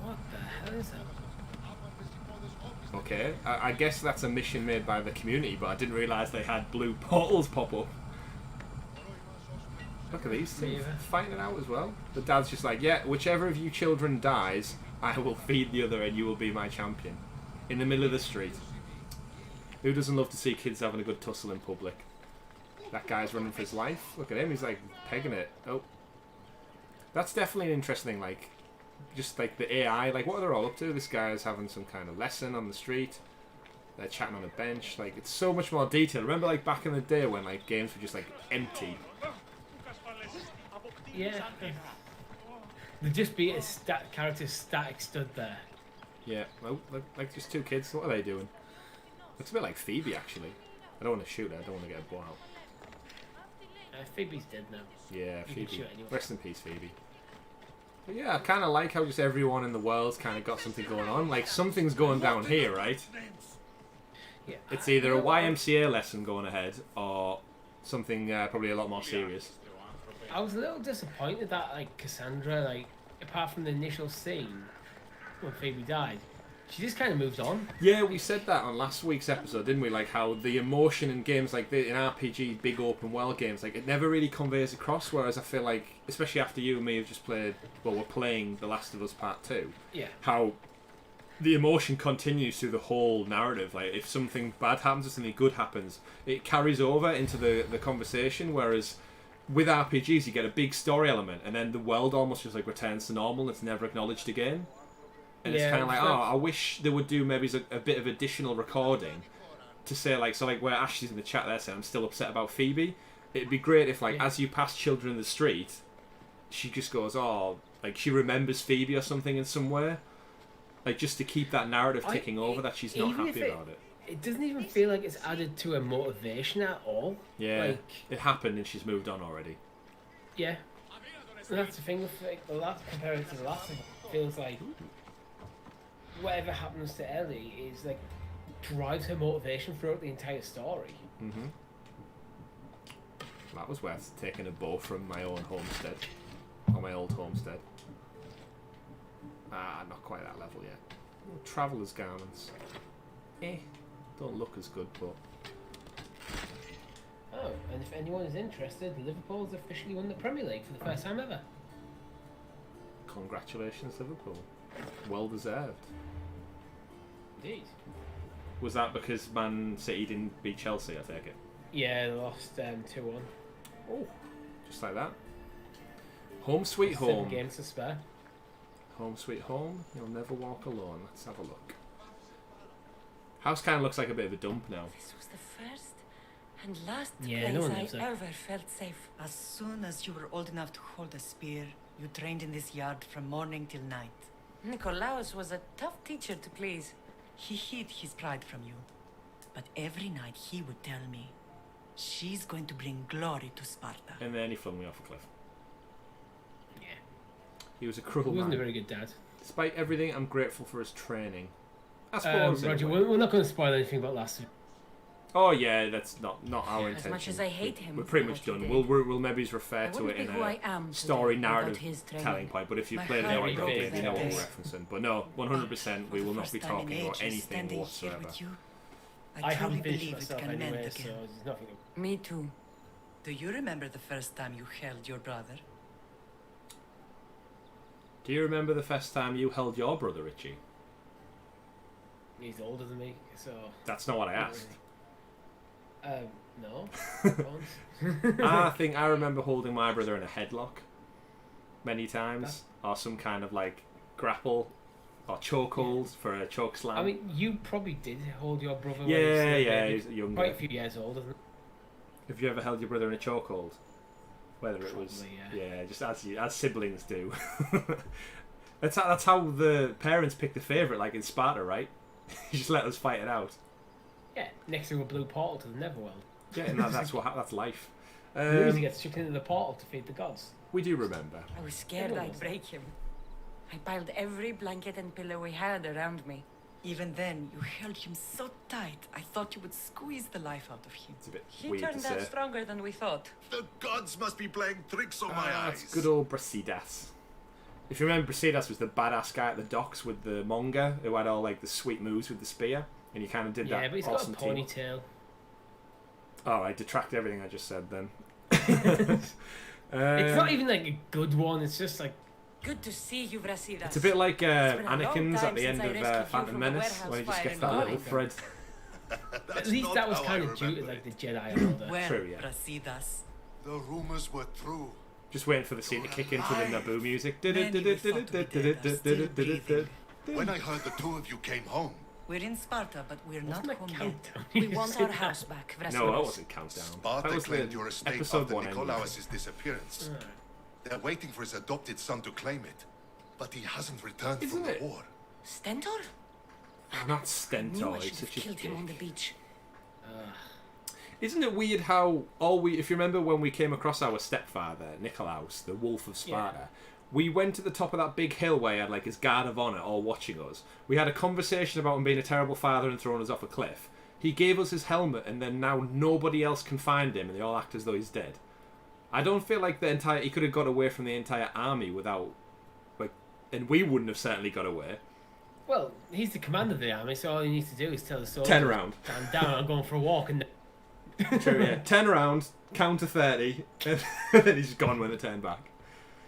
What the hell is that? Okay, I guess that's a mission made by the community, but I didn't realise they had blue portals pop up. Look at these two fighting it out as well. The dad's just like, yeah, whichever of you children dies, I will feed the other and you will be my champion. In the middle of the street. Who doesn't love to see kids having a good tussle in public? That guy's running for his life. Look at him, he's like pegging it. Oh. That's definitely an interesting thing, like, just like the AI, like what are they all up to? This guy's having some kind of lesson on the street. They're chatting on a bench. Like, it's so much more detailed. Remember, like, back in the day when, like, games were just, like, empty? Yeah. There'd just be a character static stood there. Yeah. Oh, like, just two kids. What are they doing? Looks a bit like Phoebe, actually. I don't want to shoot her. I don't want to get a blow out. Phoebe's dead now. Yeah, You Phoebe. can shoot anyone. Rest in peace, Phoebe. But yeah, I kind of like how just everyone in the world's kind of got something going on. Like, something's going down here, right? Yeah. It's either a YMCA lesson going ahead or something probably a lot more serious. I was a little disappointed that, like, Cassandra, like, apart from the initial scene when Phoebe died, she just kind of moved on. Yeah, we said that on last week's episode, didn't we? Like how the emotion in games like in RPG, big open world games, like it never really conveys across. Whereas I feel like, especially after you and me have just played, well, we're playing The Last of Us Part 2. Yeah. How the emotion continues through the whole narrative. Like if something bad happens or something good happens, it carries over into the conversation. Whereas with RPGs, you get a big story element, and then the world almost just like returns to normal. And it's never acknowledged again. And it's kind of like, I wish they would do maybe a bit of additional recording to say, like, so like where Ashley's in the chat there saying, I'm still upset about Phoebe. It'd be great if, like, as you pass children in the street, she just goes, oh, like, she remembers Phoebe or something in some way. Like, just to keep that narrative ticking over that she's not happy about it. It doesn't even feel like it's added to her motivation at all. Yeah, like, it happened and she's moved on already. Yeah. And that's the thing with, like, the last, compared to the last, it feels like whatever happens to Ellie is like drives her motivation throughout the entire story. Mm-hmm. That was worth taking a bow from my own homestead, or my old homestead. Not quite that level yet. Traveller's garments. Don't look as good, but. Oh, and if anyone is interested, Liverpool's officially won the Premier League for the first time ever. Congratulations, Liverpool. Well deserved. Indeed. Was that because Man City didn't beat Chelsea, I take it? Yeah, they lost 2-1. Oh, just like that. Home sweet 7 home. games to spare. Home sweet home. You'll never walk alone. Let's have a look. House kind of looks like a bit of a dump now. This was the first and last Yeah, no one place lives I there. ever felt safe. As soon as you were old enough to hold a spear, you trained in this yard from morning till night. Nicolaus was a tough teacher to please. He hid his pride from you. But every night he would tell me, she's going to bring glory to Sparta. And then he flung me off a cliff. Yeah. He was a cruel He wasn't a man. very good dad. Despite everything, I'm grateful for his training. I suppose. Roger, anyway. we're not going to spoil anything about last week. Oh yeah, that's not our As intention. much as I hate him We're pretty for much what he done. did, We'll maybe just refer I to wouldn't it in be who I a am story today narrative without his training. telling point. But if you My played the heart original breaks game, you know what we're days. referencing. But no, 100%, we For will the not be first time in talking about ages, anything standing here whatsoever. with you, I truly haven't finished believe it myself can mend anyway, again. so there's nothing. Me too. Do you remember the first time you held your brother? Do you remember the first time you held your brother, Richie? He's older than me, so. That's not what I asked. No. I think I remember holding my brother in a headlock many times, or some kind of like grapple or chokehold for a choke slam. I mean, you probably did hold your brother. yeah, when yeah, he he's younger. quite a few years older than. Have you ever held your brother in a chokehold? Whether it was, Probably, just as siblings do. That's how the parents pick the favourite, like in Sparta, right? You just let us fight it out. Yeah, next to a blue portal to the Netherworld. Yeah, and that's life. Lucy gets chucked into the portal to feed the gods. We do remember. I was scared Everyone I'd was. break him. I piled every blanket and pillow we had around me. Even then, you held him so tight, I thought you would squeeze the life out of him. It's a bit He weird to turned out say. stronger than we thought. The gods must be playing tricks on my That's eyes. good old Brasidas. If you remember, Brasidas was the badass guy at the docks with the manga who had all like the sweet moves with the spear, and you kind of did Yeah, that but he's awesome got a team. ponytail. Oh, I detract everything I just said then. It's not even like a good one. It's just like Good to see you, Brasidas. It's a bit like been a long Anakin's time at the since end I of rescued you Phantom from a Menace, warehouse where he just fire gets in that little Odyssey. thread. At least that was kind of due to like the Jedi Order. Well, True, yeah. Brasidas. The rumors were true. Just waiting for the scene to kick into the Naboo music. Many we thought to be dead are still breathing. When I heard the two of you came home, We're in Sparta, but we're not Wasn't a home yet. countdown. We want our house back, Brasidas. No, that wasn't Countdown. Sparta That was claimed the your estate episode after 1 ending. Nikolaos' disappearance. They're waiting for his adopted son to claim it, but he hasn't returned Isn't from the it? war. Stentor? Oh, not Knew Stentor, I he's should have such a killed him on the dick. beach. Isn't it weird how if you remember when we came across our stepfather, Nikolaos, the Wolf of Sparta, we went to the top of that big hill where he had like his guard of honor all watching us. We had a conversation about him being a terrible father and throwing us off a cliff. He gave us his helmet and then now nobody else can find him and they all act as though he's dead. I don't feel like he could have got away from the entire army without, like, and we wouldn't have certainly got away. Well, he's the commander of the army, so all he needs to do is tell the soldiers, 10 round. I'm down, I'm going for a walk, and True, yeah. 10 rounds, count to 30, and then he's gone when they turn back.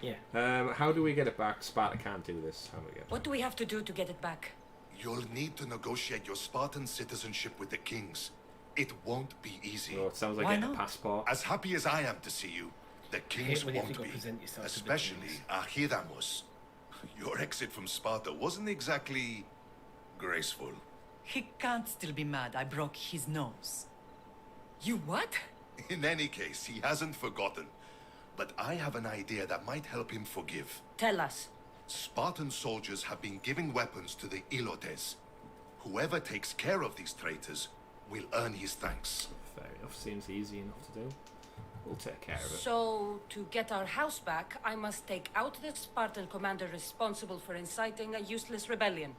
yeah. How do we get it back? Sparta can't do this. How do we get it What do we have to do to get it back? You'll need to negotiate your Spartan citizenship with the kings. It won't be easy. Oh, it sounds like Why getting a not? passport. As happy as I am to see you, the kings when you have to won't go be. present yourself to the Especially kings. Archidamos. Your exit from Sparta wasn't exactly graceful. He can't still be mad I broke his nose. You what? In any case, he hasn't forgotten. But I have an idea that might help him forgive. Tell us. Spartan soldiers have been giving weapons to the Ilotes. Whoever takes care of these traitors will earn his thanks. Fair enough. Seems easy enough to do. We'll take care of it. So, to get our house back, I must take out the Spartan commander responsible for inciting a useless rebellion.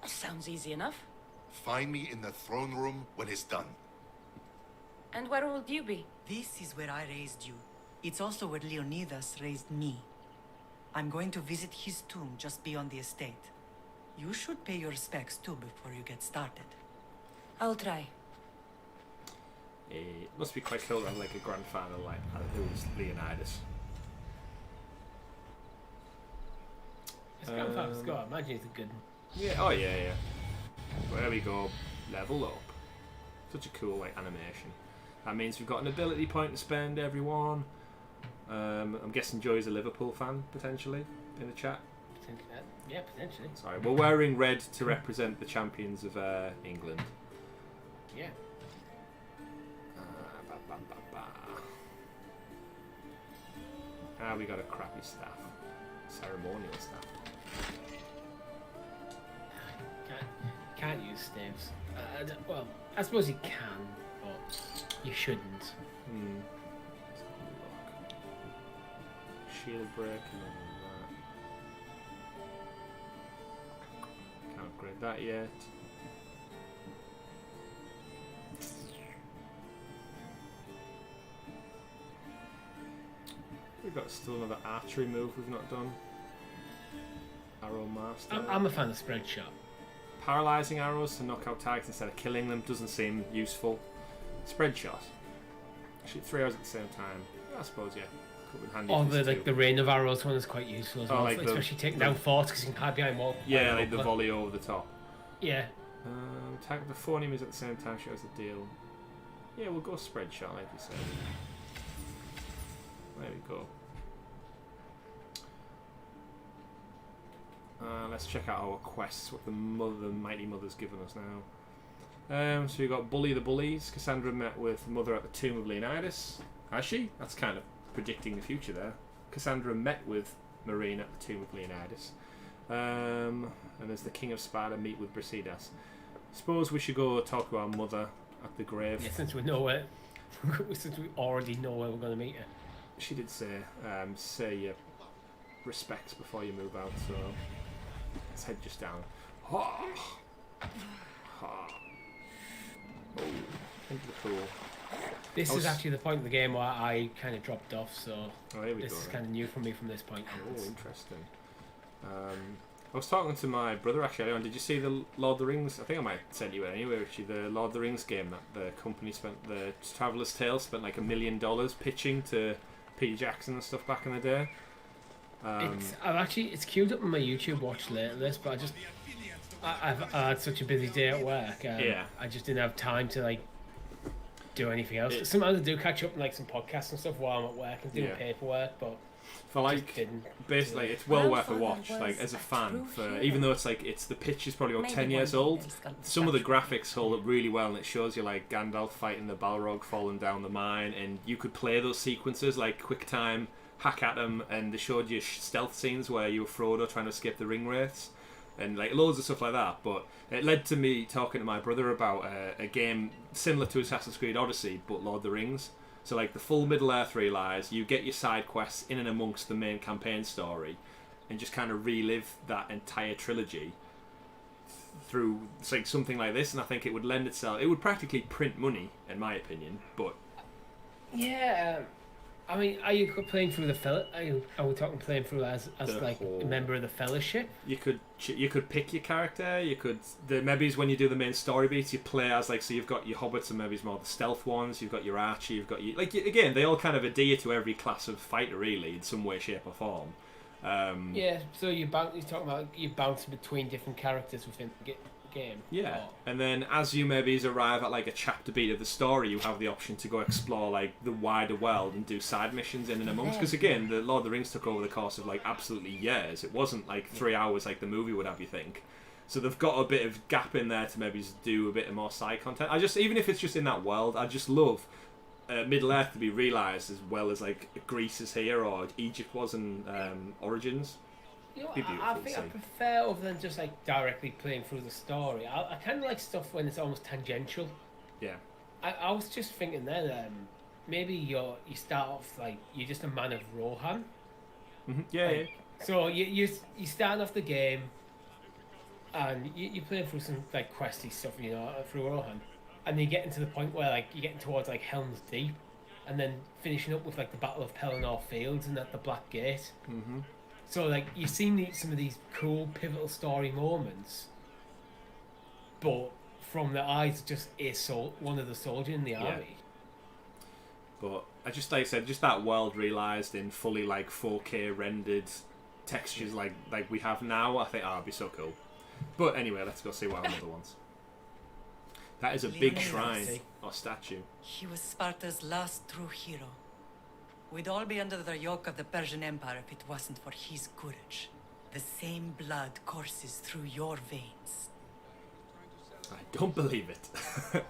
Sounds easy enough. Find me in the throne room when it's done. And where will you be? This is where I raised you. It's also where Leonidas raised me. I'm going to visit his tomb just beyond the estate. You should pay your respects too before you get started. I'll try. It must be quite cool to have like a grandfather like who's Leonidas. His grandfather's got, imagine he's a good Yeah. Oh yeah, yeah. There we go. Level up. Such a cool like animation. That means we've got an ability point to spend, everyone. I'm guessing Joey's a Liverpool fan, potentially, in the chat. yeah, potentially. Sorry, we're wearing red to represent the champions of England. Yeah. We got a crappy staff. Ceremonial staff. Can't use staves. Well, I suppose you can, but you shouldn't. Let's have a look. Shield break and then that. Can't upgrade that yet. We've got still another archery move we've not done. Arrow master. I'm a fan of spread shot. Paralyzing arrows to knock out targets instead of killing them doesn't seem useful. Spread shot. Shoot 3 arrows at the same time. I suppose, yeah. Could be handy. Or if it's the two. the rain of arrows one is quite useful as well, like especially taking down forts because you can hide behind wall. Yeah, like the volley over the top. Yeah. Attack the 4 enemies at the same time shows the deal. Yeah, we'll go spread shot, like you said. There we go. Let's check out our quests, what the Mighty Mother's given us now. So we've got Bully the Bullies. Kassandra met with Mother at the tomb of Leonidas. Has she? That's kind of predicting the future there. Kassandra met with Marine at the tomb of Leonidas. And there's the King of Sparta meet with Brasidas. Suppose we should go talk to our mother at the grave. Yeah, since we know where, since we already know where we're going to meet her. She did say your respects before you move out, so let's head just down. Oh, into the pool. This is actually the point of the game where I kind of dropped off, so here we this go, is then. kind of new for me from this point. Oh, interesting. I was talking to my brother actually earlier on. Did you see the Lord of the Rings? I think I might have sent you it anyway, Richie. The Lord of the Rings game that the company spent, the Traveller's Tale spent like $1 million pitching to Peter Jackson and stuff back in the day. It's queued up on my YouTube watch later list, but I've had such a busy day at work. I just didn't have time to like do anything else. Sometimes I do catch up on like some podcasts and stuff while I'm at work and doing paperwork, but for like basically it's well worth a watch. Like as a fan, for even though it's the pitch is probably about 10 years old, some of the graphics hold up really well, and it shows you like Gandalf fighting the Balrog falling down the mine, and you could play those sequences like quick time, hack at them, and they showed you stealth scenes where you were Frodo trying to escape the ring wraiths. And like loads of stuff like that, but it led to me talking to my brother about a game similar to Assassin's Creed Odyssey, but Lord of the Rings. So like the full Middle-earth relies, you get your side quests in and amongst the main campaign story, and just kind of relive that entire trilogy through like something like this. And I think it would lend itself. It would practically print money, in my opinion. But yeah. I mean, are you playing through are we talking playing through as like a member of the Fellowship? You could pick your character. Maybe when you do the main story beats, you play as like, so you've got your hobbits and maybe it's more the stealth ones. You've got your archer. You've got again, they all kind of adhere to every class of fighter really in some way, shape or form. So you're talking about you bouncing between different characters within the game. Yeah, and then as you maybe arrive at like a chapter beat of the story, you have the option to go explore like the wider world and do side missions in and amongst. Because again, the Lord of the Rings took over the course of like absolutely years. It wasn't like 3 hours like the movie would have you think. So they've got a bit of gap in there to maybe do a bit of more side content. Even if it's just in that world, I just love Middle Earth to be realised as well as like Greece is here or Egypt was in Origins. You know, I think I prefer, other than just like directly playing through the story, I kind of like stuff when it's almost tangential. Yeah. I was just thinking then, maybe you start off like you're just a man of Rohan. Mm-hmm. Yeah, like, yeah. So you start off the game, and you play through some like questy stuff, you know, through Rohan, and you get into the point where like you're getting towards like Helm's Deep, and then finishing up with like the Battle of Pelennor Fields and at the Black Gate. Mm-hmm. So like you've seen some of these cool pivotal story moments, but from the eyes of just one of the soldiers in the army. But I just like I said, just that world realised in fully like 4K rendered textures like we have now. I think it'd be so cool. But anyway, let's go see what our other ones. That is a big shrine or statue. He was Sparta's last true hero. We'd all be under the yoke of the Persian Empire if it wasn't for his courage. The same blood courses through your veins. I don't believe it.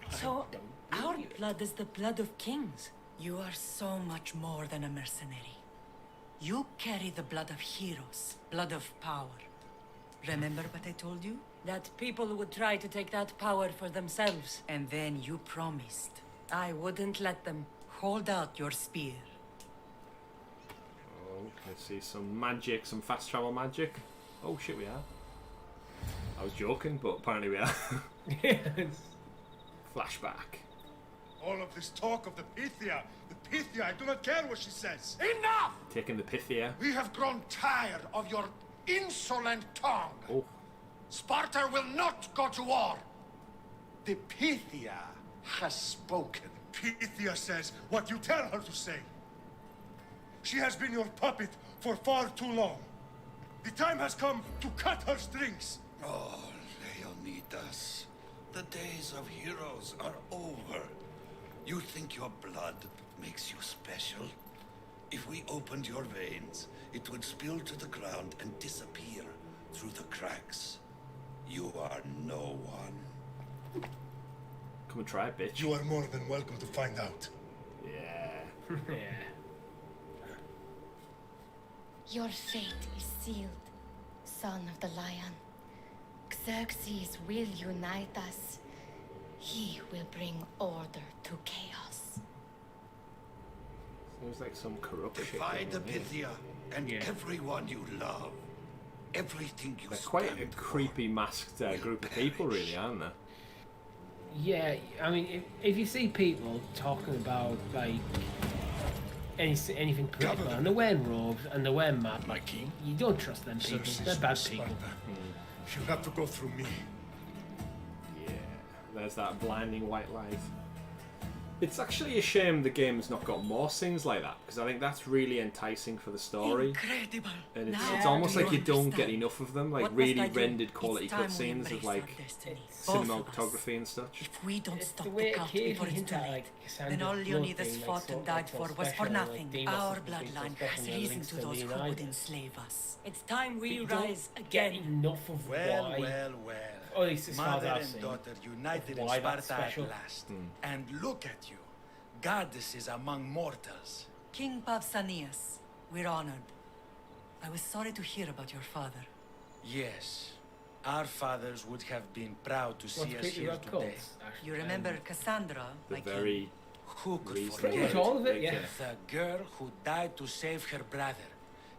So, our blood is the blood of kings. You are so much more than a mercenary. You carry the blood of heroes, blood of power. Remember what I told you? That people would try to take that power for themselves. And then you promised. I wouldn't let them. Hold out your spear. Oh, let's see some magic, some fast travel magic. Oh shit, we are. I was joking, but apparently we are. Flashback. All of this talk of the Pythia, I do not care what she says. Enough! Taking the Pythia. We have grown tired of your insolent tongue. Oh. Sparta will not go to war. The Pythia has spoken. Pythia says what you tell her to say. She has been your puppet for far too long. The time has come to cut her strings. Oh, Leonidas, the days of heroes are over. You think your blood makes you special? If we opened your veins, it would spill to the ground and disappear through the cracks. You are no one. Come and try it, bitch. You are more than welcome to find out. Yeah. Yeah. Your fate is sealed, son of the lion. Xerxes will unite us. He will bring order to chaos. Seems like some corrupt shit. Defy the going on here. Pythia and everyone you love. Everything you They're quite a creepy masked group of people, really, aren't they? Yeah, I mean, if you see people talking about like anything political, and they're wearing robes and they're wearing map, My king? you don't trust them people. They're bad people. She'll have to go through me. Yeah. There's that blinding white light. It's actually a shame the game's not got more scenes like that, because I think that's really enticing for the story. Incredible. And it's Now almost do you like you don't get understand? enough of them, like What really must I do? rendered quality It's time we cutscenes of embrace like our destiny. Both of us. cinematography and such. If we don't It's stop the the way it cult occasionally before it's hints too at, late, like, then Cassandra's all blood Leonidas being, like, fought so- and died like, so for was special, for and, like, nothing. Deimos Our is being so bloodline special has and the risen links to to those who would Leonidas. enslave us. It's time we You don't rise get again. enough of Well, why. well, well. Or at least as far as Mother I've and seen, daughter united in why that's Sparta at special. last. And look at you. Goddesses among mortals. King Pausanias, we're honored. I was sorry to hear about your father. Yes. Our fathers would have been proud to What's see us creepy here about today. cults? actually? You remember Cassandra, The my very king? Who could reason- Pretty much forget? all of it, yeah. The girl who died to save her brother.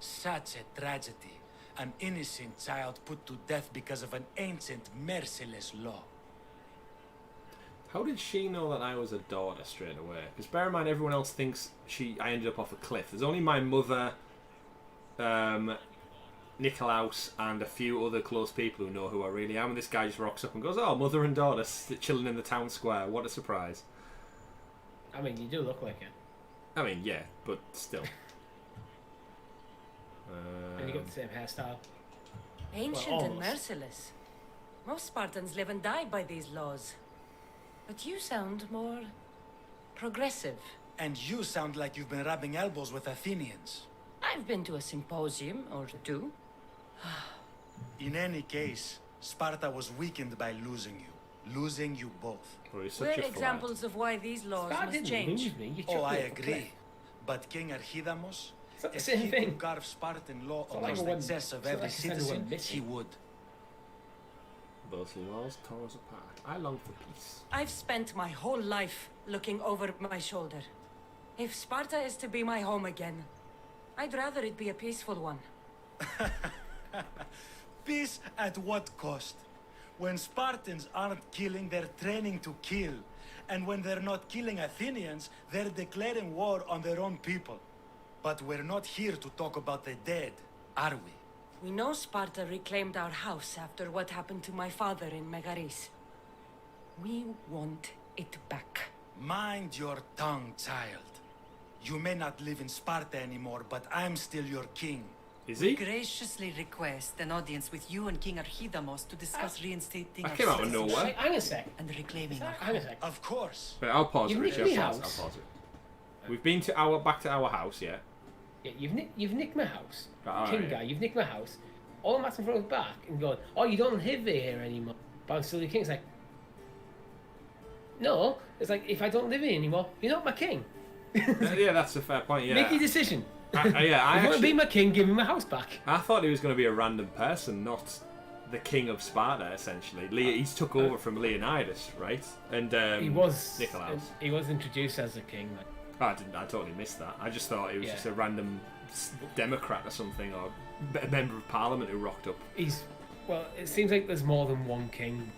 Such a tragedy. An innocent child put to death because of an ancient, merciless law. How did she know that I was a daughter straight away? Because bear in mind, everyone else thinks I ended up off a cliff. There's only my mother, Nikolaus, and a few other close people who know who I really am. And this guy just rocks up and goes, "Oh, mother and daughter chilling in the town square. What a surprise!" I mean, you do look like it. I mean, yeah, but still. And you got the same hairstyle. Ancient Well, and almost. merciless. Most Spartans live and die by these laws. But you sound more progressive. And you sound like you've been rubbing elbows with Athenians. I've been to a symposium or two. In any case, Sparta was weakened by losing you. Losing you both. Well, he's such We're a flat. examples of why these laws That must didn't change. lose me. You Oh, chucked I me off a cliff. agree. But King Archidamos, It's not the if same he thing. could carve Spartan law not like across it the went- chests of it's not every like Cassandra citizen, went missing. he would. Those laws tore us apart. I long for peace. I've spent my whole life looking over my shoulder. If Sparta is to be my home again, I'd rather it be a peaceful one. Peace at what cost? When Spartans aren't killing, they're training to kill. And when they're not killing Athenians, they're declaring war on their own people. But we're not here to talk about the dead, are we? We know Sparta reclaimed our house after what happened to my father in Megaris. We want it back. Mind your tongue, child. You may not live in Sparta anymore, but I'm still your king. Is We he? graciously request an audience with you and King Archidamos to discuss reinstating That our came out of citizenship nowhere. Hang a sec. and reclaiming our Hang a sec. Of course. Wait, I'll pause it, You've Richie. nicked me I'll pause house. it. We've been to back to our house, yeah? Yeah, you've nicked my house. Right, King alright. guy, you've nicked my house. All I'm asking for is back and going, oh, you don't live here anymore. But I'm still your king. It's like, no. It's like, if I don't live here anymore, you're not my king. Yeah, that's a fair point, yeah. Make your decision. Yeah, I If you want to actually... be my king, give me my house back. I thought he was going to be a random person, not the king of Sparta, essentially. He's took over from Leonidas, right? And He was Nikolaus. he was introduced as a king. Like, I totally missed that. I just thought he was Yeah. just a random Democrat or something, or a member of parliament who rocked up. well, it seems like there's more than one king.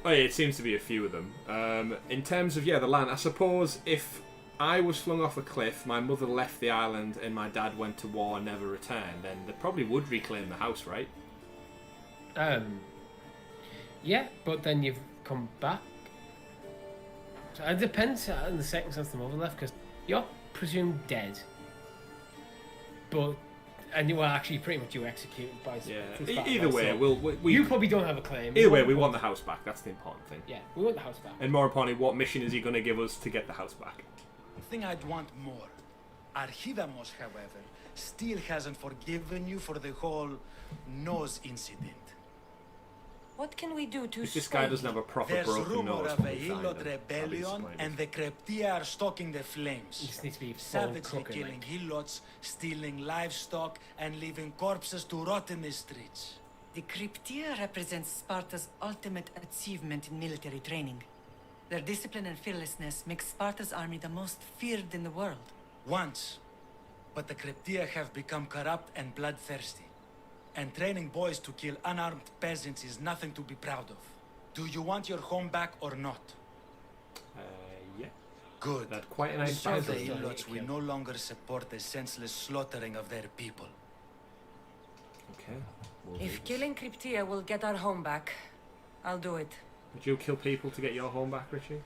Oh yeah, it seems to be a few of them. In terms of, the land, I suppose if I was flung off a cliff, my mother left the island, and my dad went to war and never returned, then they probably would reclaim the house, right? Yeah, but then you've come back. So it depends on the second since the mother left, because you're presumed dead. And you were actually pretty much executed by. Yeah. through Sparta, Either way, so we you probably don't have a claim. Either way, we want the house back. That's the important thing. Yeah, we want the house back. And more importantly, what mission is he going to give us to get the house back? I think I'd want more. Archidamos, however, still hasn't forgiven you for the whole nose incident. What can we do to If this guy sway doesn't have a proper There's broken rumor nose, of when a we find Hilot him, I'll be rebellion, disappointed. and the Kreptia are stalking the You flames. just need to be full Savagely cooking. killing Like. Helots, stealing livestock, and leaving corpses to rot in the streets. The Cryptia represents Sparta's ultimate achievement in military training. Their discipline and fearlessness make Sparta's army the most feared in the world. Once. But the Kreptia have become corrupt and bloodthirsty. And training boys to kill unarmed peasants is nothing to be proud of. Do you want your home back or not? Yeah. Good. That's quite a nice So the title. Helots will no longer support the senseless slaughtering of their people. Okay. We'll If do this. killing Cryptia will get our home back, I'll do it. Would you kill people to get your home back, Richie?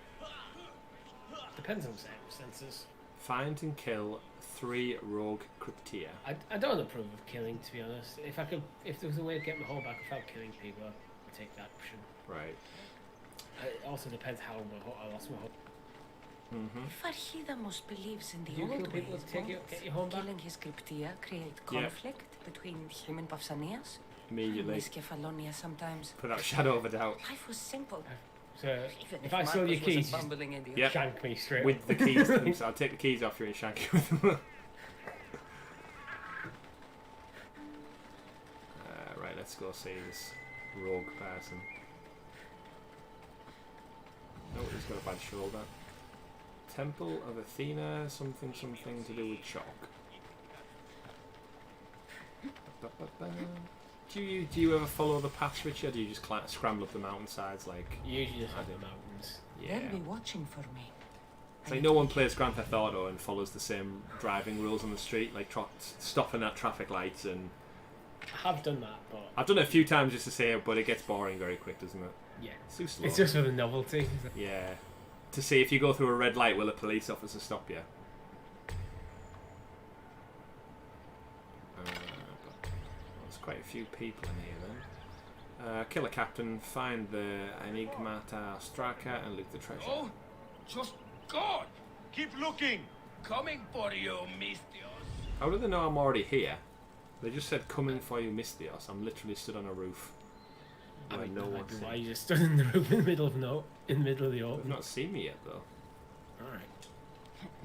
Depends on circumstances. Find and kill 3 rogue cryptia. I don't approve of killing, to be honest. If there was a way to get my whole back without killing people, I'd take that option. Right. It also depends how I lost my whole. If Archidamos believes in the You kill old people ways, to take won't get your home back? killing his cryptia create conflict between him and Pausanias? Immediately. I miss Kefalonia sometimes. Without a shadow of a doubt. Life was simple. So Even if I stole your Marcus was a keys, bumbling idiot. Yep. shank me straight With up. the keys to them, so I'll take the keys off you and shank you with them. Right, let's go see this rogue person. Oh, he's got a bad shoulder. Temple of Athena, something to do with chalk. Do you ever follow the paths, Richie, or do you just scramble up the mountainsides like? Usually just have the mountains. Yeah. They'll be watching for me. It's like no one plays Grand Theft Auto and follows the same driving rules on the street, like stopping at traffic lights. And I have done that, but I've done it a few times just to say it, but it gets boring very quick, doesn't it? yeah, It's too slow. it's just for the novelty. Yeah. To see if you go through a red light, will a police officer stop you? There's quite a few people in here then. Kill a captain, find the Enigmata Straka, and loot the treasure. Oh, just God! Keep looking! Coming for you, Mistios. How do they know I'm already here? They just said coming for you, Mistios. I'm literally stood on a roof. I Where mean, no that might one's be seen. why you just stood in the room in the middle of the They've open. not seen me yet though. All right.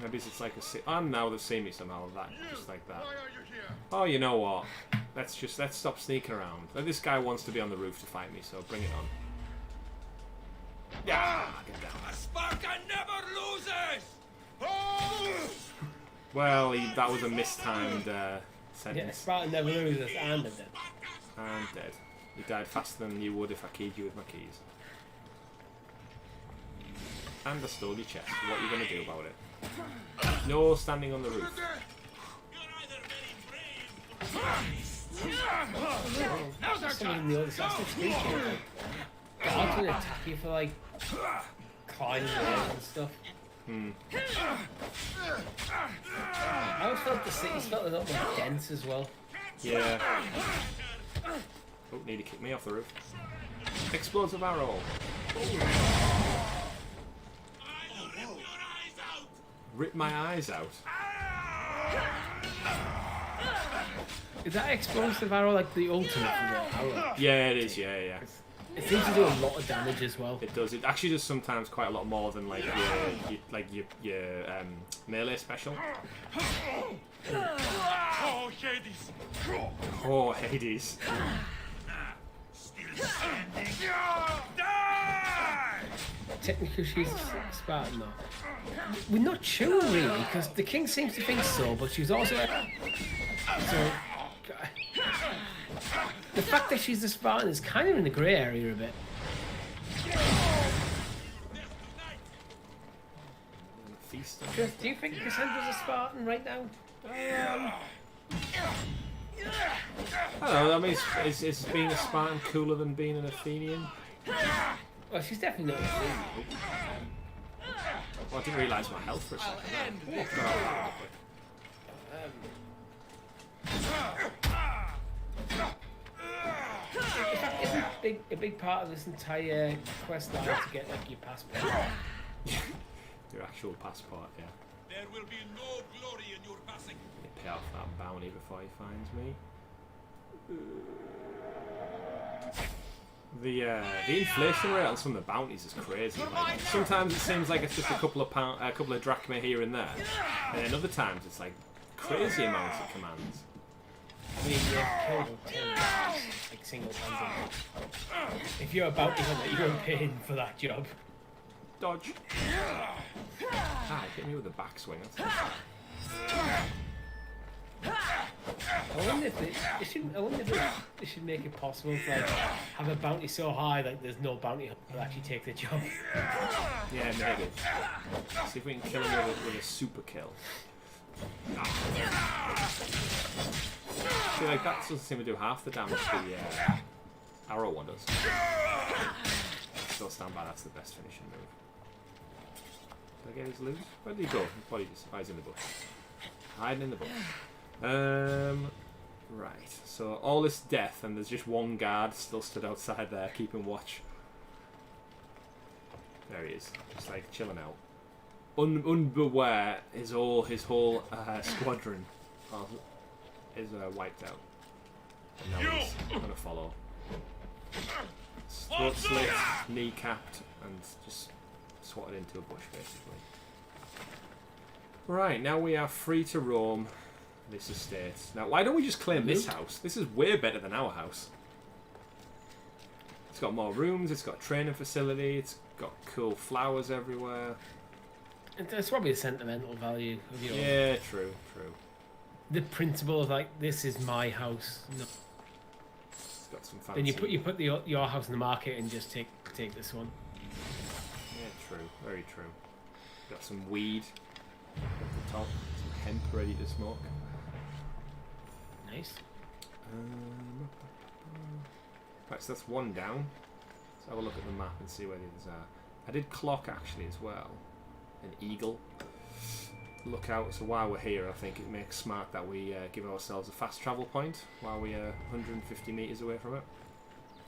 Maybe it's like a and now they've seen me somehow. That just like that. Why are you here? Oh, you know what? Let's stop sneaking around. Like, this guy wants to be on the roof to fight me, so bring it on. Yeah, get down. A Sparta never loses! Well, that was a mistimed Yeah, sentence. Spartan never loses, and they're dead. And dead. You died faster than you would if I keyed you with my keys. And I stole your chest. What are you going to do about it? No standing on the roof. Someone in the other Assassin's Creed game, like, guards would attack you for like climbing walls and stuff. I always felt the cities felt a lot more dense as well. Yeah. Oh, need to kick me off the roof. Explosive arrow. Rip my eyes out. Is that explosive arrow like the ultimate for the arrow? Yeah, it is. Yeah. It seems to do a lot of damage as well. It does. It actually does sometimes quite a lot more than like your melee special. Oh, Hades! Oh, Hades. Still standing. Die! Technically, she's a Spartan though. We're not sure really, because the king seems to think so, but she's also. So, the fact that she's a Spartan is kind of in the grey area a bit. Feast. Chris, do you think Kassandra's a Spartan right now? I don't know. I mean, is being a Spartan cooler than being an Athenian? Well, she's definitely not a Athenian. Well, I didn't realise my health for a second. In fact, isn't a big part of this entire quest line to get like your passport? Your actual passport, yeah. There will be no glory in your passing. You pay off that bounty before he finds me. The inflation rate on some of the bounties is crazy. Like, sometimes it seems like it's just a couple of drachma here and there, and then other times it's like crazy amounts it commands. I mean, you have killed 10 guys, like single-handed. If you're a bounty hunter, you're paying for that job. Dodge. Ah, hit me with a backswing. I wonder if they should make it possible to like have a bounty so high like there's no bounty hunter to actually take the job. Yeah, maybe. See if we can kill him with a super kill. See, like that doesn't seem to do half the damage the arrow one does. Still stand by, that's the best finishing move. Did I get his loot? Where did he go? He probably just hides in the bush. Hiding in the bush. Right. So all this death, and there's just one guard still stood outside there keeping watch. There he is, just like chilling out. Unbeware, his whole squadron is wiped out. And now he's gonna follow. Throat slit, knee capped, and just swatted into a bush basically. Right, now we are free to roam this estate. Now, why don't we just claim this house? This is way better than our house. It's got more rooms, it's got a training facility, it's got cool flowers everywhere. It's probably a sentimental value of your... Yeah, true. The principle of, like, this is my house. No. It's got some fancy... Then you put your house in the market and just take this one. Yeah, true. Very true. Got some weed at the top. Some hemp ready to smoke. Nice. Right, so that's one down. Let's have a look at the map and see where the others are. I did clock actually as well. An eagle. Look out. So while we're here, I think it makes smart that we give ourselves a fast travel point while we are 150 metres away from it.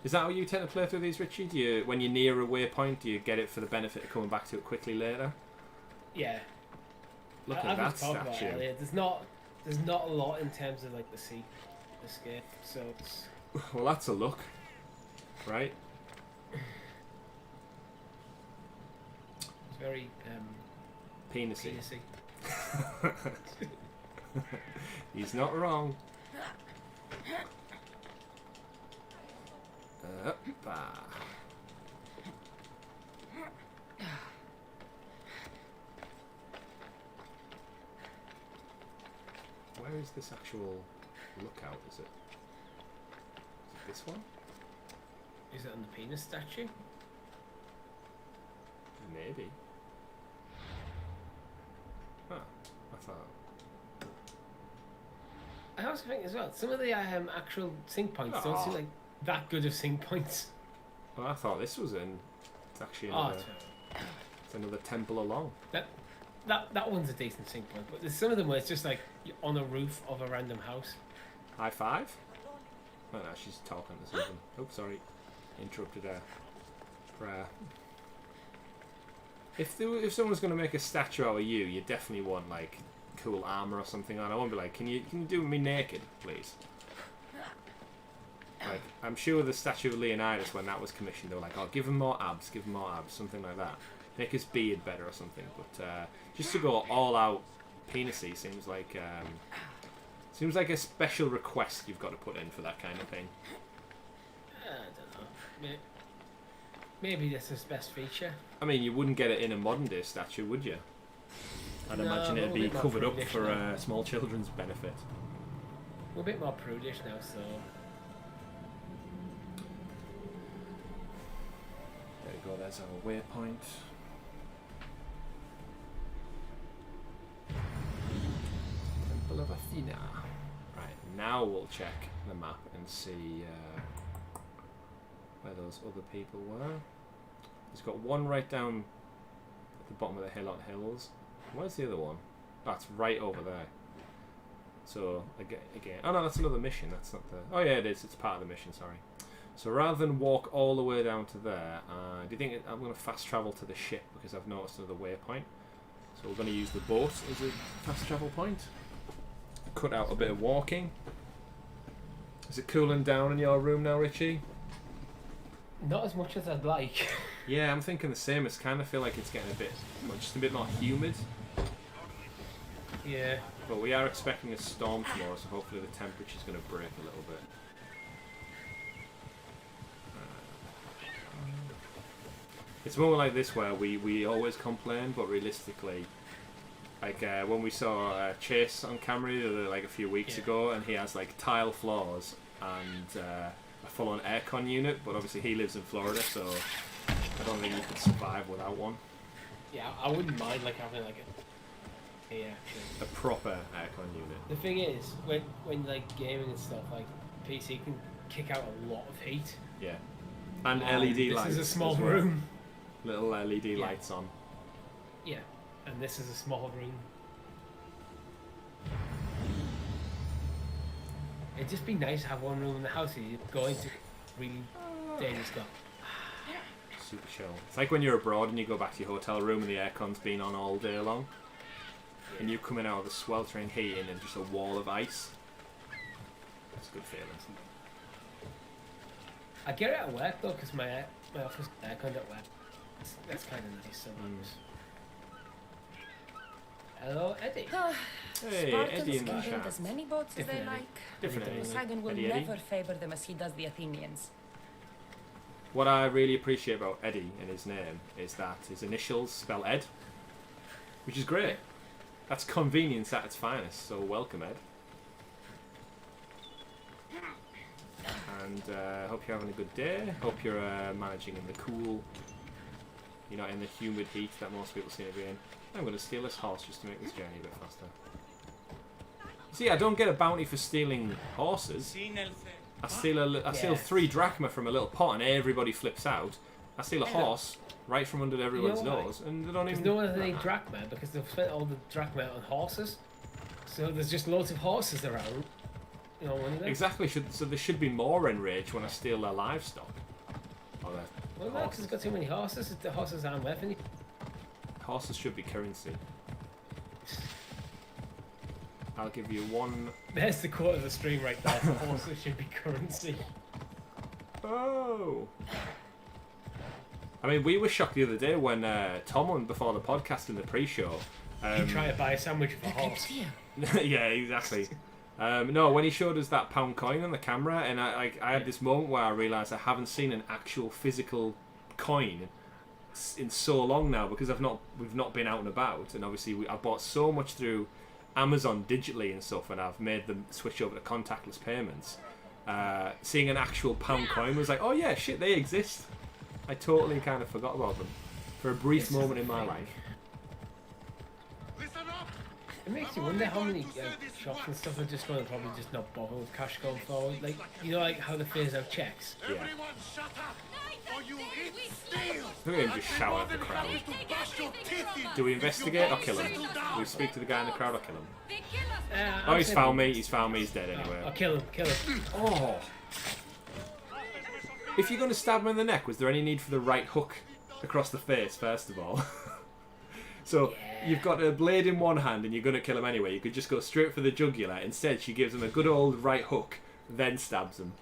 Is that how you tend to play through these, Richie? Do you, when you're near a waypoint, do you get it for the benefit of coming back to it quickly later? Yeah. Look at that statue. There's not a lot in terms of like the sea escape, so it's... Well, that's a look, right? It's very penisy. Penisy. He's not wrong. Where is this actual lookout? Is it this one? Is it on the penis statue? Maybe. Huh. I thought. I also think as well, some of the actual sync points don't seem like that good of sync points. Well, I thought this was in. It's actually another, it's another temple along. That one's a decent sync point, but there's some of them where it's just like you're on a roof of a random house. High five? Oh no, she's talking to something. Oops, sorry. Interrupted her prayer. If someone's going to make a statue out of you, you definitely want like cool armor or something on. I won't be like, can you do me naked, please? Like, I'm sure the statue of Leonidas, when that was commissioned, they were like, oh, give him more abs, something like that. Make his beard better or something. But just to go all out penisy seems like a special request you've got to put in for that kind of thing. I don't know. Maybe that's his best feature. I mean, you wouldn't get it in a modern day statue, would you? I'd imagine it'd be covered up for small children's benefit. We're a bit more prudish now, so... There we go, there's our waypoint. Temple of Athena. Right, now we'll check the map and see where those other people were. There's got one right down at the bottom of the hill on hills. Where's the other one? That's right over there. So again, oh no, that's another mission. That's not the. Oh yeah, it is. It's part of the mission. Sorry. So rather than walk all the way down to there, do you think I'm going to fast travel to the ship because I've noticed another waypoint? So we're going to use the boat as a fast travel point. Cut out a bit of walking. Is it cooling down in your room now, Richie? Not as much as I'd like. Yeah, I'm thinking the same. It's kind of feel like it's getting just a bit more humid. Yeah. But we are expecting a storm tomorrow, so hopefully the temperature's going to break a little bit. It's a moment like this where we always complain, but realistically, like when we saw Chase on camera like a few weeks ago, and he has like tile floors and a full-on aircon unit, but obviously he lives in Florida, so I don't think you could survive without one. Yeah, I wouldn't mind like having like a proper aircon unit. The thing is, when like gaming and stuff, like PC can kick out a lot of heat. Yeah, and LED lights. This is a small as well. room. Little LED lights on. Yeah. And this is a small room. It'd just be nice to have one room in the house that you go into really dangerous stuff. Super chill. It's like when you're abroad and you go back to your hotel room and the aircon's been on all day long. And you're coming out of the sweltering heat and just a wall of ice. It's a good feeling. I get it at work though, because my office aircon at work. That's kind of nice sometimes. Hello, Eddie. Hey, Eddie in the can build chat. as many boats as they Different like. Different Eddie. Poseidon will Eddie. never favor them as he does the Athenians. What I really appreciate about Eddie and his name is that his initials spell Ed, which is great. That's convenience at its finest, so welcome, Ed. And hope you're having a good day. Hope you're managing in the cool, you're not in the humid heat that most people seem to be in. I'm going to steal this horse just to make this journey a bit faster. See, I don't get a bounty for stealing horses. I steal 3 drachma from a little pot and everybody flips out. I steal a horse right from under everyone's nose and they don't even... There's no one has any drachma because they've spent all the drachma on horses. So there's just loads of horses around. You know, exactly. So there should be more enraged when I steal their livestock. Or their well, no, because it's got too many horses. The horses aren't worth anything. Horses should be currency. I'll give you 1... There's the quote of the stream right there. Horses should be currency. Oh! I mean, we were shocked the other day when Tom, on before the podcast in the pre-show... he tried to buy a sandwich of a horse. Yeah, exactly. No, when he showed us that pound coin on the camera, and I had this moment where I realised I haven't seen an actual physical coin in so long now, because we've not been out and about, and obviously I bought so much through Amazon digitally and stuff, and I've made them switch over to contactless payments. Seeing an actual pound coin was like, oh yeah, shit, they exist. I totally kind of forgot about them for a brief moment in my life. It makes you wonder how many shops and stuff are just going to probably just not bother with cash going forward. Like, you know, like how they phase out checks. Yeah. Look at him just shout at the crowd. Do we investigate or kill him? Do we speak to the guy in the crowd or kill him? Oh, he's found me. He's found me. He's dead anyway. I'll kill him. Kill him. Oh. If you're going to stab him in the neck, was there any need for the right hook across the face, first of all? So, you've got a blade in one hand and you're going to kill him anyway. You could just go straight for the jugular. Instead, she gives him a good old right hook, then stabs him.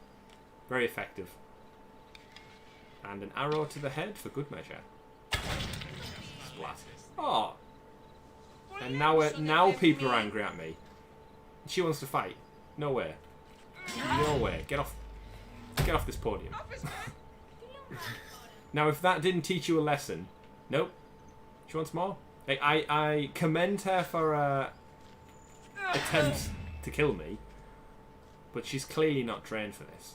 Very effective. And an arrow to the head for good measure. Splat. Oh. And now people are angry at me. She wants to fight. No way. No way. Get off this podium. Now, if that didn't teach you a lesson... Nope. She wants more. Like, I commend her for attempts to kill me, but she's clearly not trained for this.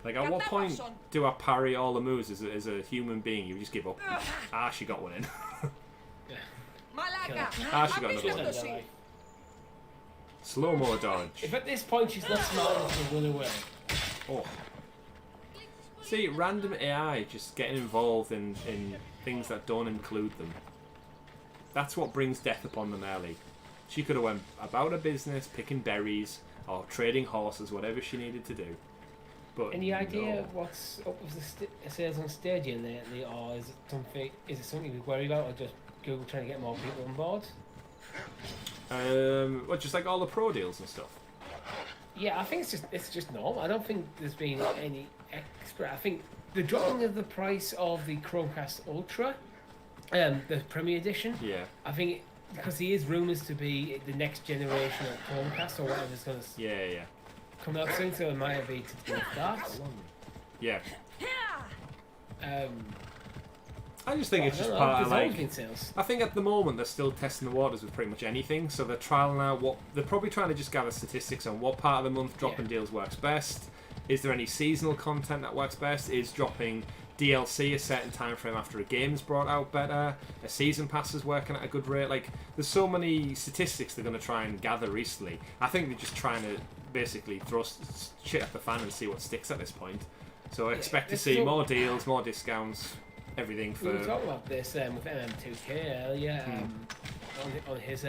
Like, at what point do I parry all the moves as a human being? You just give up. She got one in. She got another one. Slow-mo dodge. If at this point she's not smart enough to run away. Oh. See, random AI just getting involved in things that don't include them. That's what brings death upon them early. She could have went about her business, picking berries, or trading horses, whatever she needed to do. But any idea what's up with the sales on Stadia lately, or is it something we worry about, or just Google trying to get more people on board? Just like all the pro deals and stuff. Yeah, I think it's just normal. I don't think there's been any extra. I think the dropping of the price of the Chromecast Ultra, the Premier Edition. Yeah. I think because he is rumours to be the next generation of Chromecast or whatever's going to come out soon, so it might be to do with that. Yeah. I just think it's just part of like. I think at the moment they're still testing the waters with pretty much anything, so they're trialing out what they're probably trying to just gather statistics on what part of the month dropping deals works best. Is there any seasonal content that works best? Is dropping DLC a certain time frame after a game's brought out better? A season pass is working at a good rate. Like, there's so many statistics they're going to try and gather recently. I think they're just trying to basically throw shit at the fan and see what sticks at this point. So I expect to see more deals, more discounts. everything We for. were talking about this with MM2K earlier on his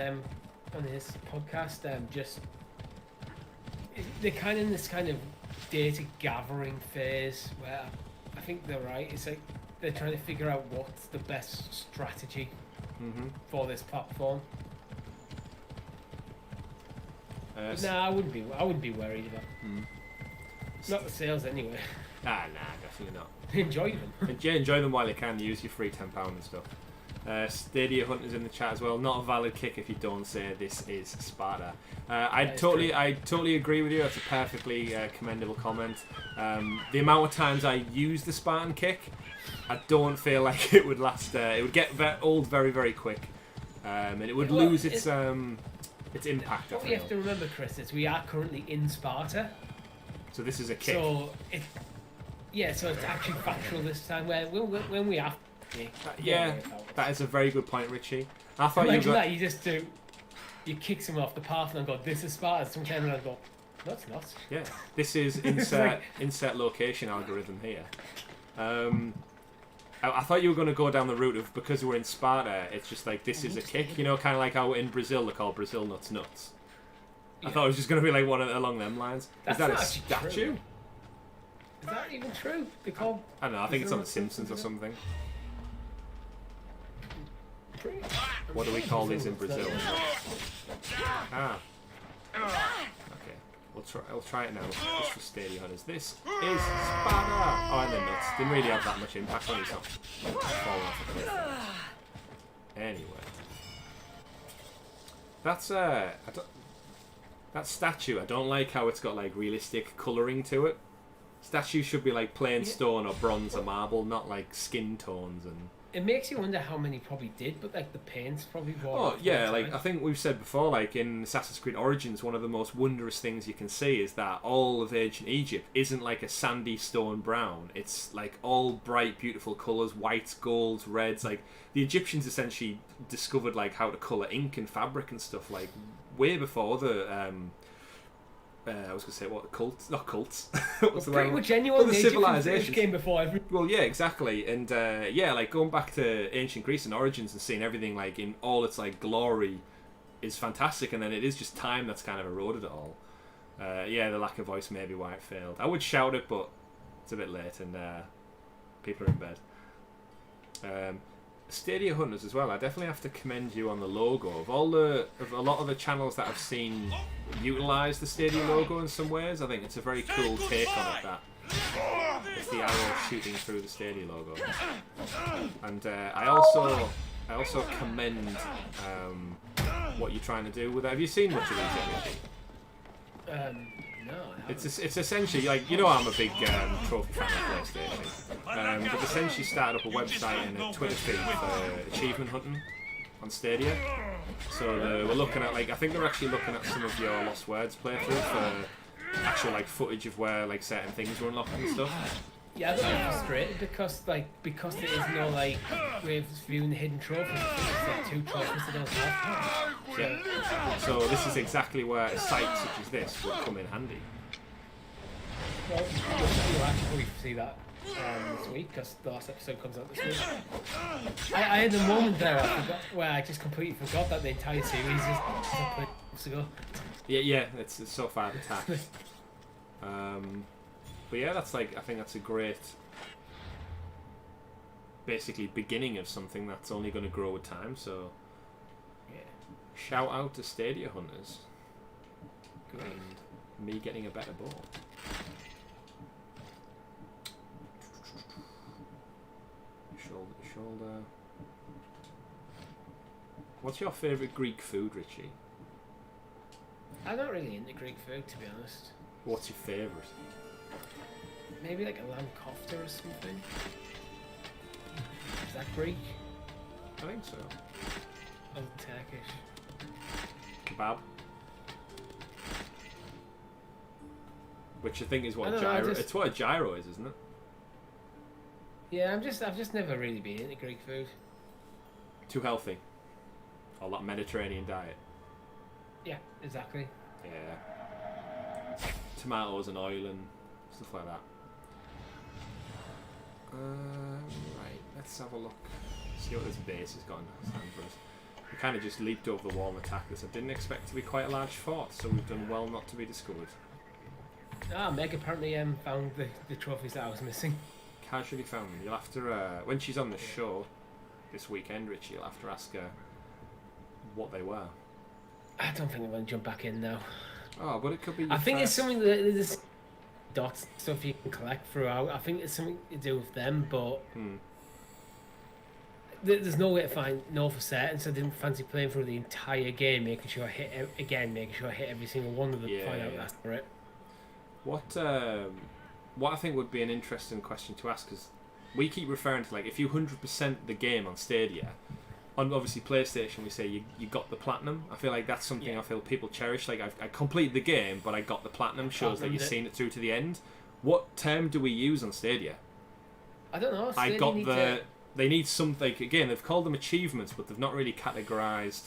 podcast. Just they're kind of in this kind of data gathering phase where I think they're right. It's like they're trying to figure out what's the best strategy for this platform. No, I wouldn't be worried about. Not the sales anyway. Nah, definitely not. Enjoy them. Yeah, enjoy them while you can. Use your free £10 and stuff. Stadia Hunters in the chat as well. Not a valid kick if you don't say this is Sparta. I totally agree with you. That's a perfectly commendable comment. The amount of times I use the Spartan kick, I don't feel like it would last. It would get old very, very quick, and it would lose its impact. What we have to remember, Chris, is we are currently in Sparta. So this is a kick. So it's actually factual this time. Where when we have. Yeah, that is a very good point, Richie. I thought you just do. You kick someone off the path and go, "This is Sparta." Some time and I go, "No, it's not." Yeah, this is insert location algorithm here. I thought you were going to go down the route of because we're in Sparta, it's just like this is a kick, you know, kind of like how in Brazil they're called Brazil nuts. I thought it was just going to be like one along them lines. Is that a statue? True. Is that even true? They call. I don't know. I think it's on The Simpsons or something. What do we call these in Brazil? Okay. We'll try it now. Just for Stadia Hunters. This is Sparta! Oh, and the nuts. Didn't really have that much impact on himself. Falling off a cliff. Anyway. That's that statue, I don't like how it's got like realistic colouring to it. Statues should be like plain stone or bronze or marble, not like skin tones and... It makes you wonder how many probably did, but like the paint's probably wore off. Oh yeah, like I think we've said before, like in Assassin's Creed Origins, one of the most wondrous things you can see is that all of ancient Egypt isn't like a sandy stone brown. It's like all bright, beautiful colours, whites, golds, reds. Like the Egyptians essentially discovered like how to colour ink and fabric and stuff like way before the I was going to say what cults, not cults. What's pretty much anyone the civilizations came before every. Well, yeah, exactly, and yeah, like going back to ancient Greece and Origins and seeing everything like in all its like glory is fantastic, and then it is just time that's kind of eroded it all. Yeah, the lack of voice may be why it failed. I would shout it, but it's a bit late and people are in bed. Stadia Hunters as well. I definitely have to commend you on the logo of a lot of the channels that I've seen utilise the Stadia logo in some ways. I think it's a very cool take on it. That it's the arrow shooting through the Stadia logo, and I also commend what you're trying to do with it. Have you seen much of these yet? No. It's essentially like, you know, I'm a big trophy fan of PlayStation. They've essentially started up a website and a Twitter feed for achievement hunting on Stadia. So we're looking at like, I think they're actually looking at some of your Lost Words playthrough for actual like footage of where like certain things were unlocked and stuff. Yeah, I got frustrated because there is no like way of viewing the hidden trophies. It's like 2 trophies they don't have. Yeah. So this is exactly where a site such as this would come in handy. Well, you'll actually probably see that this week because the last episode comes out this week. I had a moment there where I just completely forgot that the entire series is played months ago. Yeah, it's so far attacked. But yeah, that's like, I think that's a great, basically beginning of something that's only going to grow with time. So, yeah, shout out to Stadia Hunters and me getting a better bow. Shoulder to shoulder. What's your favourite Greek food, Richie? I'm not really into Greek food, to be honest. What's your favourite? Maybe like a lamb kofta or something. Is that Greek? I think so. Oh, Turkish. Kebab. Which I think is what gyro. It's what a gyro is, isn't it? Yeah, I've just never really been into Greek food. Too healthy. Or that Mediterranean diet. Yeah, exactly. Yeah. Tomatoes and oil and stuff like that. Right. Let's have a look. See what this base has got in stand for us. We kind of just leaped over the wall and attacked this. I didn't expect to be quite a large fort, so we've done well not to be discovered. Meg apparently found the trophies that I was missing. Casually found them. You'll have to, when she's on the show this weekend, Richie, you'll have to ask her what they were. I don't think I'm going to jump back in now. Oh, but it could be. I think it's something that there's dots stuff you can collect throughout. I think it's something to do with them, but there's no way to know for certain. So I didn't fancy playing through the entire game, making sure I hit every single one of them. Yeah, find out yeah. that's for it. What I think would be an interesting question to ask is, we keep referring to, like, if you 100% the game on Stadia, on obviously PlayStation we say you got the platinum. I feel like that's something I feel people cherish. Like, I completed the game, but I got the platinum. Shows that you've seen it through to the end. What term do we use on Stadia? I don't know. I got the. They need something. Again, they've called them achievements, but they've not really categorized.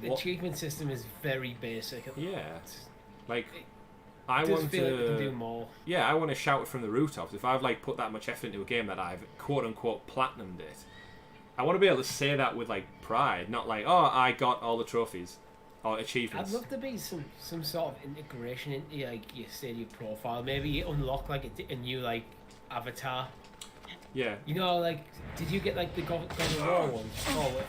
The achievement system is very basic. Yeah, like. I want to like we can do more. Yeah, I want to shout it from the rooftops. If I've like put that much effort into a game that I've quote unquote platinumed it, I want to be able to say that with like pride, not like, oh, I got all the trophies or achievements. I'd love to be some sort of integration into like your Stadia profile. Maybe you unlock like a new like avatar. Yeah. You know, like, did you get like the God of War one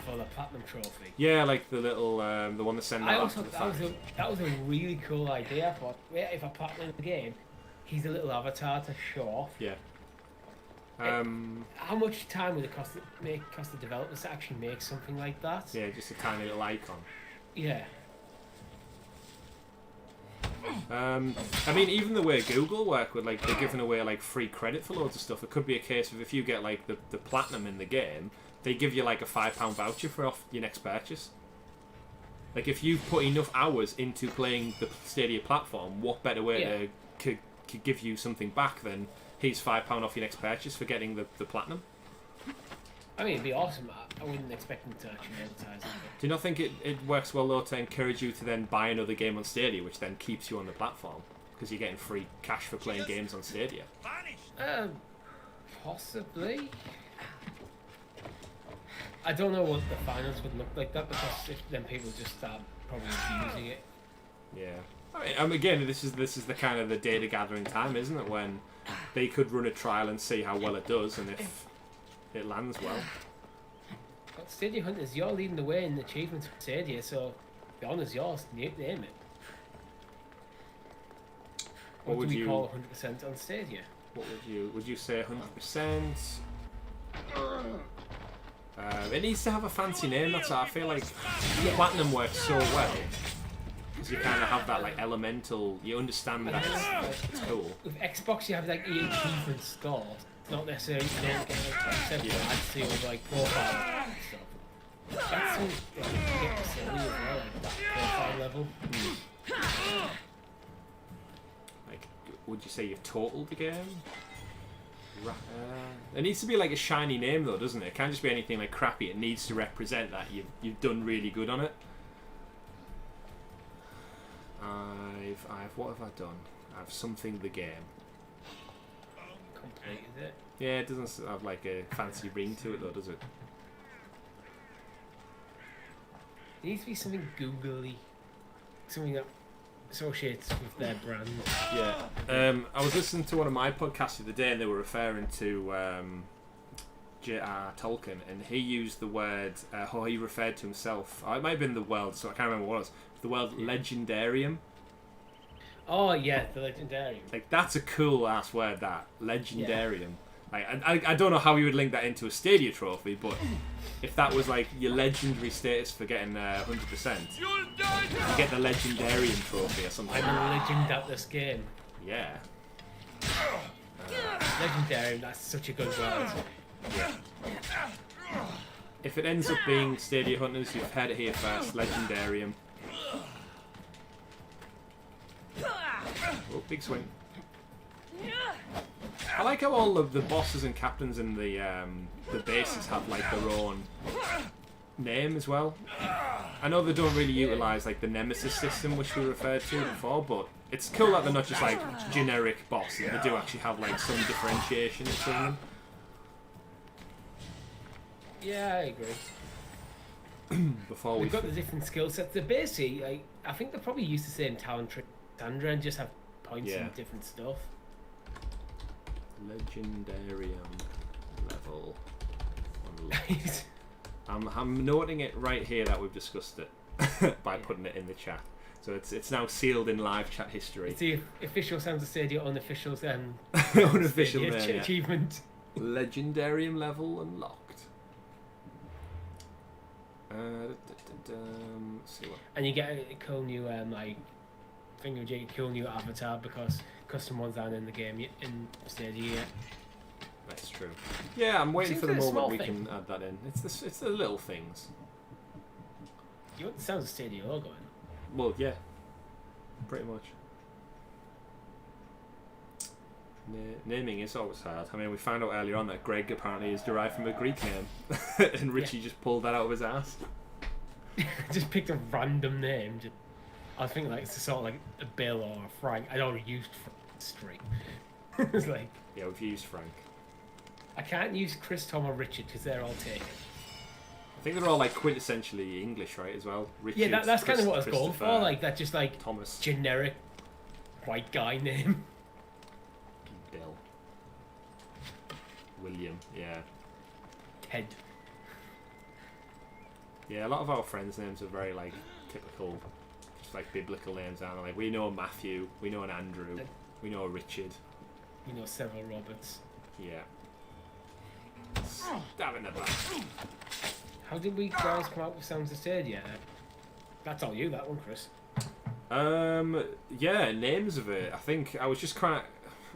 for the platinum trophy? Yeah, like the little the one that sent out after the fact. That was a really cool idea. I thought, if I platinum the game, he's a little avatar to show off. Yeah. How much time would it cost the developers to actually make something like that? Yeah, just a tiny little icon. Yeah. I mean, even the way Google work with, like, they're giving away like free credit for loads of stuff. It could be a case of if you get like the platinum in the game, they give you like a £5 voucher for off your next purchase. Like, if you've put enough hours into playing the Stadia platform, what better way to give you something back than here's £5 off your next purchase for getting the platinum? I mean, it'd be awesome. I wouldn't expect them to actually advertise it. Do you not think it works well though to encourage you to then buy another game on Stadia, which then keeps you on the platform because you're getting free cash for playing games on Stadia? Possibly. I don't know what the finance would look like that, because then people just start probably using it. Yeah. I mean, again, this is the kind of the data gathering time, isn't it? When they could run a trial and see how well it does, and if it lands well. Well, Stadia Hunters, you're leading the way in achievements for Stadia, so the honour's yours. Name it. What do we call 100% on Stadia? What would you say 100%? It needs to have a fancy name. That's what I feel like. Platinum works so well because you kind of have that like elemental. You understand that it's cool. With Xbox, you have like the achievement score. Not necessarily you don't get like adds to your like profile and stuff. That's so get silly as well, like that profile level. Like, would you say you've totaled the game? It needs to be like a shiny name though, doesn't it? It can't just be anything like crappy. It needs to represent that you've done really good on it. What have I done? I've something the game. Completed it. Yeah, it doesn't have like a fancy ring to it though, does it? It needs to be something googly, something that associates with their brand. Yeah. I was listening to one of my podcasts the other day, and they were referring to J.R. Tolkien, and he used the word. He referred to himself. It might have been the world, so I can't remember what it was. The word legendarium. Oh yeah, the legendarium. Like, that's a cool ass word. That legendarium. Yeah. Like, I don't know how you would link that into a Stadia trophy, but if that was like your legendary status for getting 100%, you get the legendarium trophy or something. I'm a legend at this game. Yeah. Legendarium. That's such a good word. Yeah. If it ends up being Stadia Hunters, you've heard it here first. Legendarium. Oh, big swing. I like how all of the bosses and captains in the bases have like their own name as well. I know they don't really utilise like the Nemesis system which we referred to before, but it's cool that they're not just like generic bosses. They do actually have like some differentiation between them. Yeah, I agree. Before We've got the different skill sets. They're basically, like, I think they're probably used the same talent tree Kassandra and just have points in different stuff. Legendarium level. I'm noting it right here that we've discussed it by putting it in the chat. So it's now sealed in live chat history. It's the official Sounds of Stadia, unofficial unofficial Stadia achievement. Legendarium level unlocked. See what. And you get a cool new like thingamajig, cool new avatar because custom ones aren't in the game yet, in Stadia yet. That's true. Yeah, I'm waiting for the moment we thing. can add that in. It's the little things. You want the Sounds of Stadia logo in? Well, yeah, pretty much. Naming is always hard. I mean, we found out earlier on that Greg apparently is derived from a Greek name, and Richie just pulled that out of his ass. Just picked a random name. I was thinking like it's sort of like a Bill or a Frank. I'd already used Frank string. It's like, yeah, we've used Frank. I can't use Chris, Tom, or Richard because they're all taken. I think they're all like quintessentially English, right? As well. Richard, Yeah, that's kind of what I was going for. Like that, just like Thomas, generic white guy name. Bill, William, yeah, Ted. Yeah, a lot of our friends' names are very like typical, just like biblical names, aren't they? Like we know a Matthew, we know an Andrew, we know a Richard, we know several Roberts. Yeah. Stab in the back. How did we guys come out with Sounds of Stadia? That's all you, that one, Chris. Yeah, names of it. I think I was just kind of.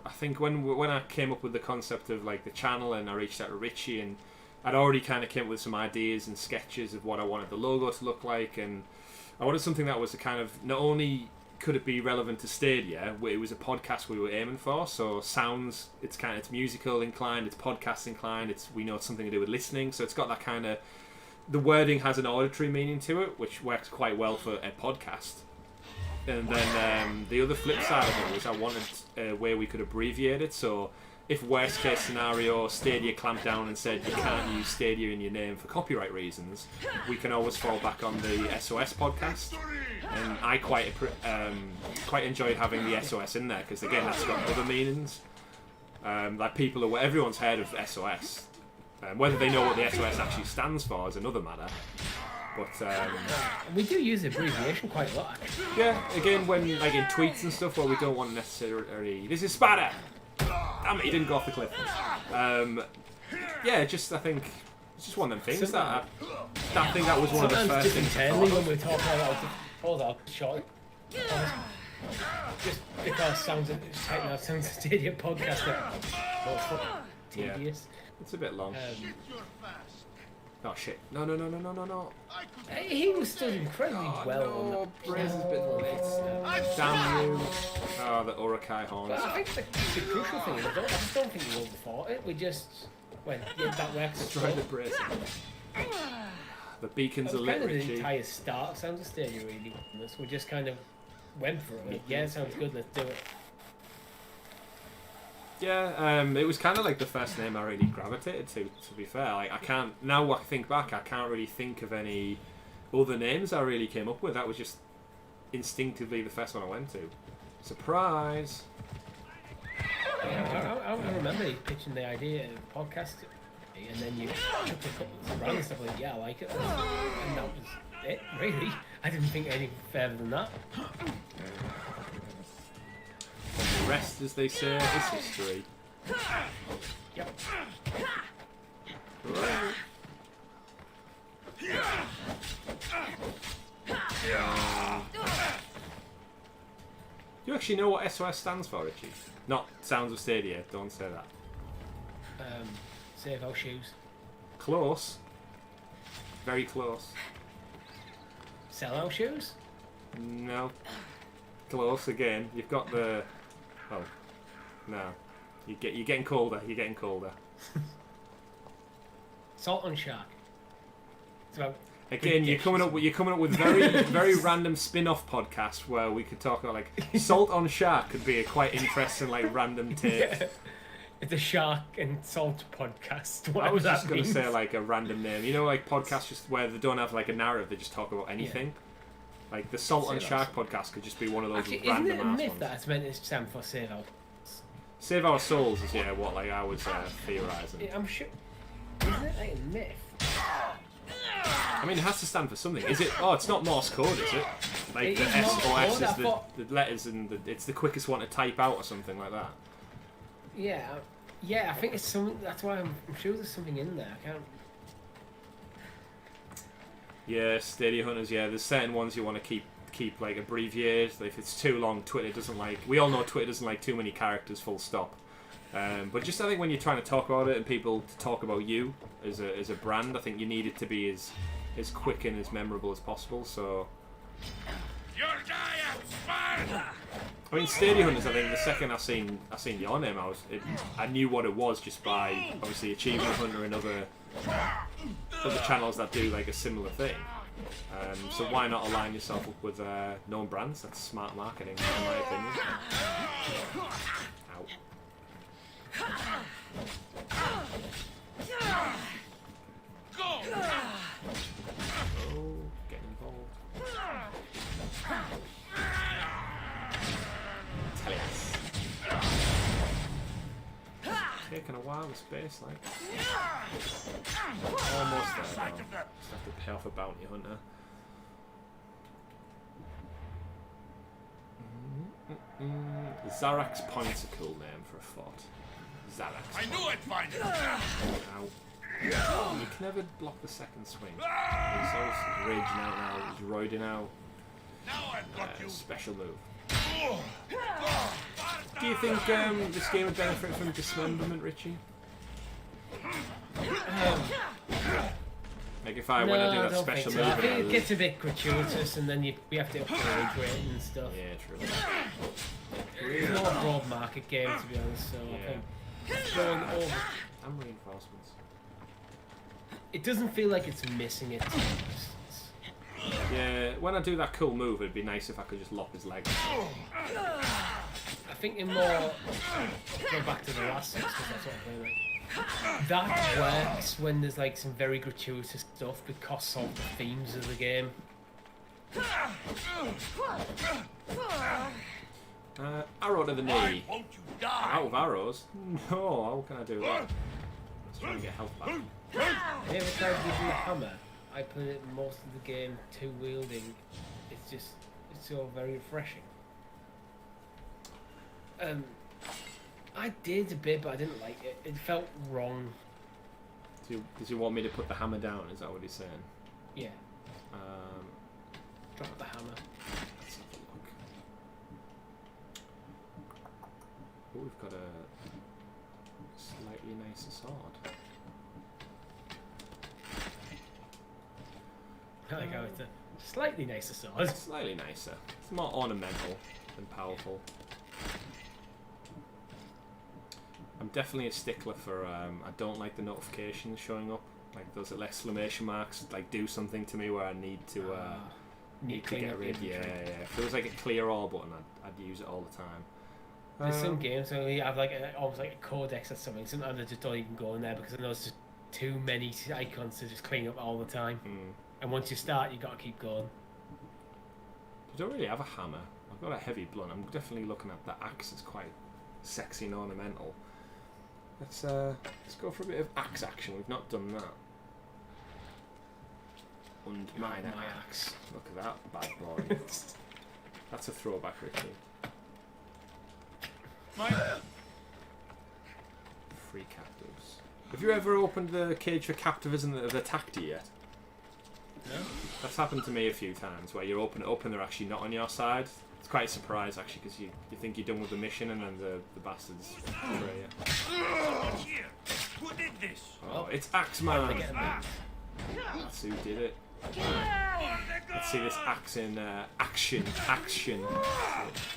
I think when I came up with the concept of like the channel and I reached out to Richie and I'd already kind of came up with some ideas and sketches of what I wanted the logo to look like, and I wanted something that was a kind of not only could it be relevant to Stadia, it was a podcast we were aiming for. So sounds, it's musical inclined, it's podcast inclined, we know it's something to do with listening, so it's got that kind of, the wording has an auditory meaning to it, which works quite well for a podcast. And then the other flip side of it was I wanted a way we could abbreviate it. So if worst case scenario Stadia clamped down and said you can't use Stadia in your name for copyright reasons, we can always fall back on the SOS podcast. And I quite enjoyed having the SOS in there because again that's got other meanings. Like everyone's heard of SOS. Whether they know what the SOS actually stands for is another matter. But we do use abbreviation quite a lot. Actually. Yeah, again when like in tweets and stuff where we don't want necessarily this is Spada. Damn it, he didn't go off the cliff. Yeah, just I think it's just one of them things that I think that was one of the first things. Internally when we talk about hold up, short. Just because Sounds of Stadia podcast. Tedious. Yeah, it's a bit long. Oh shit! No! He was stood incredibly well on that. Braze has been late. Damn you! Oh, the Urukai horns. But I think the crucial thing is I just don't think we overthought it. We just went, yeah, that works. Let's try the brace. The beacons are lit, Richie. The entire start of Sounds of Stadia really. We just kind of went for it. Yeah, it sounds good. Let's do it. Yeah, it was kind of like the first name I really gravitated to be fair. Like, I can't, now I think back, I can't really think of any other names I really came up with. That was just instinctively the first one I went to. Surprise! Yeah, I remember you pitching the idea of podcast, and then you chucked a couple of random stuff like, yeah, I like it. And that was it, really. I didn't think any further than that. The rest, as they say, is history. Yep. You actually know what SOS stands for, Richie? Not Sounds of Stadia, don't say that. Save our shoes. Close. Very close. Sell our shoes? No. Close again. You've got the... Oh. No. You're getting colder. You're getting colder. Salt on Shark. So, again, you're coming up with very very random spin-off podcasts where we could talk about like Salt on Shark could be a quite interesting like random take. It's a shark and salt podcast. I was just going to say like a random name. You know, like podcasts just where they don't have like a narrative; they just talk about anything. Like the Salt and Shark podcast could just be one of those Actually, random isn't it a ass myth ones. that it's meant to stand for Save Our? Save Our Souls is what like I was theorising. I'm sure. Isn't it like a myth? I mean, it has to stand for something. Is it? Oh, it's not Morse code, is it? Like It the is S Morse or S code, is the letters, and it's the quickest one to type out or something like that. Yeah, I think it's something. That's why I'm sure there's something in there. I can't. Yeah, Stadia Hunters. Yeah, there's certain ones you want to keep like abbreviated. If it's too long, Twitter doesn't like. We all know Twitter doesn't like too many characters. Full stop. But just I think when you're trying to talk about it and people to talk about you as a brand, I think you need it to be as quick and as memorable as possible. So. I mean, Stadia Hunters. I think the second I seen your name, I knew what it was just by obviously Achievement Hunter and other channels that do like a similar thing. So why not align yourself up with known brands? That's smart marketing, in my opinion. Ow. Go! Oh, get involved. Tell us. Taking a while, the space, like. Almost there, though. Just have to pay off a bounty hunter. Zarak's Point's a cool name for a fort. Zarak's. I knew I'd find it! Ow. You can never block the second swing. He's always raging out now, he's roiding out. Now I've got you! Special move. Do you think this game would benefit from dismemberment, Richie? Like if when I do that special move, I think it gets a bit gratuitous, and then we have to upgrade it and stuff. Yeah, true. It's more a broad market game, to be honest. So I think going over and reinforcements. It doesn't feel like it's missing it. Yeah, when I do that cool move, it'd be nice if I could just lop his leg. I think in more go back to the last six, because that's what I'm playing like. That works when there's like some very gratuitous stuff because of the themes of the game. Arrow to the knee. Out of arrows? No, how can I do that? Let's try and get health back. Every time you do a hammer, I put it most of the game two wielding. It's so very refreshing. I did a bit, but I didn't like it. It felt wrong. Does he want me to put the hammer down? Is that what he's saying? Yeah. Drop the hammer. Let's have a look. Oh, we've got a slightly nicer sword. I like how it's a slightly nicer sword. Slightly nicer. It's more ornamental than powerful. I'm definitely a stickler for. I don't like the notifications showing up, like those little exclamation marks. Like do something to me where I need to get rid. Yeah. If there was like a clear all button, I'd use it all the time. There's some games where you have like almost like a codex or something. Sometimes I just don't even go in there because I know it's just too many icons to just clean up all the time. And once you start, you got to keep going. You don't really have a hammer. I've got a heavy blunt. I'm definitely looking at the axe. It's quite sexy and ornamental. Let's go for a bit of axe action. We've not done that. And my axe. Look at that bad boy. That's a throwback, Richie. Free captives. Have you ever opened the cage for captives and they've attacked you yet? No. That's happened to me a few times where you open it up and they're actually not on your side. It's quite a surprise actually because you think you're done with the mission and then the bastards betray you. Here, who did this? Oh, it's Axeman. That's who did it. Let's see this axe in action.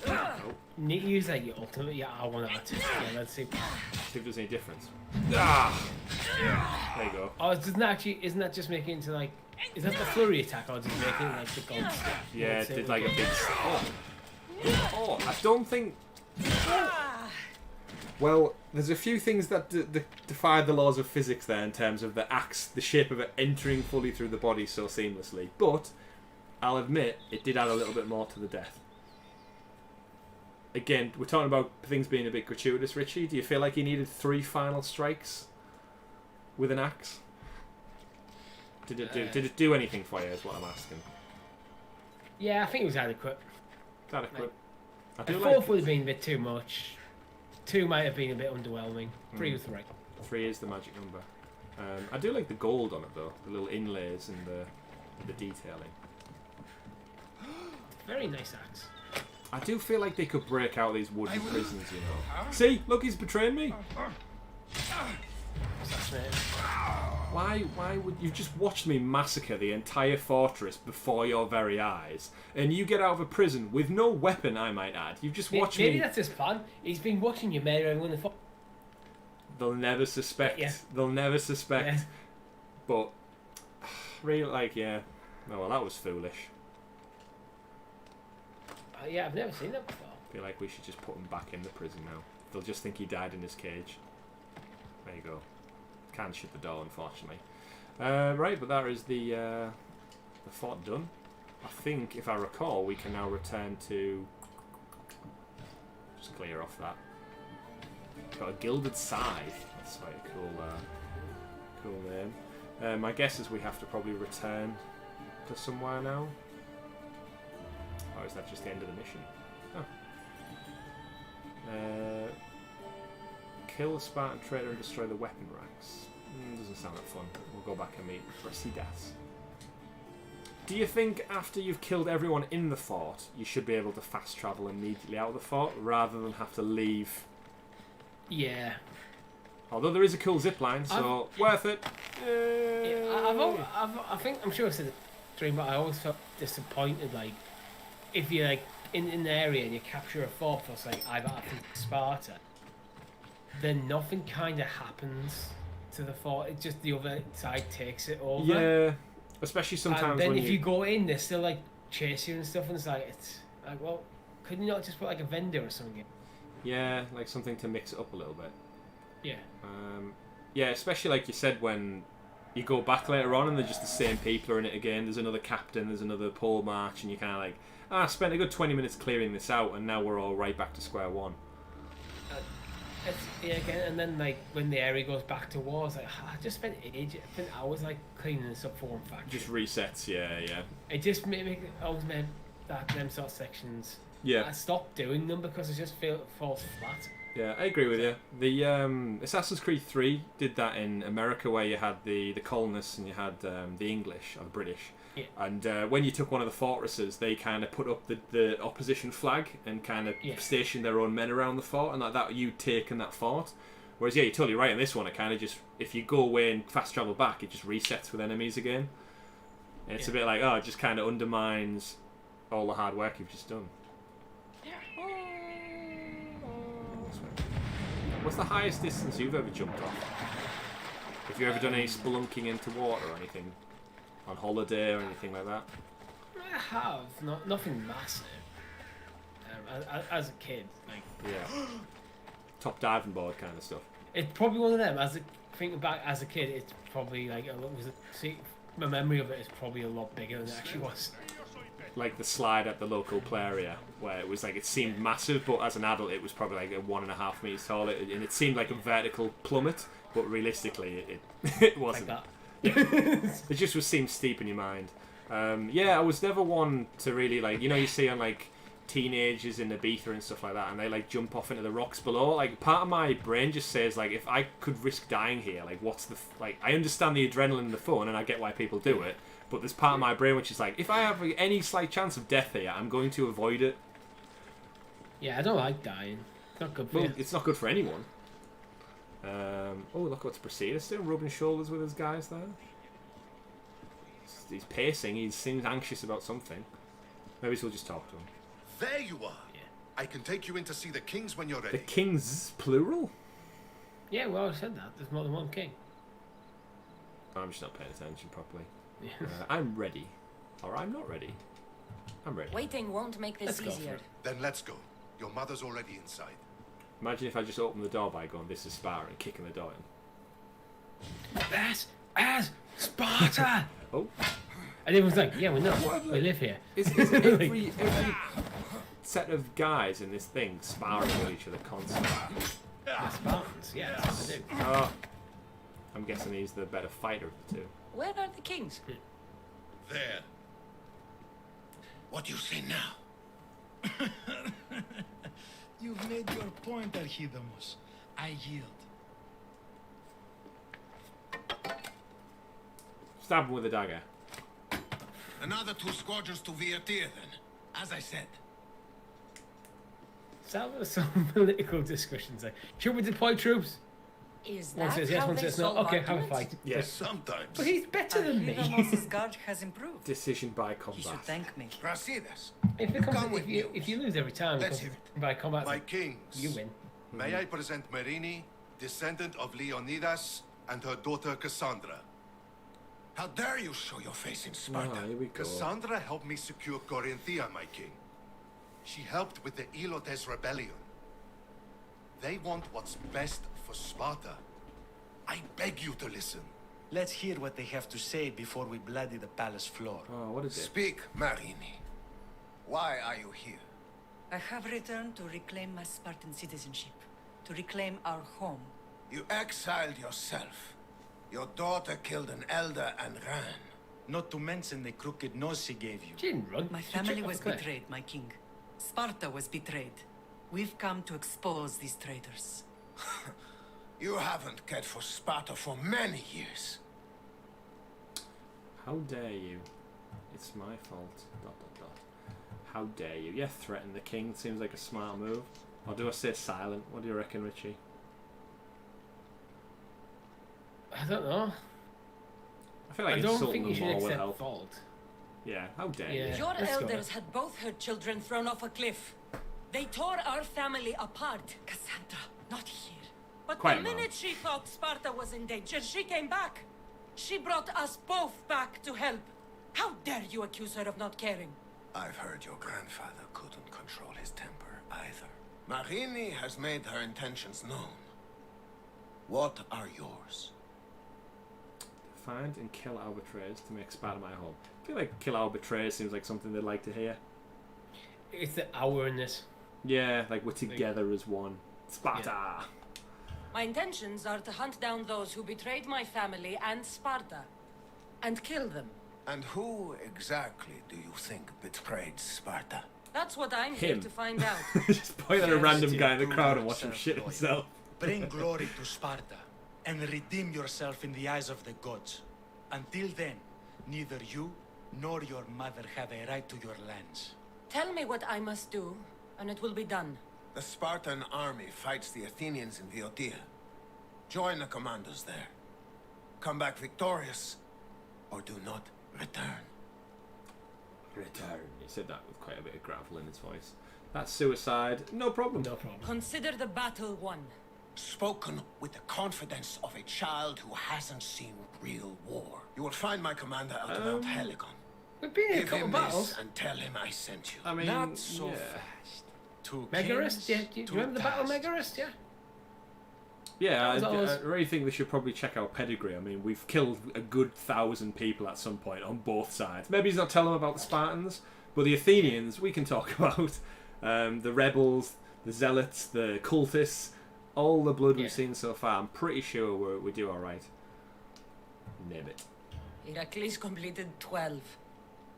Oh. Need to use like your ultimate, your R1, R2. Yeah, let's see. See if there's any difference. Ah! There you go. Oh, isn't that just making it into like? Is that the flurry attack or just making it like the gold stick? Yeah, it did like a big. Oh, I don't think. Well, there's a few things that defy the laws of physics there in terms of the axe, the shape of it entering fully through the body so seamlessly. But I'll admit it did add a little bit more to the death. Again, we're talking about things being a bit gratuitous, Richie. Do you feel like you needed 3 final strikes with an axe? Did it do anything for you, is what I'm asking. Yeah, I think it was adequate. It's adequate. A 4th would have been a bit too much. 2 might have been a bit underwhelming. 3 was right. 3 is the magic number. I do like the gold on it though, the little inlays and the detailing. Very nice axe. I do feel like they could break out these wooden prisons, you know. See, look, he's betraying me. Why would you just watched me massacre the entire fortress before your very eyes, and you get out of a prison with no weapon? I might add. You've just watched me. Maybe that's his plan. He's been watching you murder everyone in the They'll never suspect. Yeah. They'll never suspect. Yeah. But really, like, yeah. Oh, well, that was foolish. Yeah, I've never seen that before. I feel like we should just put him back in the prison now. They'll just think he died in his cage. There you go. Can't shut the door, unfortunately. Right, but that is the fort done. I think, if I recall, we can now return to... Just clear off that. Got a gilded scythe. That's quite a cool name. My guess is we have to probably return to somewhere now. Or is that just the end of the mission? Oh. Kill the Spartan trader and destroy the weapon racks. Doesn't sound that fun. We'll go back and meet Brasidas. Do you think after you've killed everyone in the fort, you should be able to fast travel immediately out of the fort rather than have to leave? Yeah. Although there is a cool zip line, so worth it. Yeah, I think I'm sure I said it during, but I always felt disappointed. Like if you're like in an area and you capture a fort for like either Sparta, then nothing kind of happens to the fort. It's just the other side takes it over. Yeah, especially sometimes. And then when if you go in, they still like chase you and stuff, and it's like well, couldn't you not just put like a vendor or something in? Yeah, like something to mix it up a little bit. Yeah. Yeah, especially like you said, when you go back later on and they're just the same people are in it again. There's another captain, there's another pole march, and you kind of like, I spent a good 20 minutes clearing this out, and now we're all right back to square one. Yeah, again, and then like when the area goes back to war, it's like I just spent hours like cleaning this up for one factory. Just resets, yeah. It just always meant that them sort of sections. Yeah. I stopped doing them because it just falls flat. Yeah, I agree with you. The Assassin's Creed 3 did that in America, where you had the colonists and you had the English or the British. Yeah. And when you took one of the fortresses, they kind of put up the opposition flag and kind of stationed their own men around the fort, and like that you'd taken that fort. Whereas, yeah, you're totally right in this one. It kind of just, if you go away and fast travel back, it just resets with enemies again. And it's a bit like, it just kind of undermines all the hard work you've just done. What's the highest distance you've ever jumped off? Have you ever done any spelunking into water or anything? On holiday or anything like that? I have. Nothing massive. As a kid, like... Yeah. Top diving board kind of stuff. It's probably one of them. Thinking back as a kid, it's probably like... my memory of it is probably a lot bigger than it actually was. Like the slide at the local play area, where it was like, it seemed massive, but as an adult it was probably like 1.5 meters tall, and it seemed like a vertical plummet, but realistically it wasn't. Like that. It just seemed steep in your mind. Yeah, I was never one to really like, you see on like teenagers in Ibiza and stuff like that, and they like jump off into the rocks below. Like part of my brain just says like, if I could risk dying here, like what's the like? I understand the adrenaline and the fun, and I get why people do it. But there's part of my brain which is like, if I have any slight chance of death here, I'm going to avoid it. Yeah, I don't like dying. It's not good for you. It's not good for anyone. Oh, look what's Brasidas doing, rubbing shoulders with his guys there. He's pacing, he seems anxious about something. Maybe we'll just talk to him. There you are. Yeah. I can take you in to see the kings when you're ready. The kings, plural? Yeah, well, I said that. There's more than one king. I'm just not paying attention properly. I'm ready. Or I'm not ready. I'm ready. Waiting won't make this easier. Then let's go. Your mother's already inside. Imagine if I just opened the door by going, "This is Sparta," and kicking the door in. This is Sparta! Oh. And everyone's like, yeah, we know. We live here. Is every set of guys in this thing sparring with each other constantly? The Spartans, yeah, that's what they do. Oh. I'm guessing he's the better fighter of the two. Where are the kings? There. What do you say now? You've made your point, Archidamus. I yield. Stab him with a dagger. Another 2 squadrons to Viatir then, as I said. Some political discussions there. Should we deploy troops? Is One that says yes, how one they says no. solve Okay, have a arguments? fight. Yes. Sometimes. But he's better than me. Archidamus' guard has improved. Decision by He combat. should thank me. Brasidas, If you lose every time Let's because hear by combat, My kings, you win. may I present Marini, descendant of Leonidas, and her daughter Cassandra. how dare you show your face in Sparta? Oh, here we go. Cassandra helped me secure Corinthia, my king. She helped with the Elotes rebellion. They want what's best for Sparta. I beg you to listen. Let's hear what they have to say before we bloody the palace floor. Oh, what is it? Speak, Marini. Why are you here? I have returned to reclaim my Spartan citizenship, to reclaim our home. You exiled yourself. Your daughter killed an elder and ran. Not to mention the crooked nose she gave you. She didn't run. My She family took was off the cliff. betrayed, my king. Sparta was betrayed. We've come to expose these traitors. You haven't cared for Sparta for many years. How dare you? It's my fault. ... How dare you? Yeah, threaten the king seems like a smart move. Or do I stay silent? What do you reckon, Richie? I don't know. I feel like I don't insulting think you them should more will accept help. fault. Yeah, how dare Yeah. you? Your let's go elders then. had both her children thrown off a cliff. They tore our family apart. Cassandra, not here. But Quiet, the Mom. minute she thought Sparta was in danger, she came back. She brought us both back to help. How dare you accuse her of not caring? I've heard your grandfather couldn't control his temper either. Marini has made her intentions known. What are yours? Find and kill our betrayers to make Sparta my home. I feel like kill our betrayers seems like something they'd like to hear. It's the hour in this. Yeah, like we're together as one. Sparta! My intentions are to hunt down those who betrayed my family and Sparta, and kill them. And who exactly do you think betrayed Sparta? That's what I'm here Him. to find out. Just point at a random guy in the crowd and watch him shit himself. Bring glory to Sparta and redeem yourself in the eyes of the gods. Until then, neither you nor your mother have a right to your lands. Tell me what I must do, and it will be done. The Spartan army fights the Athenians in Viotia. Join the commanders there. Come back victorious, or do not return. Return. He said that with quite a bit of gravel in his voice. That's suicide. No problem. No problem. Consider the battle won. Spoken with the confidence of a child who hasn't seen real war. You will find my commander out on Mount Helicon. We've been in a Give couple him battles. this and tell him I sent you. I mean, Not so yeah. fast. Two Megarist? kings, Yeah, do you two remember the Battle of tasks. Megarist? Yeah. Yeah, That was I really think they should probably check our pedigree. I mean, we've killed a good 1,000 people at some point on both sides. Maybe he's not telling them about the Spartans, but the Athenians we can talk about. The rebels, the zealots, the cultists, all the blood we've seen so far. I'm pretty sure we do all right. Name it. Heracles completed 12.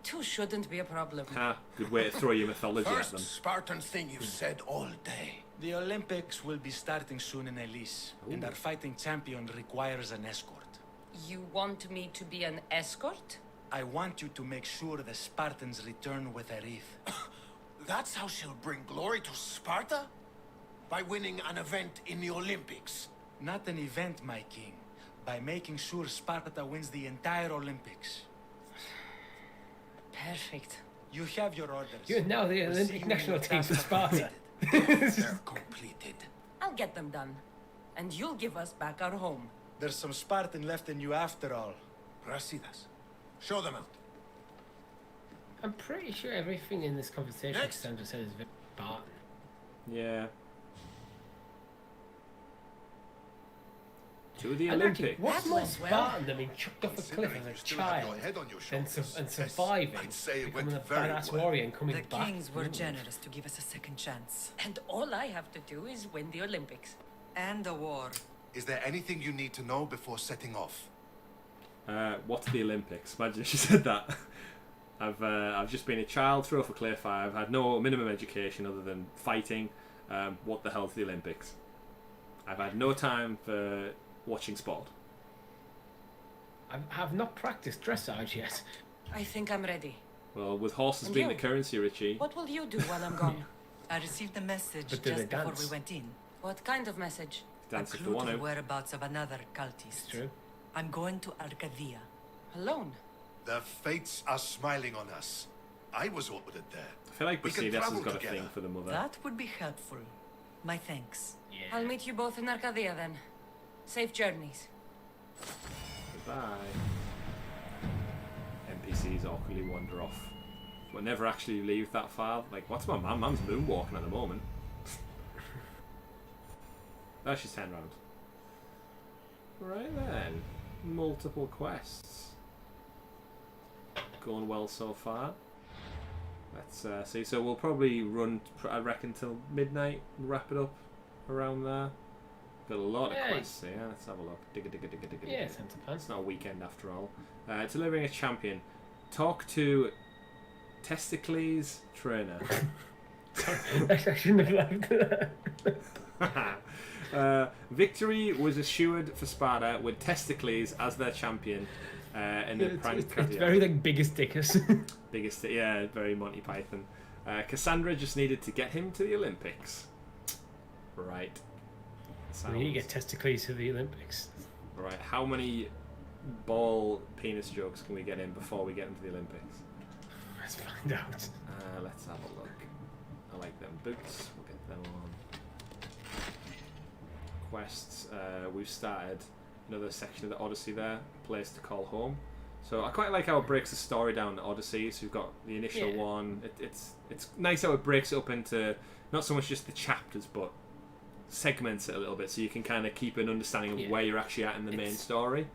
2 shouldn't be a problem. Ha! Good way to throw your mythology at First them. Spartan thing you've said all day. The Olympics will be starting soon in Elise, and our fighting champion requires an escort. You want me to be an escort? I want you to make sure the Spartans return with a wreath. That's how she'll bring glory to Sparta? By winning an event in the Olympics? Not an event, my king. By making sure Sparta wins the entire Olympics. Perfect. You have your orders. You're now the We'll see Olympic you national when the team for tasks are Sparta. They're completed. I'll get them done. And you'll give us back our home. There's some Spartan left in you after all. Brasidas, show them out. I'm pretty sure everything in this conversation Next. Cassandra said is very Spartan. Yeah. To the And actually, Olympics. what's That more went well. Spartan than being chucked off a cliff Considering as a you still have your child head on your and, shoulders, and yes, surviving, I'd say it becoming a went very badass well. warrior and coming The back? kings were generous to give us a second chance. And all I have to do is win the Olympics. And a war. Is there anything you need to know before setting off? What's the Olympics? Imagine if she said that. I've just been a child, throw off a cliff. I've had no minimum education other than fighting. What the hell's the Olympics? I've had no time for watching sport. I have not practiced dressage yet. I think I'm ready. Well, with horses And being you? the currency, Richie. What will you do while I'm gone? I received a message But do they just before dance? we went in. What kind of message? Dance a if they clue want to the to. whereabouts of another cultist. It's true. I'm going to Arcadia. Alone? The fates are smiling on us. I was ordered there. I feel like We can Brasidas has travel got a together. thing for the mother. That would be helpful. My thanks. Yeah. I'll meet you both in Arcadia then. Safe journeys. Goodbye. NPCs awkwardly wander off. We'll never actually leave that far. Like, what's my mum? Mum's moonwalking at the moment. Oh, she's turned round. Right then. Multiple quests. Going well so far. Let's see. So we'll probably run, I reckon, till midnight. Wrap it up around there. Got a lot of Yeah. quests here. Let's have a look. Digga, digga, digga, digga, Yeah, digga. sense of plan. It's not a weekend after all. Delivering a champion. Talk to Testicles Trainer. I shouldn't have left. Victory was assured for Sparta with Testicles as their champion in the It's prank. very like biggest dickus. Biggest, yeah, very Monty Python. Kassandra just needed to get him to the Olympics. Right. We need to get testicles to the Olympics. Right. How many ball penis jokes can we get in before we get into the Olympics? Let's find out. Let's have a look. I like them boots. We'll get them on. Quests. We've started another section of the Odyssey there. Place to call home. So I quite like how it breaks the story down to Odyssey. So we've got the initial Yeah. one. It's nice how it breaks it up into not so much just the chapters, but segments it a little bit, so you can kind of keep an understanding of Yeah. where you're actually at in the main It's- story.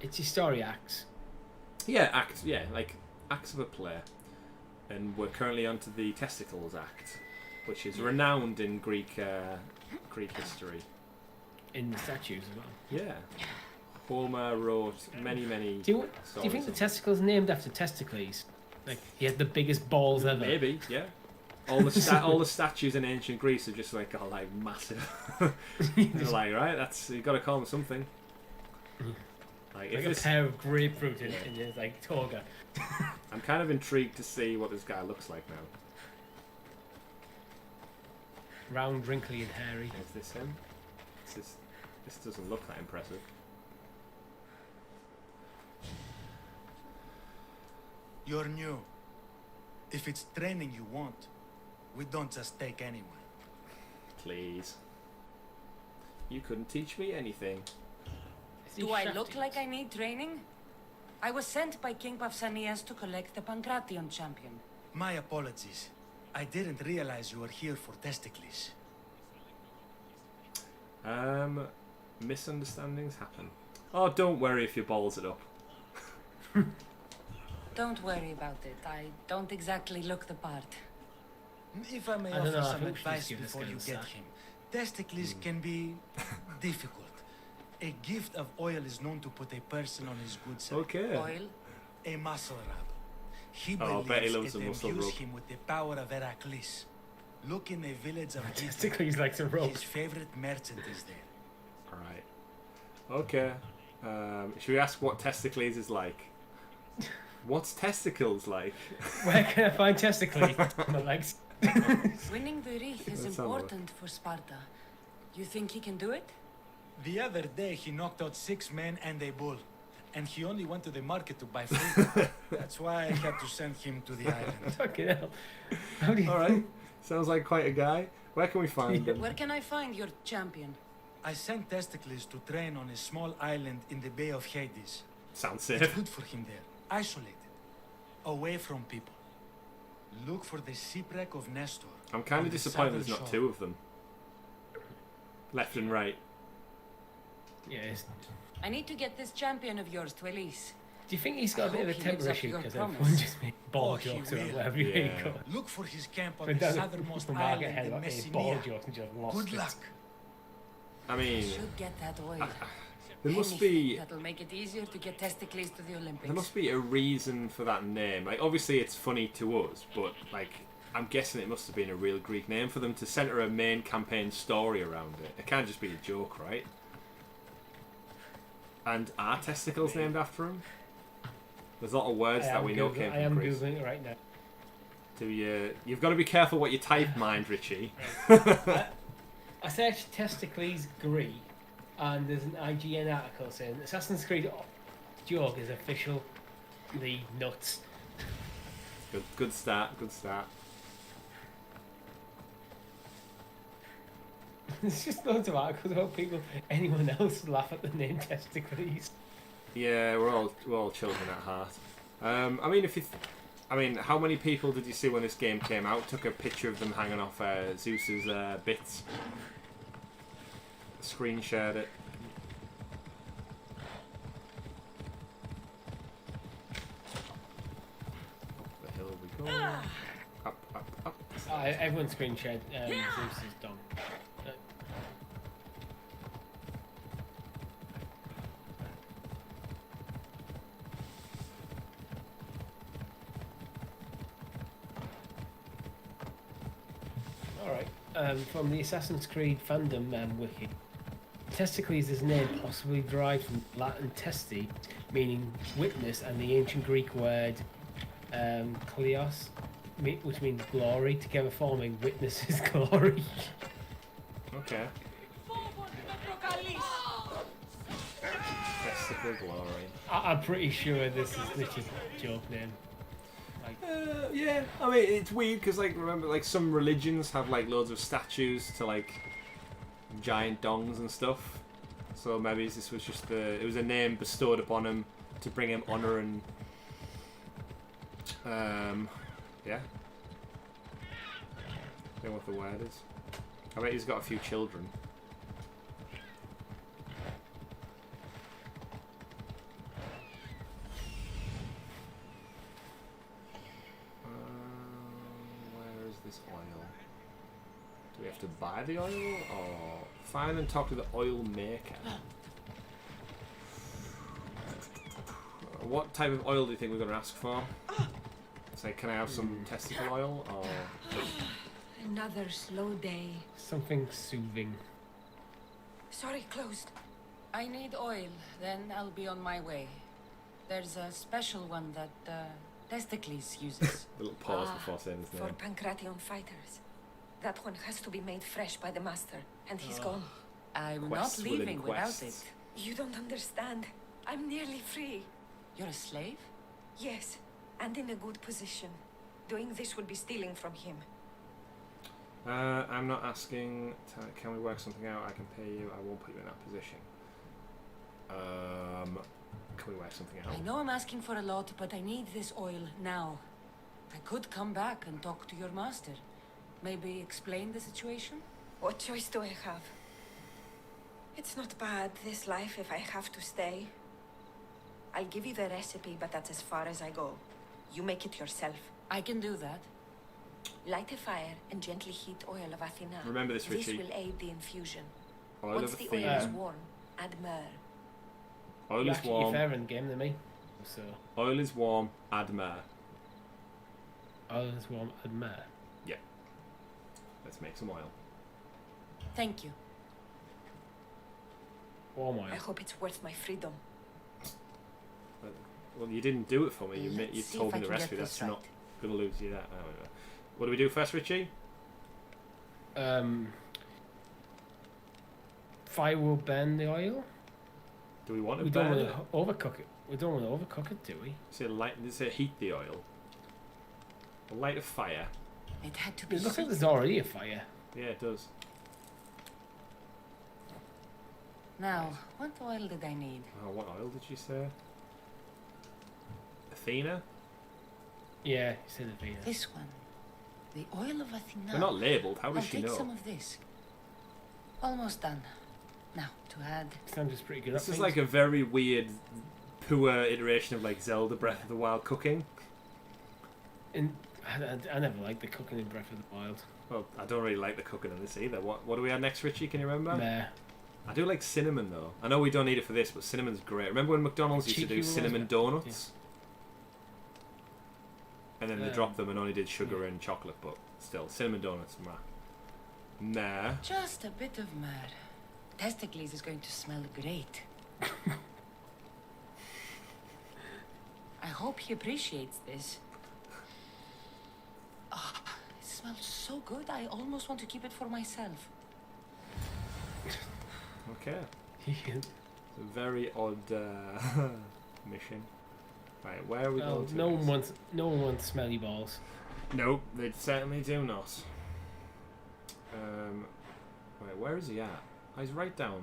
It's your story acts. Yeah, acts. Yeah, like acts of a play. And we're currently onto the Testicles Act, which is renowned in Greek history. In the statues as well. Yeah, Homer wrote many. Do you think the testicles named after testicles? Like he had the biggest balls ever. Maybe, yeah. All the statues in ancient Greece are just like like massive. They're like, right, that's you got to call them something. Like Like if a this, pair of grapefruit in his like toga. I'm kind of intrigued to see what this guy looks like now. Round, wrinkly, and hairy. Is this him? This doesn't look that impressive. You're new. If it's training you want, we don't just take anyone. Please. You couldn't teach me anything. Do I look like I need training? I was sent by King Pausanias to collect the Pancration champion. My apologies. I didn't realize you were here for testicles. Misunderstandings happen. Oh, don't worry if your balls it up. Don't worry about it. I don't exactly look the part. If I may I don't know, offer I some think we should advice just give this before guy you a get sack. him. Testicles can be difficult. A gift of oil is known to put a person on his good side. Okay. Oil? A muscle rub. He Oh, I bet he believes loves a it muscle imbues rub. him with the power of Heracles. Look in a village of Testicles like some rope. His favorite merchant is there. Alright. Okay. Should we ask what testicles is like? What's testicles like? Where can I find testicles? My legs. Winning the wreath is Let's have a look. important for Sparta. You think he can do it? The other day he knocked out 6 men and a bull. And he only went to the market to buy food. That's why I had to send him to the island. Fucking hell. How do you... Alright. Sounds like quite a guy. Where can we find him? Where can I find your champion? I sent Testicles to train on a small island in the Bay of Hades. Sounds It's safe. good for him there, isolated, away from people. Look for the shipwreck of Nestor. I'm kind on of the disappointed southern there's not shore. 2 of them. Left and right. Yes. I need to get this champion of yours to Elise. Do you think he's got a bit of a hope he lives temper up to issue your because promise. everyone just makes ball Oh, he jokes about will. whatever you Yeah. go? Look for his camp on But the then southernmost the market island head in about making ball Messenia. jokes and just lost Good it. luck. I I mean, should get that oil. there must Anything be that'll make it easier to get Testicles to the Olympics. there must be a reason for that name. Like, obviously, it's funny to us, but like, I'm guessing it must have been a real Greek name for them to center a main campaign story around it. It can't just be a joke, right? And are testicles named after him? There's a lot of words that we know came I from am Chris. googling it right now. Do you? You've got to be careful what you type, mind, Richie. I searched testicles Greek, and there's an IGN article saying Assassin's Creed joke is officially nuts. Good start. Good start. There's just loads of articles about people. Anyone else laugh at the name testicles? Yeah, we're all children at heart. I mean, how many people did you see when this game came out? Took a picture of them hanging off Zeus's bits. Screen shared it. Up the hill we go. Up. Everyone screen shared Zeus's dog. Alright, from the Assassin's Creed fandom wiki. Testicles is name possibly derived from Latin testi, meaning witness, and the ancient Greek word kleos, which means glory, together forming witness's glory. Okay. Testicle glory. I'm pretty sure this is literally a joke name. Like, Yeah, I mean, it's weird because, like, remember, like, some religions have, like, loads of statues to, like, giant dongs and stuff. So maybe this was just it was a name bestowed upon him to bring him honor and, yeah. I don't know what the word is. I bet he's got a few children. Where is this oil? Do we have to buy the oil or find and talk to the oil maker? What type of oil do you think we're going to ask for? Say, can I have some testicle oil or? Another slow day. something soothing. Sorry, closed. I need oil, then I'll be on my way. There's a special one that Testicles uses. A little pause before saying his For name. Pancration fighters. That one has to be made fresh by the master, and he's gone. I'm Quests not within leaving without quests. it. You don't understand. I'm nearly free. You're a slave? Yes, and in a good position. Doing this would be stealing from him. I'm not asking. Can we work something out? I can pay you. I won't put you in that position. Can we work something out? I know I'm asking for a lot, but I need this oil now. I could come back and talk to your master. Maybe explain the situation? What choice do I have? It's not bad, this life, if I have to stay. I'll give you the recipe, but that's as far as I go. You make it yourself. I can do that. Light a fire and gently heat oil of Athena. Remember this, Richie. This will aid the infusion. Oil Once of the Athena. oil is warm, add myrrh. Oil You're is actually warm. fairer in the game than me. So, Oil is warm. Add myrrh. oil is warm and myrrh. Yeah. Let's make some oil. Thank you. Warm oil. I hope it's worth my freedom. Well, you didn't do it for me. You Let's see told if me I the can recipe. get That's this right. not going to lose you that. Oh, yeah. What do we do first, Richie? Fire will burn the oil. Do we want to We don't burn want it? to overcook it. We don't want to overcook it, do we? Say light. Say heat the oil. Light a fire. It had to be It looks like heated. there's already a fire. Yeah, it does. Now, what oil did I need? Oh, what oil did you say? Athena? Yeah, you said it, Vina. This one. The oil of Athena. They're not labelled. How does I'll she take know? some of this. Almost done. Now, to add... Cassandra's pretty good This at is things. like a very weird, poor iteration of like Zelda Breath of the Wild cooking. I never liked the cooking in Breath of the Wild. Well, I don't really like the cooking in this either. What do we have next, Richie? Can you remember? Nah. I do like cinnamon though. I know we don't need it for this, but cinnamon's great. Remember when McDonald's used to do Cheeky cinnamon ones, donuts? And then they Um, dropped them and only did sugar and chocolate, but still, cinnamon donuts, nah. Just a bit of myrrh. Testicles is going to smell great. I hope he appreciates this. Ah, it smells so good, I almost want to keep it for myself. Okay. It's a very odd mission. Right, where are we going to? No one wants smelly balls. Nope, they certainly do not. Right, where is he at? Oh, he's right down.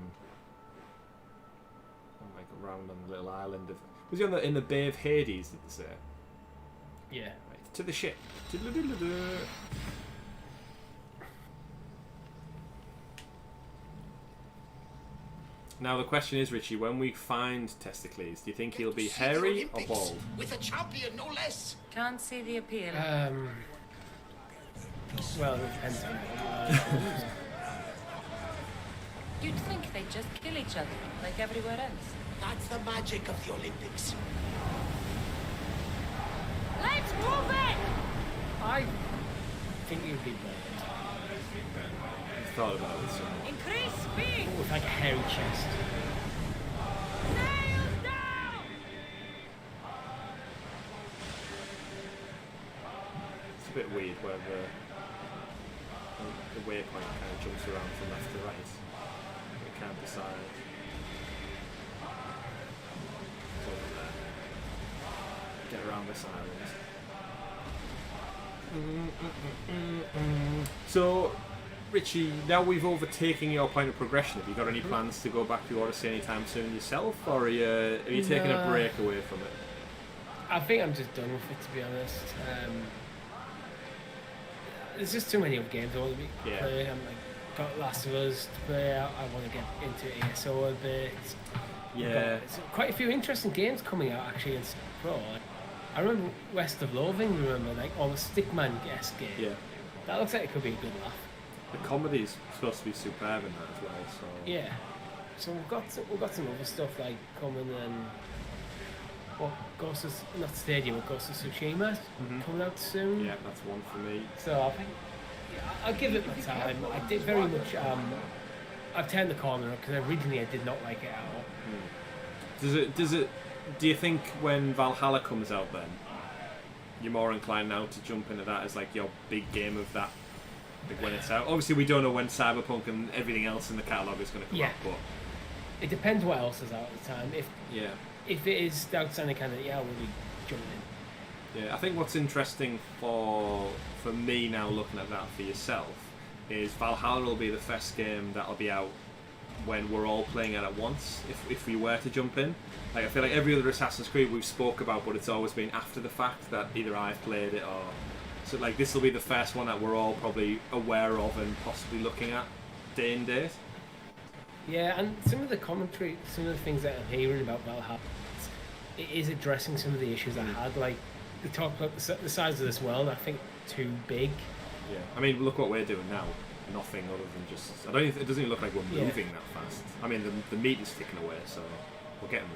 Oh, like around on the little island of. Was he on in the Bay of Hades? Did they say? Yeah. Right, to the ship. Now the question is, Richie, when we find Testicles, do you think he'll be hairy or bald? With a champion, no less. Can't see the appeal. Well, it depends on You'd think they'd just kill each other, like everywhere else. That's the magic of the Olympics. Let's move it! I think you'd be bald. I've thought about it so much. Increase speed! With like a hairy chest. Sails down! It's a bit weird where the waypoint kind of jumps around from left to right. We can't decide. It's over there. Get around this island. So, Richie, now we've overtaken your point of progression. Have you got any plans to go back to Odyssey anytime soon yourself, or are you taking a break away from it? I think I'm just done with it, to be honest. There's just too many other games I want to be playing. I'm like, got Last of Us to play. I want to get into ESO a bit. Yeah. There's quite a few interesting games coming out actually in Pro. I remember West of Loathing. Remember, like almost Stickman-esque game. Yeah. That looks like it could be a good laugh. The comedy's supposed to be superb in that as well. So Yeah. So we've got some other stuff like coming and Ghost of not Stadia, but Ghost of Tsushima coming out soon. yeah, that's one for me. So I think I'll give it my time. I did very much. I've turned the corner because originally I did not like it at all. Does it? Do you think when Valhalla comes out, then you're more inclined now to jump into that as like your big game of that? Like when it's out. Obviously, we don't know when Cyberpunk and everything else in the catalogue is going to come out, but it depends what else is out at the time. If it is outstanding kind of we'll be jumping in. Yeah, I think what's interesting for me now looking at that for yourself is Valhalla will be the first game that'll be out when we're all playing it at once, if we were to jump in. Like I feel like every other Assassin's Creed we've spoke about, but it's always been after the fact that either I've played it or... So like this will be the first one that we're all probably aware of and possibly looking at day and date. Yeah, and some of the commentary, some of the things that I'm hearing about Valhalla, it is addressing some of the issues I had. Like, they talk about the size of this world, I think too big. Yeah, I mean, look what we're doing now. Nothing other than just... it doesn't even look like we're moving that fast. I mean, the meat is ticking away, so we're getting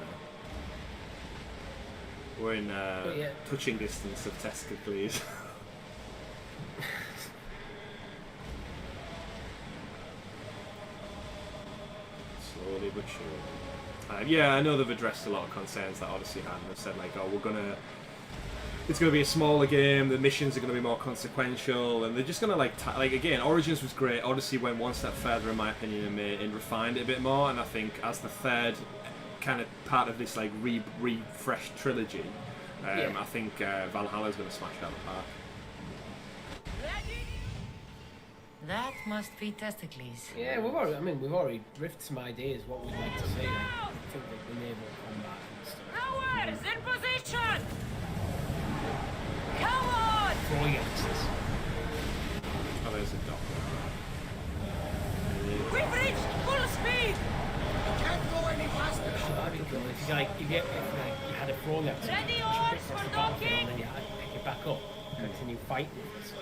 there. We're in touching distance of Testicles. Slowly but surely. Yeah, I know they've addressed a lot of concerns that Odyssey had, and they've said like, oh, it's going to be a smaller game, the missions are going to be more consequential, and they're just going to like again, Origins was great, Odyssey went one step further in my opinion and refined it a bit more, and I think as the third kind of part of this like refreshed trilogy, I think Valhalla is going to smash it out of the park. That must be Testicles. Yeah, we've already riffed some ideas what we'd like to see. I think like the naval combat and stuff. Towers in position! Come on! Throwing axes. Oh, there's a dock. We've reached full speed! continue fighting with us.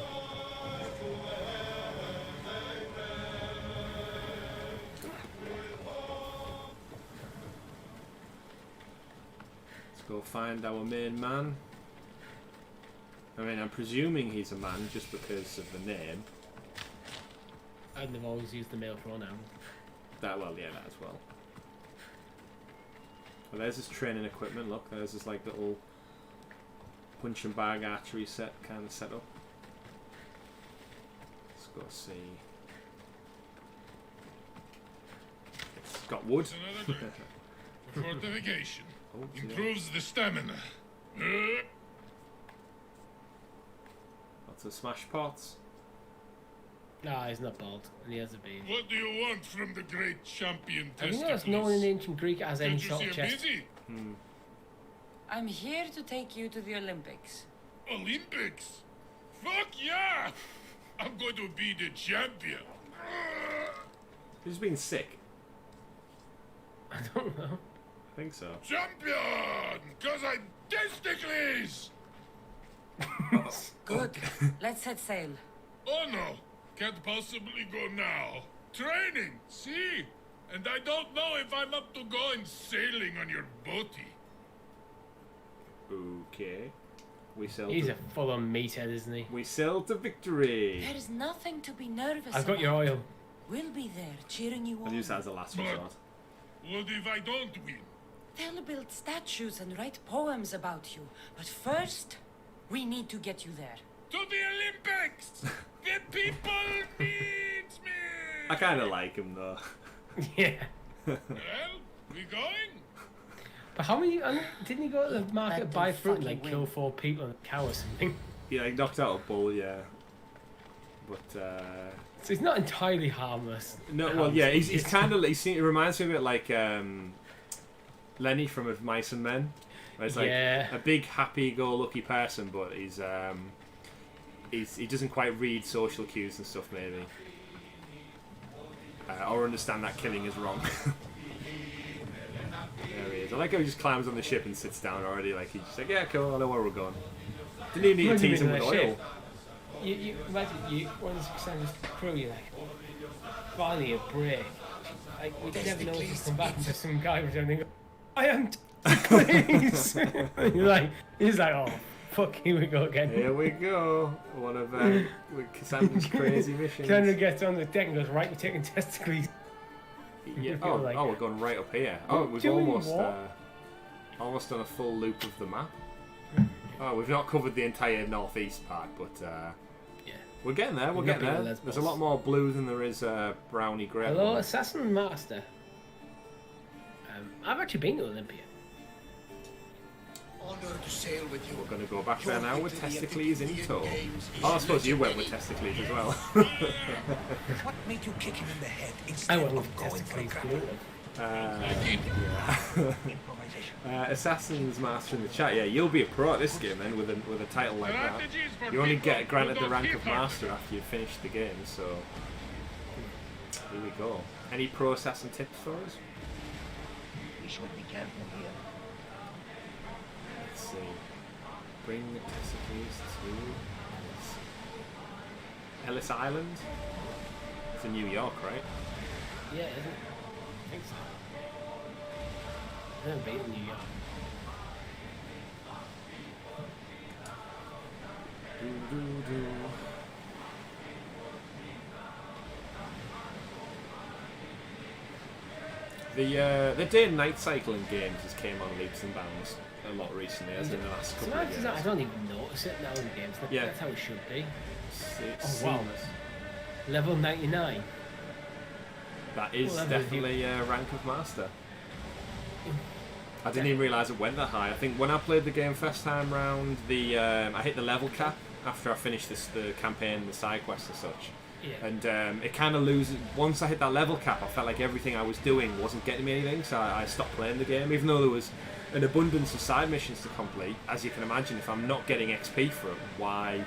Let's go find our main man. I mean, I'm presuming he's a man just because of the name. And they've always used the male pronoun. That, well, yeah, that as well. Well, there's his training equipment. Look, there's this like little punch and bag archery set kind of setup. Let's go see. It's got wood. Another drink. Fortification. Oh, improves the stamina. Lots of smash pots. Nah, he's not bald, and he has a beard. What do you want from the great champion I think testicles? that's known in ancient Greek as any Don't you sort see of him chest. busy? I'm here to take you to the Olympics. Olympics? Fuck yeah! I'm going to be the champion. He's been sick. I don't know. I think so. Champion! Cause I'm testicles! Good. Let's set sail. Oh no! Can't possibly go now. Training, see? And I don't know if I'm up to going sailing on your boaty. Okay. We sail. He's to, a full-on meathead, isn't he? We sail to victory. There is nothing to be nervous I've got your about. oil. We'll be there, cheering you I'll on. use that as a last But resort. what if I don't win? They'll build statues and write poems about you. But first, we need to get you there. To the Olympics! The people need me! I kind of like him though. Yeah. Well, we going? But how many... didn't he go to the market Let buy them fruit and fucking like kill win. 4 people and a cow or something? Yeah, he knocked out a bull. Yeah. But So he's not entirely harmless. no, well, yeah, he's kind of. He reminds me a bit like Lenny from Of Mice and Men. Where it's like Yeah. a big, happy-go-lucky person, but he doesn't quite read social cues and stuff, maybe, or understand that killing is wrong. There he is. I like how he just climbs on the ship and sits down already. Like he's just like, yeah, cool, I know where we're going. Didn't even need to Imagine tease him being with on that oil. ship. You imagine one of the Kassandra's crew, you're like, finally a break. Like, we never know if you come back and just some guy was down there and go, I am please. He's like, oh, fuck, here we go again. Here we go. One of Cassandra's crazy missions. Cassandra gets on the deck and goes, right, we're taking testicles. Yeah. Feel like- Oh, we're going right up here. Oh, Oh, we've doing almost done a full loop of the map. Oh, we've not covered the entire northeast part, but Yeah. we're getting there. We're We've not getting been there. to There's a Lesbos. lot more blue than there is browny grey. Hello, Assassin Master. I've actually been to Olympia. Honor to sail with you. We're going to go back there Your now with victory at the Testicles in Olympic tow. Games is Oh, I suppose you went with legendary. Testicles as well. What made you kick him in the head I instead went of with going for a testicles. grapple? Improvisation. Assassin's Master in the chat. Yeah, you'll be a pro at this game then with a title like that. Strategies for You only people get granted who the don't rank keep of her. Master after you finish the game, so here we go. Any pro assassin tips for us? We should be careful here. Let's see. Bring the Testicles to Ellis Island. It's in New York, right? Yeah, isn't it? I think so. I've never been to New York. Doo-doo-doo. The day and night cycle in games has came on leaps and bounds a lot recently, as in the last couple of Sometimes years. I don't even notice it now in games. Yeah. That's how it should be. It's Oh, wow. seamless. Level 99. That is Well, that was definitely a rank of master. I didn't even realise it went that high. I think when I played the game first time round, I hit the level cap after I finished the campaign, the side quests and such. Yeah. And it kind of loses. Once I hit that level cap, I felt like everything I was doing wasn't getting me anything, so I stopped playing the game. Even though there was an abundance of side missions to complete, as you can imagine, if I'm not getting XP for it, why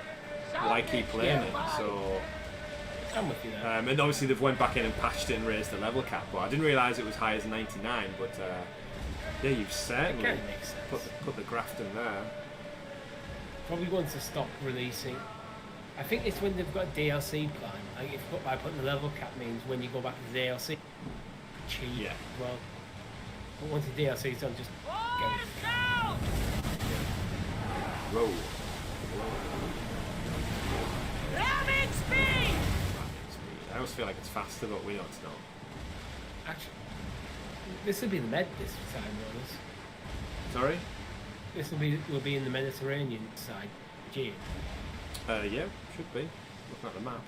keep playing it? So. I'm with you there. And obviously they've went back in and patched it and raised the level cap, but I didn't realise it was high as 99. But yeah, you've certainly It kinda makes sense. put the graft in there. probably going to stop releasing. I think it's when they've got a DLC plan. Like if by putting the level cap means when you go back to the DLC, cheap. Yeah. Well, but once the DLC's done, just go. Roll. Ramming speed! I always feel like it's faster, but we know it's not. Actually, this will be the med this time, Rose. Sorry? This will be in the Mediterranean side, Aegean. Yeah, should be. Looking at the map.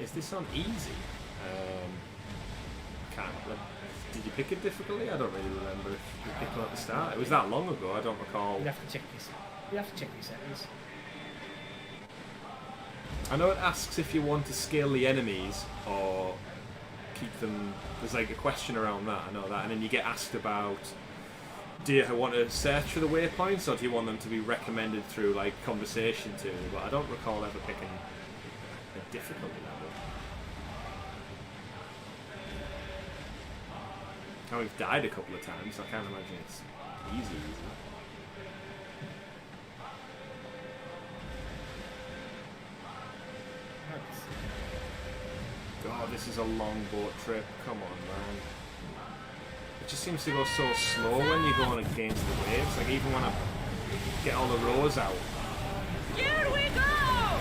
Is this on easy? Can't. Did you pick it difficultly? I don't really remember if you picked it at the start. It was that long ago. I don't recall. You have to check this. You have to check these settings. I know it asks if you want to scale the enemies or keep them. There's like a question around that. I know that, and then you get asked about. Do you want to search for the waypoints, or do you want them to be recommended through like conversation to? But I don't recall ever picking a difficulty level. And we've died a couple of times, so I can't imagine it's easy. God, this is a long boat trip. Come on, man. It just seems to go so slow when you're going against the waves. Like even when I get all the rows out. Here we go!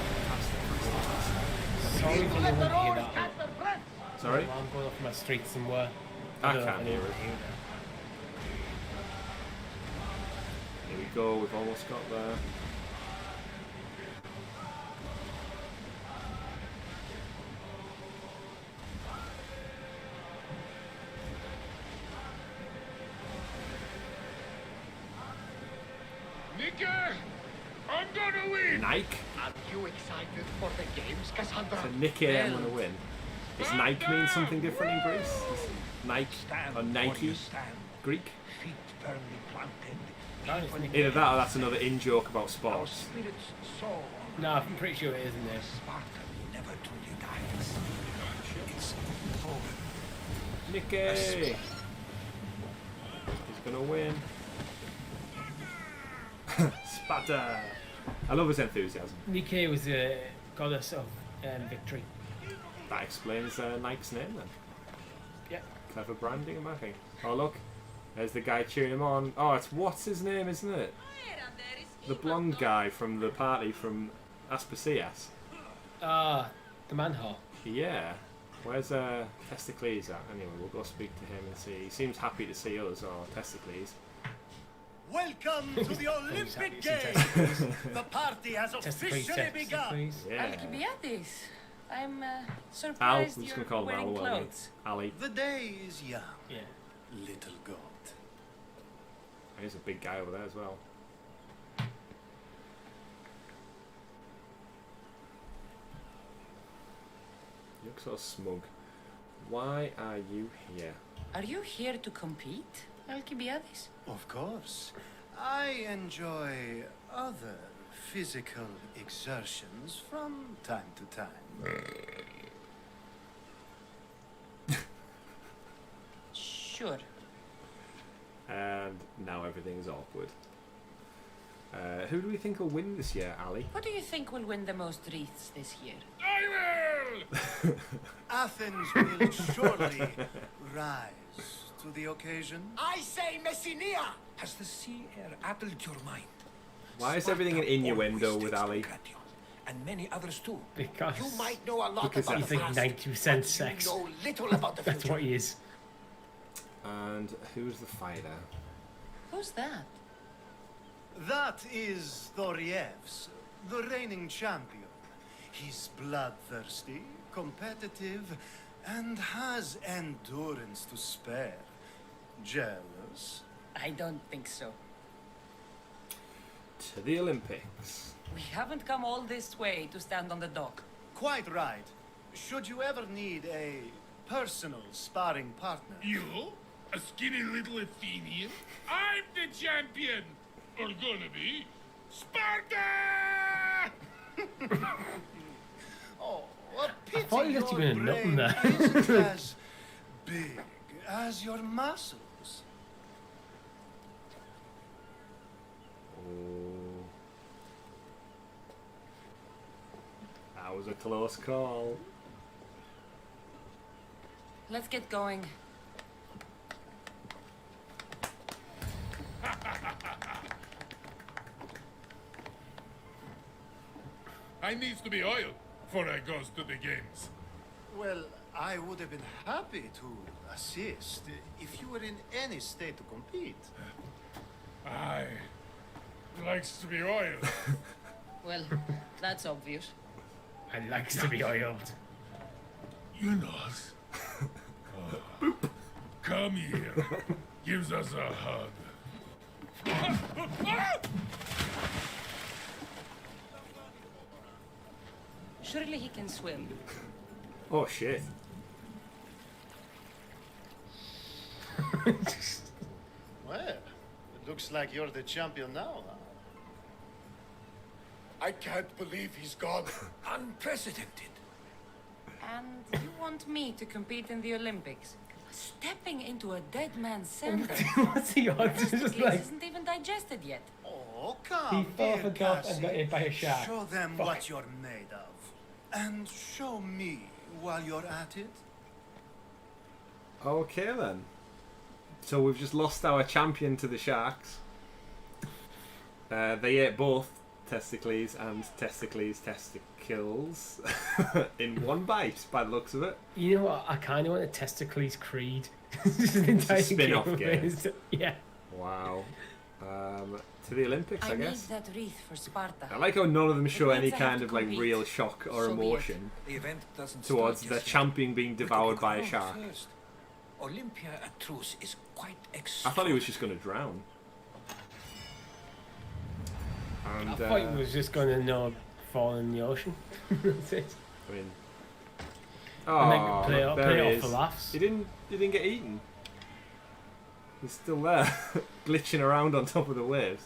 Sorry for anyone to hear that. Sorry? I'm going off my street somewhere. I can't hear it. Here we go, we've almost got there. Nicky! I'm gonna win! Nike? Are you excited for the games, Cassandra? So Nicky, I'm going to win. Does Nike mean something different in Greece? Is Nike or Nike Greek? Either that or that's another in-joke about sports. No, I'm pretty sure it isn't there. Nicky! He's going to win. Sparta! I love his enthusiasm. Nike was a goddess of victory. That explains Nike's name then. Yeah. Clever branding and marketing. Oh look, there's the guy cheering him on. Oh, it's what's his name, isn't it? The blonde guy from the party from Aspasias. Ah, the manhole. Yeah. Where's Testicles at? Anyway, we'll go speak to him and see. He seems happy to see us, or Testicles. Welcome to the Olympic Games! The party has officially begun! Yeah. Alcibiades, I'm Al, surprised we're just you're going to call him wearing Al, won't we? clothes. Ali. The day is young, Yeah. little god. He's a big guy over there as well. You look so smug. Why are you here? Are you here to compete, Alcibiades? Of course. I enjoy other physical exertions from time to time. Sure. And now everything's awkward. Who do we think will win this year, Ali? Who do you think will win the most wreaths this year? I will! Athens will surely rise to the occasion. I say Messinia! Has the sea air addled your mind? Why is everything an innuendo with Ali? And many others too. Because You might know a lot Because about he's the like past, 90% but sex. you know little about the That's future. what he is. And who's the fighter? Who's that? That is Thorievs, the reigning champion. He's bloodthirsty, competitive, and has endurance to spare. Jealous? I don't think so. To the Olympics. We haven't come all this way to stand on the dock. Quite right. Should you ever need a personal sparring partner? You? A skinny little Athenian? I'm the champion! Or gonna be. Sparta! Oh, a pity thought you your were gonna nut him brain there. isn't as big as your muscles. That was a close call. Let's get going. I needs to be oil before I goes to the games. Well, I would have been happy to assist if you were in any state to compete. I likes to be oil. Well, that's obvious. I likes to be oiled. You knows. Oh. Come here. Gives us a hug. Surely he can swim. Oh shit. Well, it looks like you're the champion now, huh? I can't believe he's gone. Unprecedented. And you want me to compete in the Olympics? Stepping into a dead man's center. What's the odds? It's just like isn't even digested yet. Oh, he come fell here, off a dock and Cassie. got hit by a shark. Show them Fuck. what you're made of. And show me while you're at it. Okay then. So we've just lost our champion to the sharks. They ate both testicles and testicles in one bite, by the looks of it. You know what? I kind of want a Testicles Creed. Just an entire spin-off of game. it. Yeah. Wow. To the Olympics, I guess. need that wreath for Sparta. I like how none of them show It any means I have kind to of like compete. real shock or So be it. emotion The event doesn't towards start their just yet. champion being devoured by a shark. First. Olympia at truce is quite I extraordinary. thought he was just going to drown. And, I thought he was just going to fall in the ocean. That's it. I mean, And then oh, play look, off- there play he off is. for laughs. He didn't get eaten. He's still there, glitching around on top of the waves.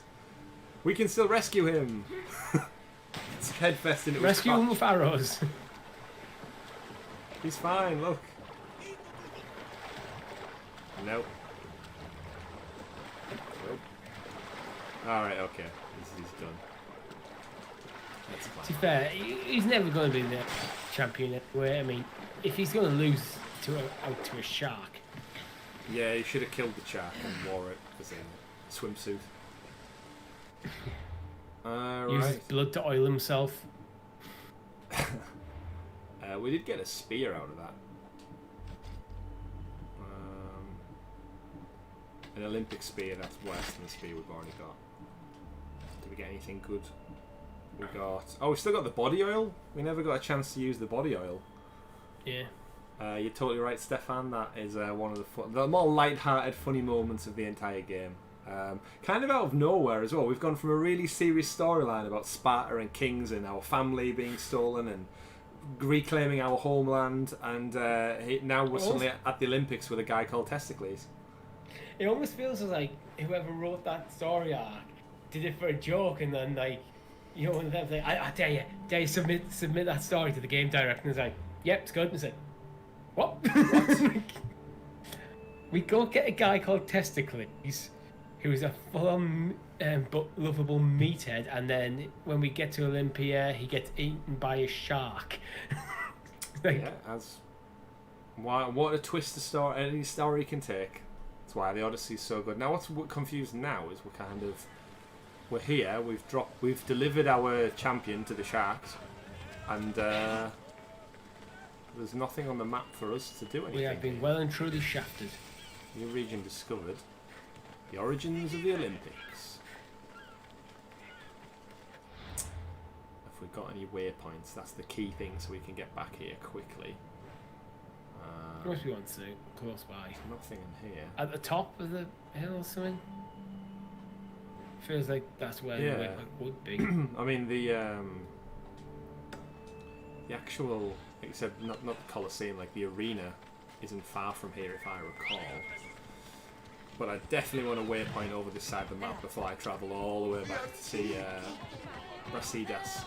We can still rescue him. It's headfest into his Rescue him crotch. with arrows. He's fine. Look. Nope. Nope. All right. Okay. He's done. That's To fine. be fair, he's never going to be the champion anyway. I mean, if he's going to lose out to a shark, Yeah, he should have killed the shark and wore it as a swimsuit. use his Right. blood to oil himself. We did get a spear out of that. An Olympic spear, that's worse than the spear we've already got. Did we get anything good? We got... Oh, we still got the body oil? We never got a chance to use the body oil. Yeah. You're totally right, Stefan. That is one of the more light-hearted, funny moments of the entire game. Kind of out of nowhere as well. We've gone from a really serious storyline about Sparta and kings and our family being stolen and reclaiming our homeland, and now we're suddenly at the Olympics with a guy called Testicles. It almost feels like whoever wrote that story arc did it for a joke, and then like, you know, one of them like, I dare you submit that story to the game director, and it's like, yep, it's good. And it's like, what? We go get a guy called Testicles, who's a full-on but lovable meathead, and then when we get to Olympia, he gets eaten by a shark. Like, Yeah, what a twist the story any story can take. That's why the Odyssey is so good. Now, what's confused now is we're here. We've delivered our champion to the sharks, and there's nothing on the map for us to do anything. we have been well and truly shafted. New region discovered. The origins of the Olympics. If we've got any waypoints, that's the key thing, so we can get back here quickly. Of course we want to, close by. Nothing in here. At the top of the hill or something? Feels like that's where Yeah. the waypoint would be. I mean the actual, except not the Colosseum, like the arena isn't far from here if I recall. But I definitely want a waypoint over this side of the map before I travel all the way back to see Brasidas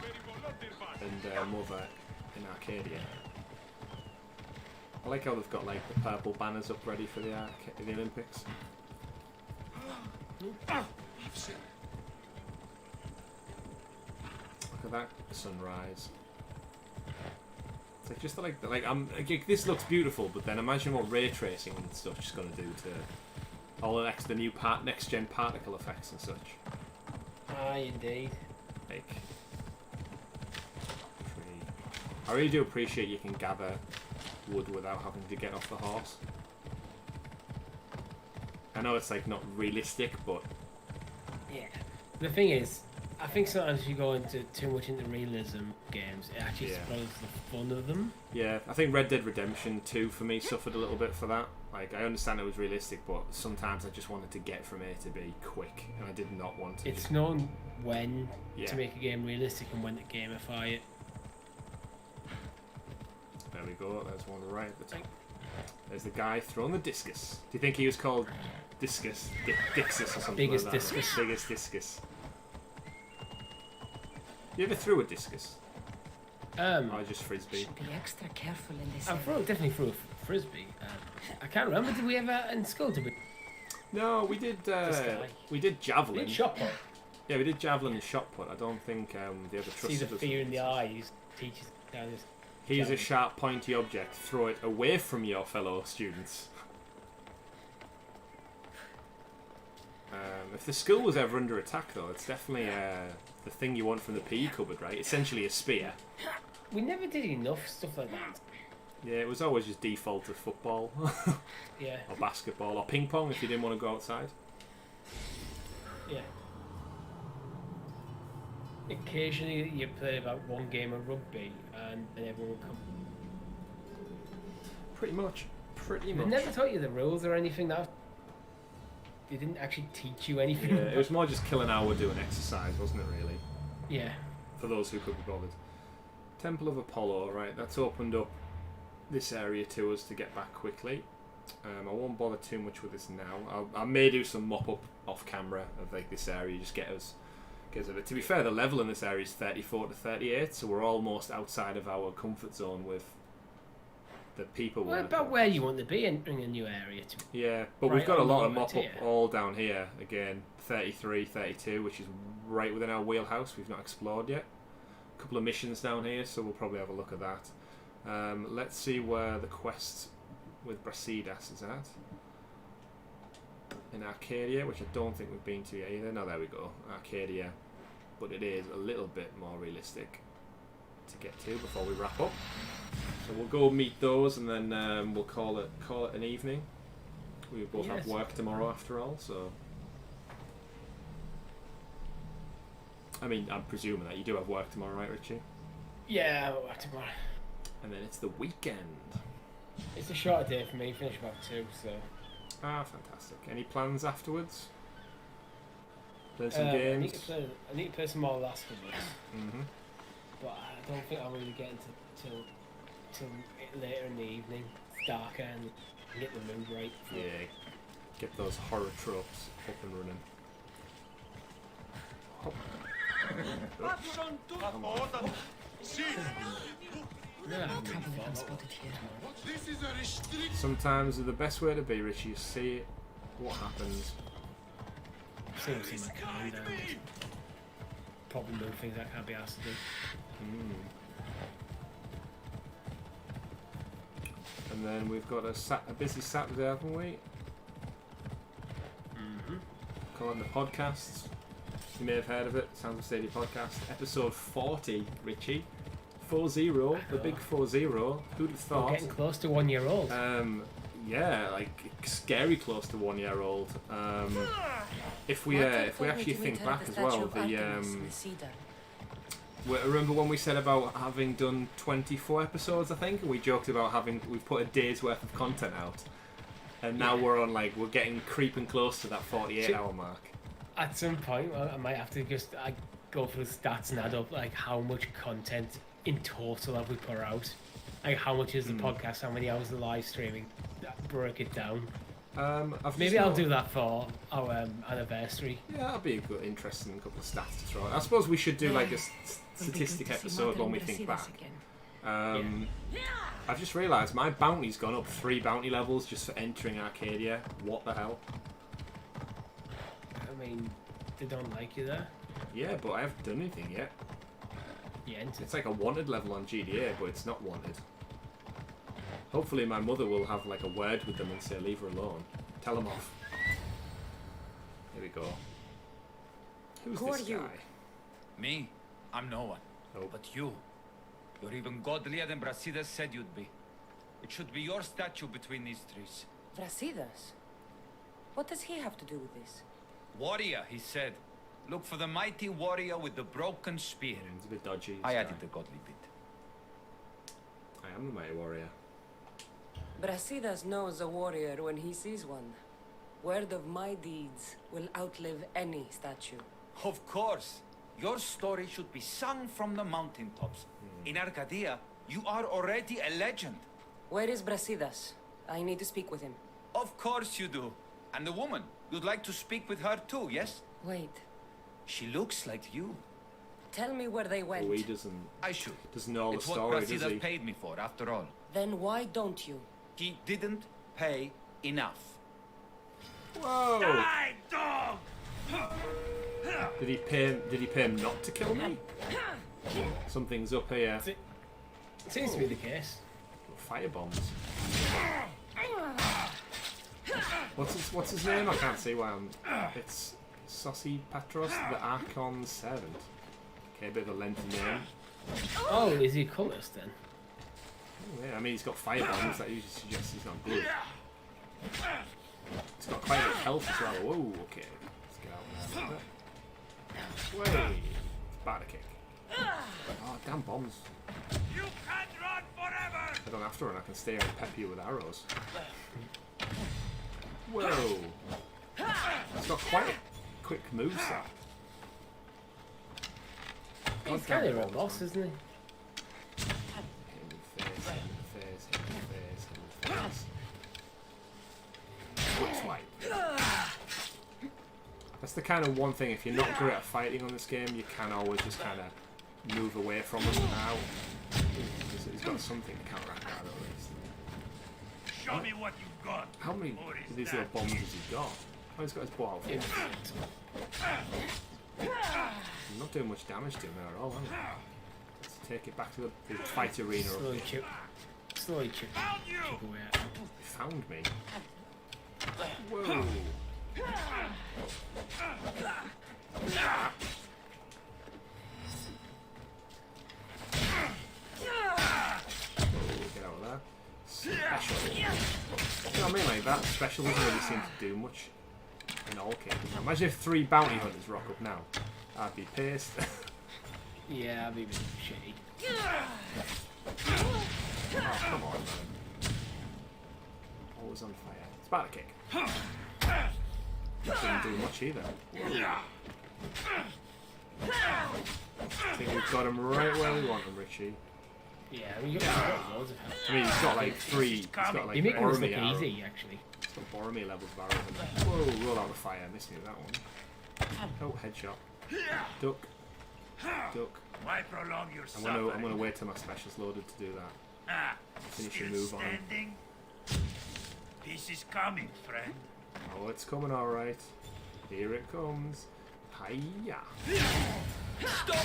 and Mother in Arcadia. I like how they've got like the purple banners up ready for the Olympics. Look at that sunrise. It's like this looks beautiful, but then imagine what ray tracing and stuff is going to do to all the new next gen particle effects and such. Aye, indeed. Like, I really do appreciate you can gather wood without having to get off the horse. I know it's like not realistic, but yeah. The thing is, I think sometimes if you go into too much into realism games, it actually spoils the fun of them. Yeah, I think Red Dead Redemption 2 for me suffered a little bit for that. Like, I understand it was realistic, but sometimes I just wanted to get from A to B quick, and I did not want to. It's known when to make a game realistic and when to gamify it. There we go, there's one right at the top. There's the guy throwing the discus. Do you think he was called Discus? Dixus or something Biggest like that? discus. Biggest discus. You ever threw a discus? Or just frisbee? Should be extra careful in this. Definitely threw a frisbee. I can't remember. Did we ever in school? Did we? No, we did. We did javelin. We did shot put. Yeah, we did javelin and shot put. I don't think they ever trusted us. See the fear in the eyes. Teachers down this. Here's a sharp, pointy object. Throw it away from your fellow students. If the school was ever under attack, though, it's definitely the thing you want from the PE cupboard, right? Essentially a spear. We never did enough stuff like that. Yeah, it was always just default to football. Yeah. Or basketball, or ping pong if you didn't want to go outside. Yeah. Occasionally you play about one game of rugby and everyone would come. Pretty much. Pretty They much. never taught you the rules or anything. That they didn't actually teach you anything. Yeah, it was more just kill an hour doing exercise, wasn't it, really? Yeah. For those who could be bothered. Temple of Apollo, right, that's opened up this area to us to get back quickly. I won't bother too much with this now. I may do some mop-up off camera of like this area, just get us a bit. To be fair, the level in this area is 34 to 38, so we're almost outside of our comfort zone with the people. Well, about where you want to be entering a new area. Yeah, but Right we've got a on lot the of mop-up here. all down here. Again, 33, 32, which is right within our wheelhouse. We've not explored yet. A couple of missions down here, so we'll probably have a look at that. Let's see where the quest with Brasidas is at. In Arcadia, which I don't think we've been to yet either. No, there we go. Arcadia. But it is a little bit more realistic to get to before we wrap up. So we'll go meet those and then we'll call it an evening. We both have work tomorrow after all, so... I mean, I'm presuming that you do have work tomorrow, right, Richie? Yeah, I'll work tomorrow. And then it's the weekend. It's a shorter day for me. Finish about 2, so. Ah, fantastic. Any plans afterwards? Play some games? I need to play some more Last of Us. Mm-hmm. But I don't think I'll really get into till later in the evening. It's darker and get the mood right. Yeah. Get those horror tropes up and running. Hop. Sometimes the best way to be, Richie, is see what happens. Seriously, my calm down. Probably move things I can't be asked to do. And then we've got a busy Saturday, haven't we? Calling the podcasts. You may have heard of it, Sounds of Stadia podcast, episode 40, Richie. 40, the big 40. Who'd have thought? We're getting close to 1 year old. Yeah, like scary close to 1 year old. If we actually think back as well, remember when we said about having done 24 episodes, I think, and we joked about we've put a day's worth of content out, and now we're getting creeping close to that 48-hour mark. At some point, I might have to just go through the stats and add up like how much content in total have we put out, like how much is the podcast, how many hours of live streaming, break it down. Maybe I'll do that for our anniversary. Yeah, that'll be a good, interesting couple of stats to throw out. I suppose we should do like a statistic episode when we think back. I've just realised my bounty's gone up 3 bounty levels just for entering Arcadia. What the hell? I mean, they don't like you there. Yeah, but I haven't done anything yet. You entered. It's like a wanted level on GDA, but it's not wanted. Hopefully my mother will have like a word with them and say leave her alone. Tell them off. Here we go. Who's Who this are you? guy? Me? I'm no one. Oh. But you. You're even godlier than Brasidas said you'd be. It should be your statue between these trees. Brasidas? What does he have to do with this? Warrior, he said. Look for the mighty warrior with the broken spear. It's a bit dodgy. I this added guy. the godly bit. I am the mighty warrior. Brasidas knows a warrior when he sees one. Word of my deeds will outlive any statue. Of course. Your story should be sung from the mountaintops. In Arcadia, you are already a legend. Where is Brasidas? I need to speak with him. Of course you do. And the woman, you'd like to speak with her too, yes? Wait. She looks like you. Tell me where they went. Oh, he doesn't I should. know the It's story, what does he? Brasidas paid me for, after all. Then why don't you? He didn't pay enough. Whoa! Die, dog! Did he pay him not to kill me? Something's up here. Seems to be the case. Fire bombs. What's his name? I can't see why I'm. It's Saucy Patros, the Archon's servant. Okay, a bit of a lengthy name. Oh, is he a cultist then? Oh, yeah, I mean he's got fire bombs. That usually suggests he's not good. He's got quite a bit of health as well. Whoa, okay. Let's get out of there. Way. It's bad a kick. Oh, damn bombs. You can't run forever! I don't have to run. I can stay and pep you with arrows. Whoa. It's got quite a quick moveset. He's kind of a boss, isn't he? Hit in the face, hit in the face, hit in the face, hit in the face. Quick swipe. That's the kind of one thing, if you're not good at fighting on this game, you can always just kind of move away from him. Ow. He's got something to counteract that at least. Show me what you've got. How many of these little bombs has he got? Oh, he's got his bow out. He's not doing much damage to him there at all, am I? Let's take it back to the fight arena. Slowly chip away at him. He found me. Whoa. Get out of there. Special. You know what I mean? Like that special doesn't really seem to do much in all cases. Imagine if 3 bounty hunters rock up now. I'd be pissed. Yeah, I'd be a bit shitty. Oh, come on, man. Always on fire. Sparta kick. Didn't do much either. I think we've got him right where we want him, Richie. Yeah, I mean, you've got loads of help. I mean, he's got like 3. He's got like You're making this look Boromir arrows. easy, actually. He's got Boromir levels of arrows. Whoa, roll out the fire. Missed me with that one. Oh, headshot. Duck. Duck. Why prolong your I'm gonna wait till my special's loaded to do that. Finish your move on him. standing? Peace is coming, friend. Oh, it's coming alright. Here it comes. Hiya. Stop!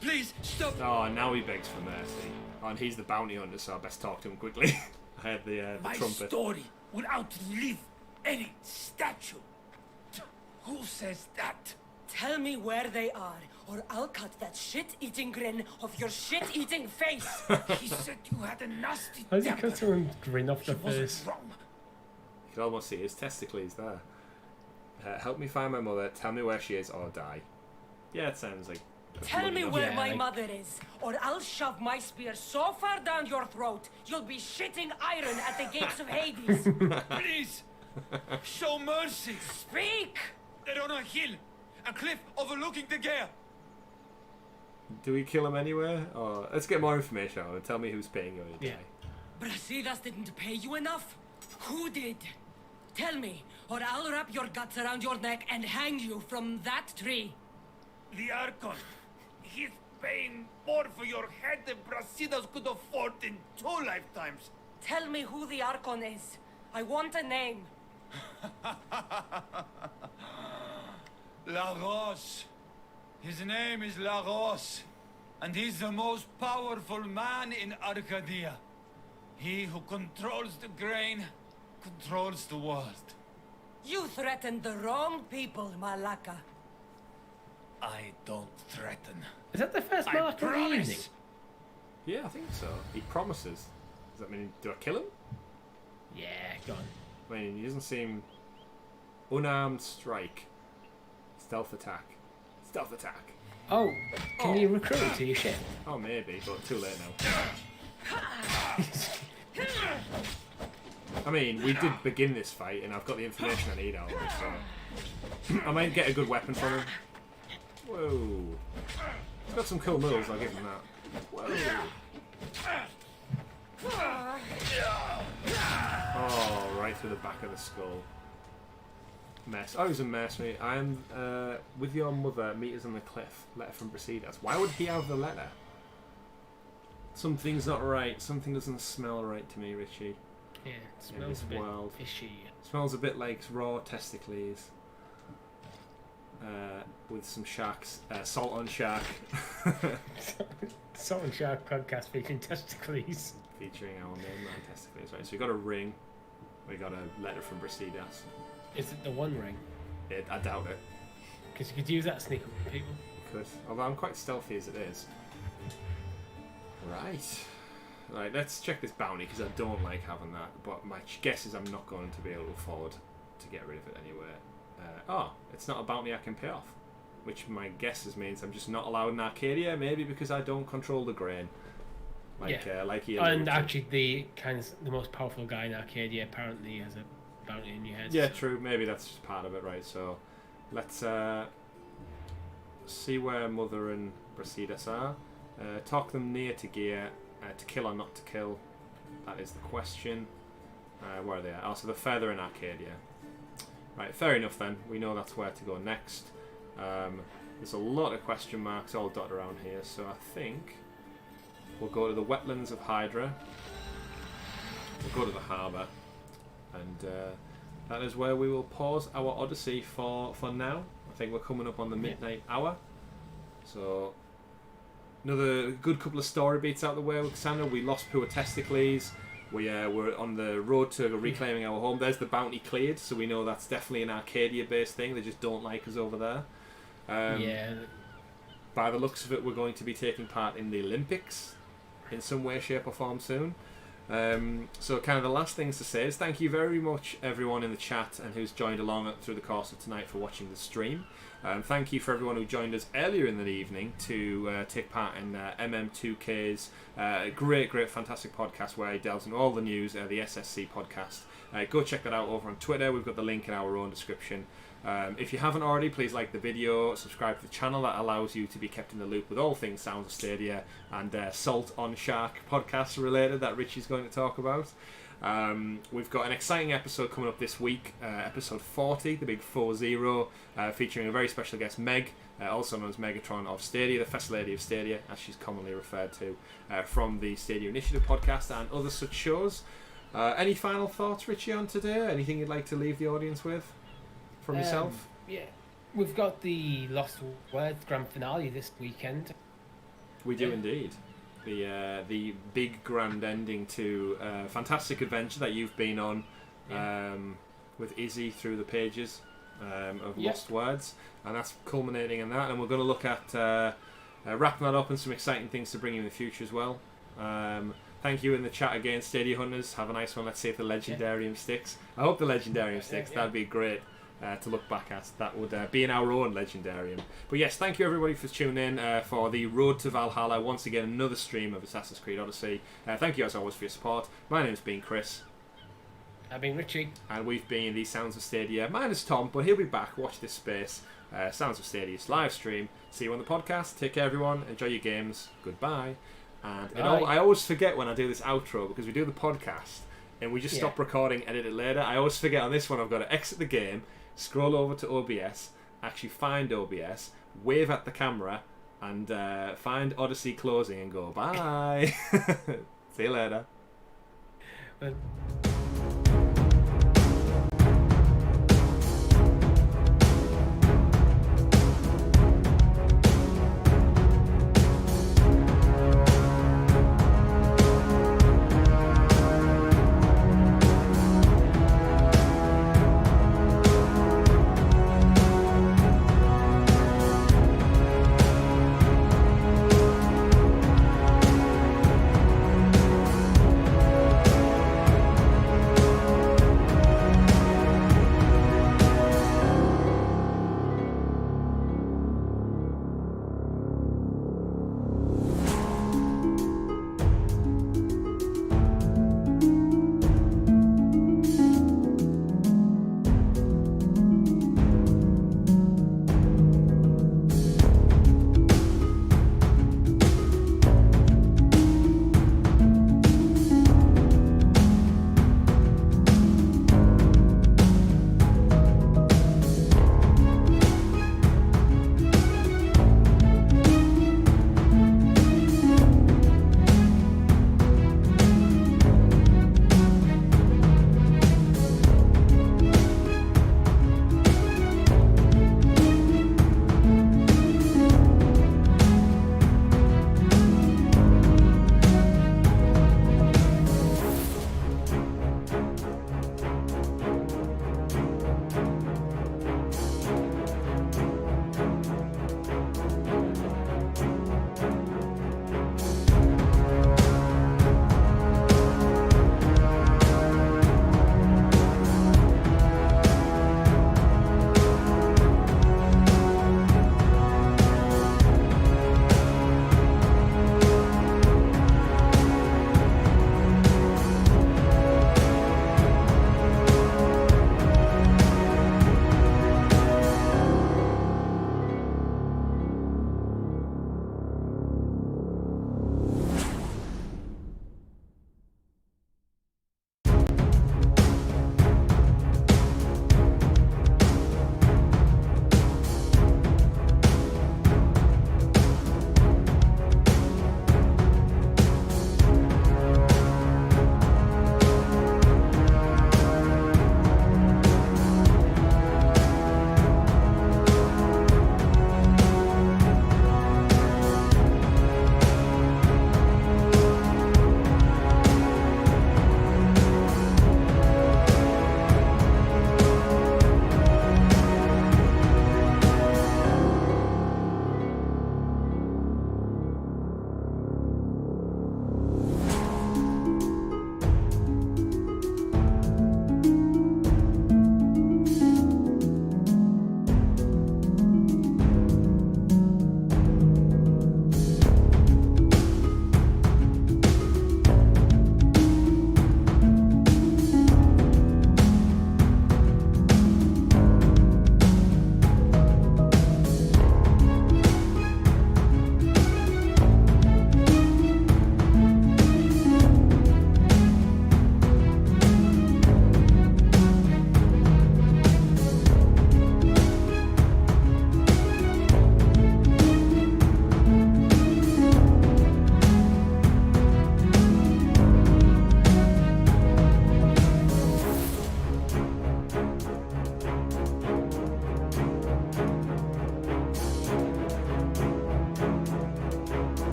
Please, stop! Oh, now he begs for mercy. Oh, and he's the bounty hunter, so I best talk to him quickly. I had the My trumpet. story will outlive any statue. Who says that? Tell me where they are, or I'll cut that shit-eating grin off your shit-eating face. He said you had a nasty How's he temper. cut someone grin off He the wasn't face? wrong. You can almost see his testicles there. Help me find my mother. Tell me where she is, or die. Yeah, it sounds like. Tell me enough. where Yeah, my like- mother is, or I'll shove my spear so far down your throat, you'll be shitting iron at the gates of Hades. Please, show mercy. Speak! They're on a hill, a cliff overlooking the Gare. Do we kill him anywhere? Or let's get more information out of him. Tell me who's paying you to Yeah. die. Brasidas didn't pay you enough? Who did? Tell me, or I'll wrap your guts around your neck and hang you from that tree. The Archon. He's paying more for your head than Brasidas could afford in 2 lifetimes. Tell me who the Archon is. I want a name. Lagos. His name is Lagos, and he's the most powerful man in Arcadia. He who controls the grain controls the world. You threatened the wrong people, Malaka. I don't threaten. Is that the first mark of the evening? Yeah, I think so. He promises. Does that mean, do I kill him? Yeah, go on. I mean, he doesn't seem... Unarmed strike. Stealth attack. Stealth attack. Oh, can you recruit him to your ship? Oh, maybe, but too late now. I mean, we did begin this fight, and I've got the information I need out of it, so... I might get a good weapon from him. Whoa. He's got some cool moves, I'll give him that. Whoa. Oh, right through the back of the skull. Mess. Oh, he's a mercenary. I am with your mother, meet us on the cliff. Letter from Brasidas. Why would he have the letter? Something's not right. Something doesn't smell right to me, Richie. Yeah, it smells a bit fishy. Smells a bit like raw testicles. With some sharks. Salt on shark. Salt and Shark podcast featuring testicles. Featuring our name and testicles. Right, so we got a ring. We got a letter from Brasidas. Is it the One Ring? I doubt it. Because you could use that to sneak up on people. You could. Although I'm quite stealthy as it is. Right. Right, let's check this bounty because I don't like having that. But my guess is I'm not going to be able to afford to get rid of it anyway. It's not a bounty I can pay off. Which my guess means I'm just not allowed in Arcadia. Maybe because I don't control the grain. Like he and actually the most powerful guy in Arcadia apparently has a bounty in your head. Yeah, true. Maybe that's just part of it, right? So let's see where Mother and Brasidas are. Talk them near to gear. To kill or not to kill? That is the question. Where are they at? Oh, so they're further in Arcadia. Right, fair enough then. We know that's where to go next. There's a lot of question marks all dotted around here, so I think we'll go to the wetlands of Hydra. We'll go to the harbour. And that is where we will pause our Odyssey for now. I think we're coming up on the midnight hour. So, another good couple of story beats out the way with Kassandra. We lost poor testicles. We're on the road to reclaiming our home. There's the bounty cleared, so we know that's definitely an Arcadia-based thing. They just don't like us over there. By the looks of it, we're going to be taking part in the Olympics in some way, shape or form soon. So kind of the last things to say is thank you very much everyone in the chat and who's joined along through the course of tonight for watching the stream. Thank you for everyone who joined us earlier in the evening to take part in MM2K's great fantastic podcast where he delves into all the news, the SSC podcast. Go check that out over on Twitter. We've got the link in our own description. If you haven't already, please like the video, subscribe to the channel. That allows you to be kept in the loop with all things Sounds of Stadia and Salt on Shark podcasts related that Richie's going to talk about. We've got an exciting episode coming up this week, episode 40, the big 4-0, featuring a very special guest, Meg, also known as Megatron of Stadia, the First Lady of Stadia, as she's commonly referred to, from the Stadia Initiative podcast and other such shows. Any final thoughts, Richie, on today? Anything you'd like to leave the audience with from yourself? Yeah, we've got the Lost Words grand finale this weekend. We do indeed. The big grand ending to a fantastic adventure that you've been on with Izzy through the pages of Lost Words, and that's culminating in that, and we're going to look at wrapping that up and some exciting things to bring you in the future as well. Thank you in the chat again, Stadia Hunters. Have a nice one. Let's see if the Legendarium sticks. I hope the Legendarium sticks. That'd be great to look back at. That would be in our own Legendarium. But yes, thank you everybody for tuning in for the Road to Valhalla. Once again, another stream of Assassin's Creed Odyssey. Thank you as always for your support. My name's been Chris. I've been Richie. And we've been the Sounds of Stadia. Minus Tom, but he'll be back. Watch this space. Sounds of Stadia's live stream. See you on the podcast. Take care everyone. Enjoy your games. Goodbye. And I always forget when I do this outro because we do the podcast and we just stop recording, edit it later. I always forget on this one I've got to exit the game, scroll over to OBS, actually find OBS, wave at the camera, and find Odyssey closing and go bye. See you later.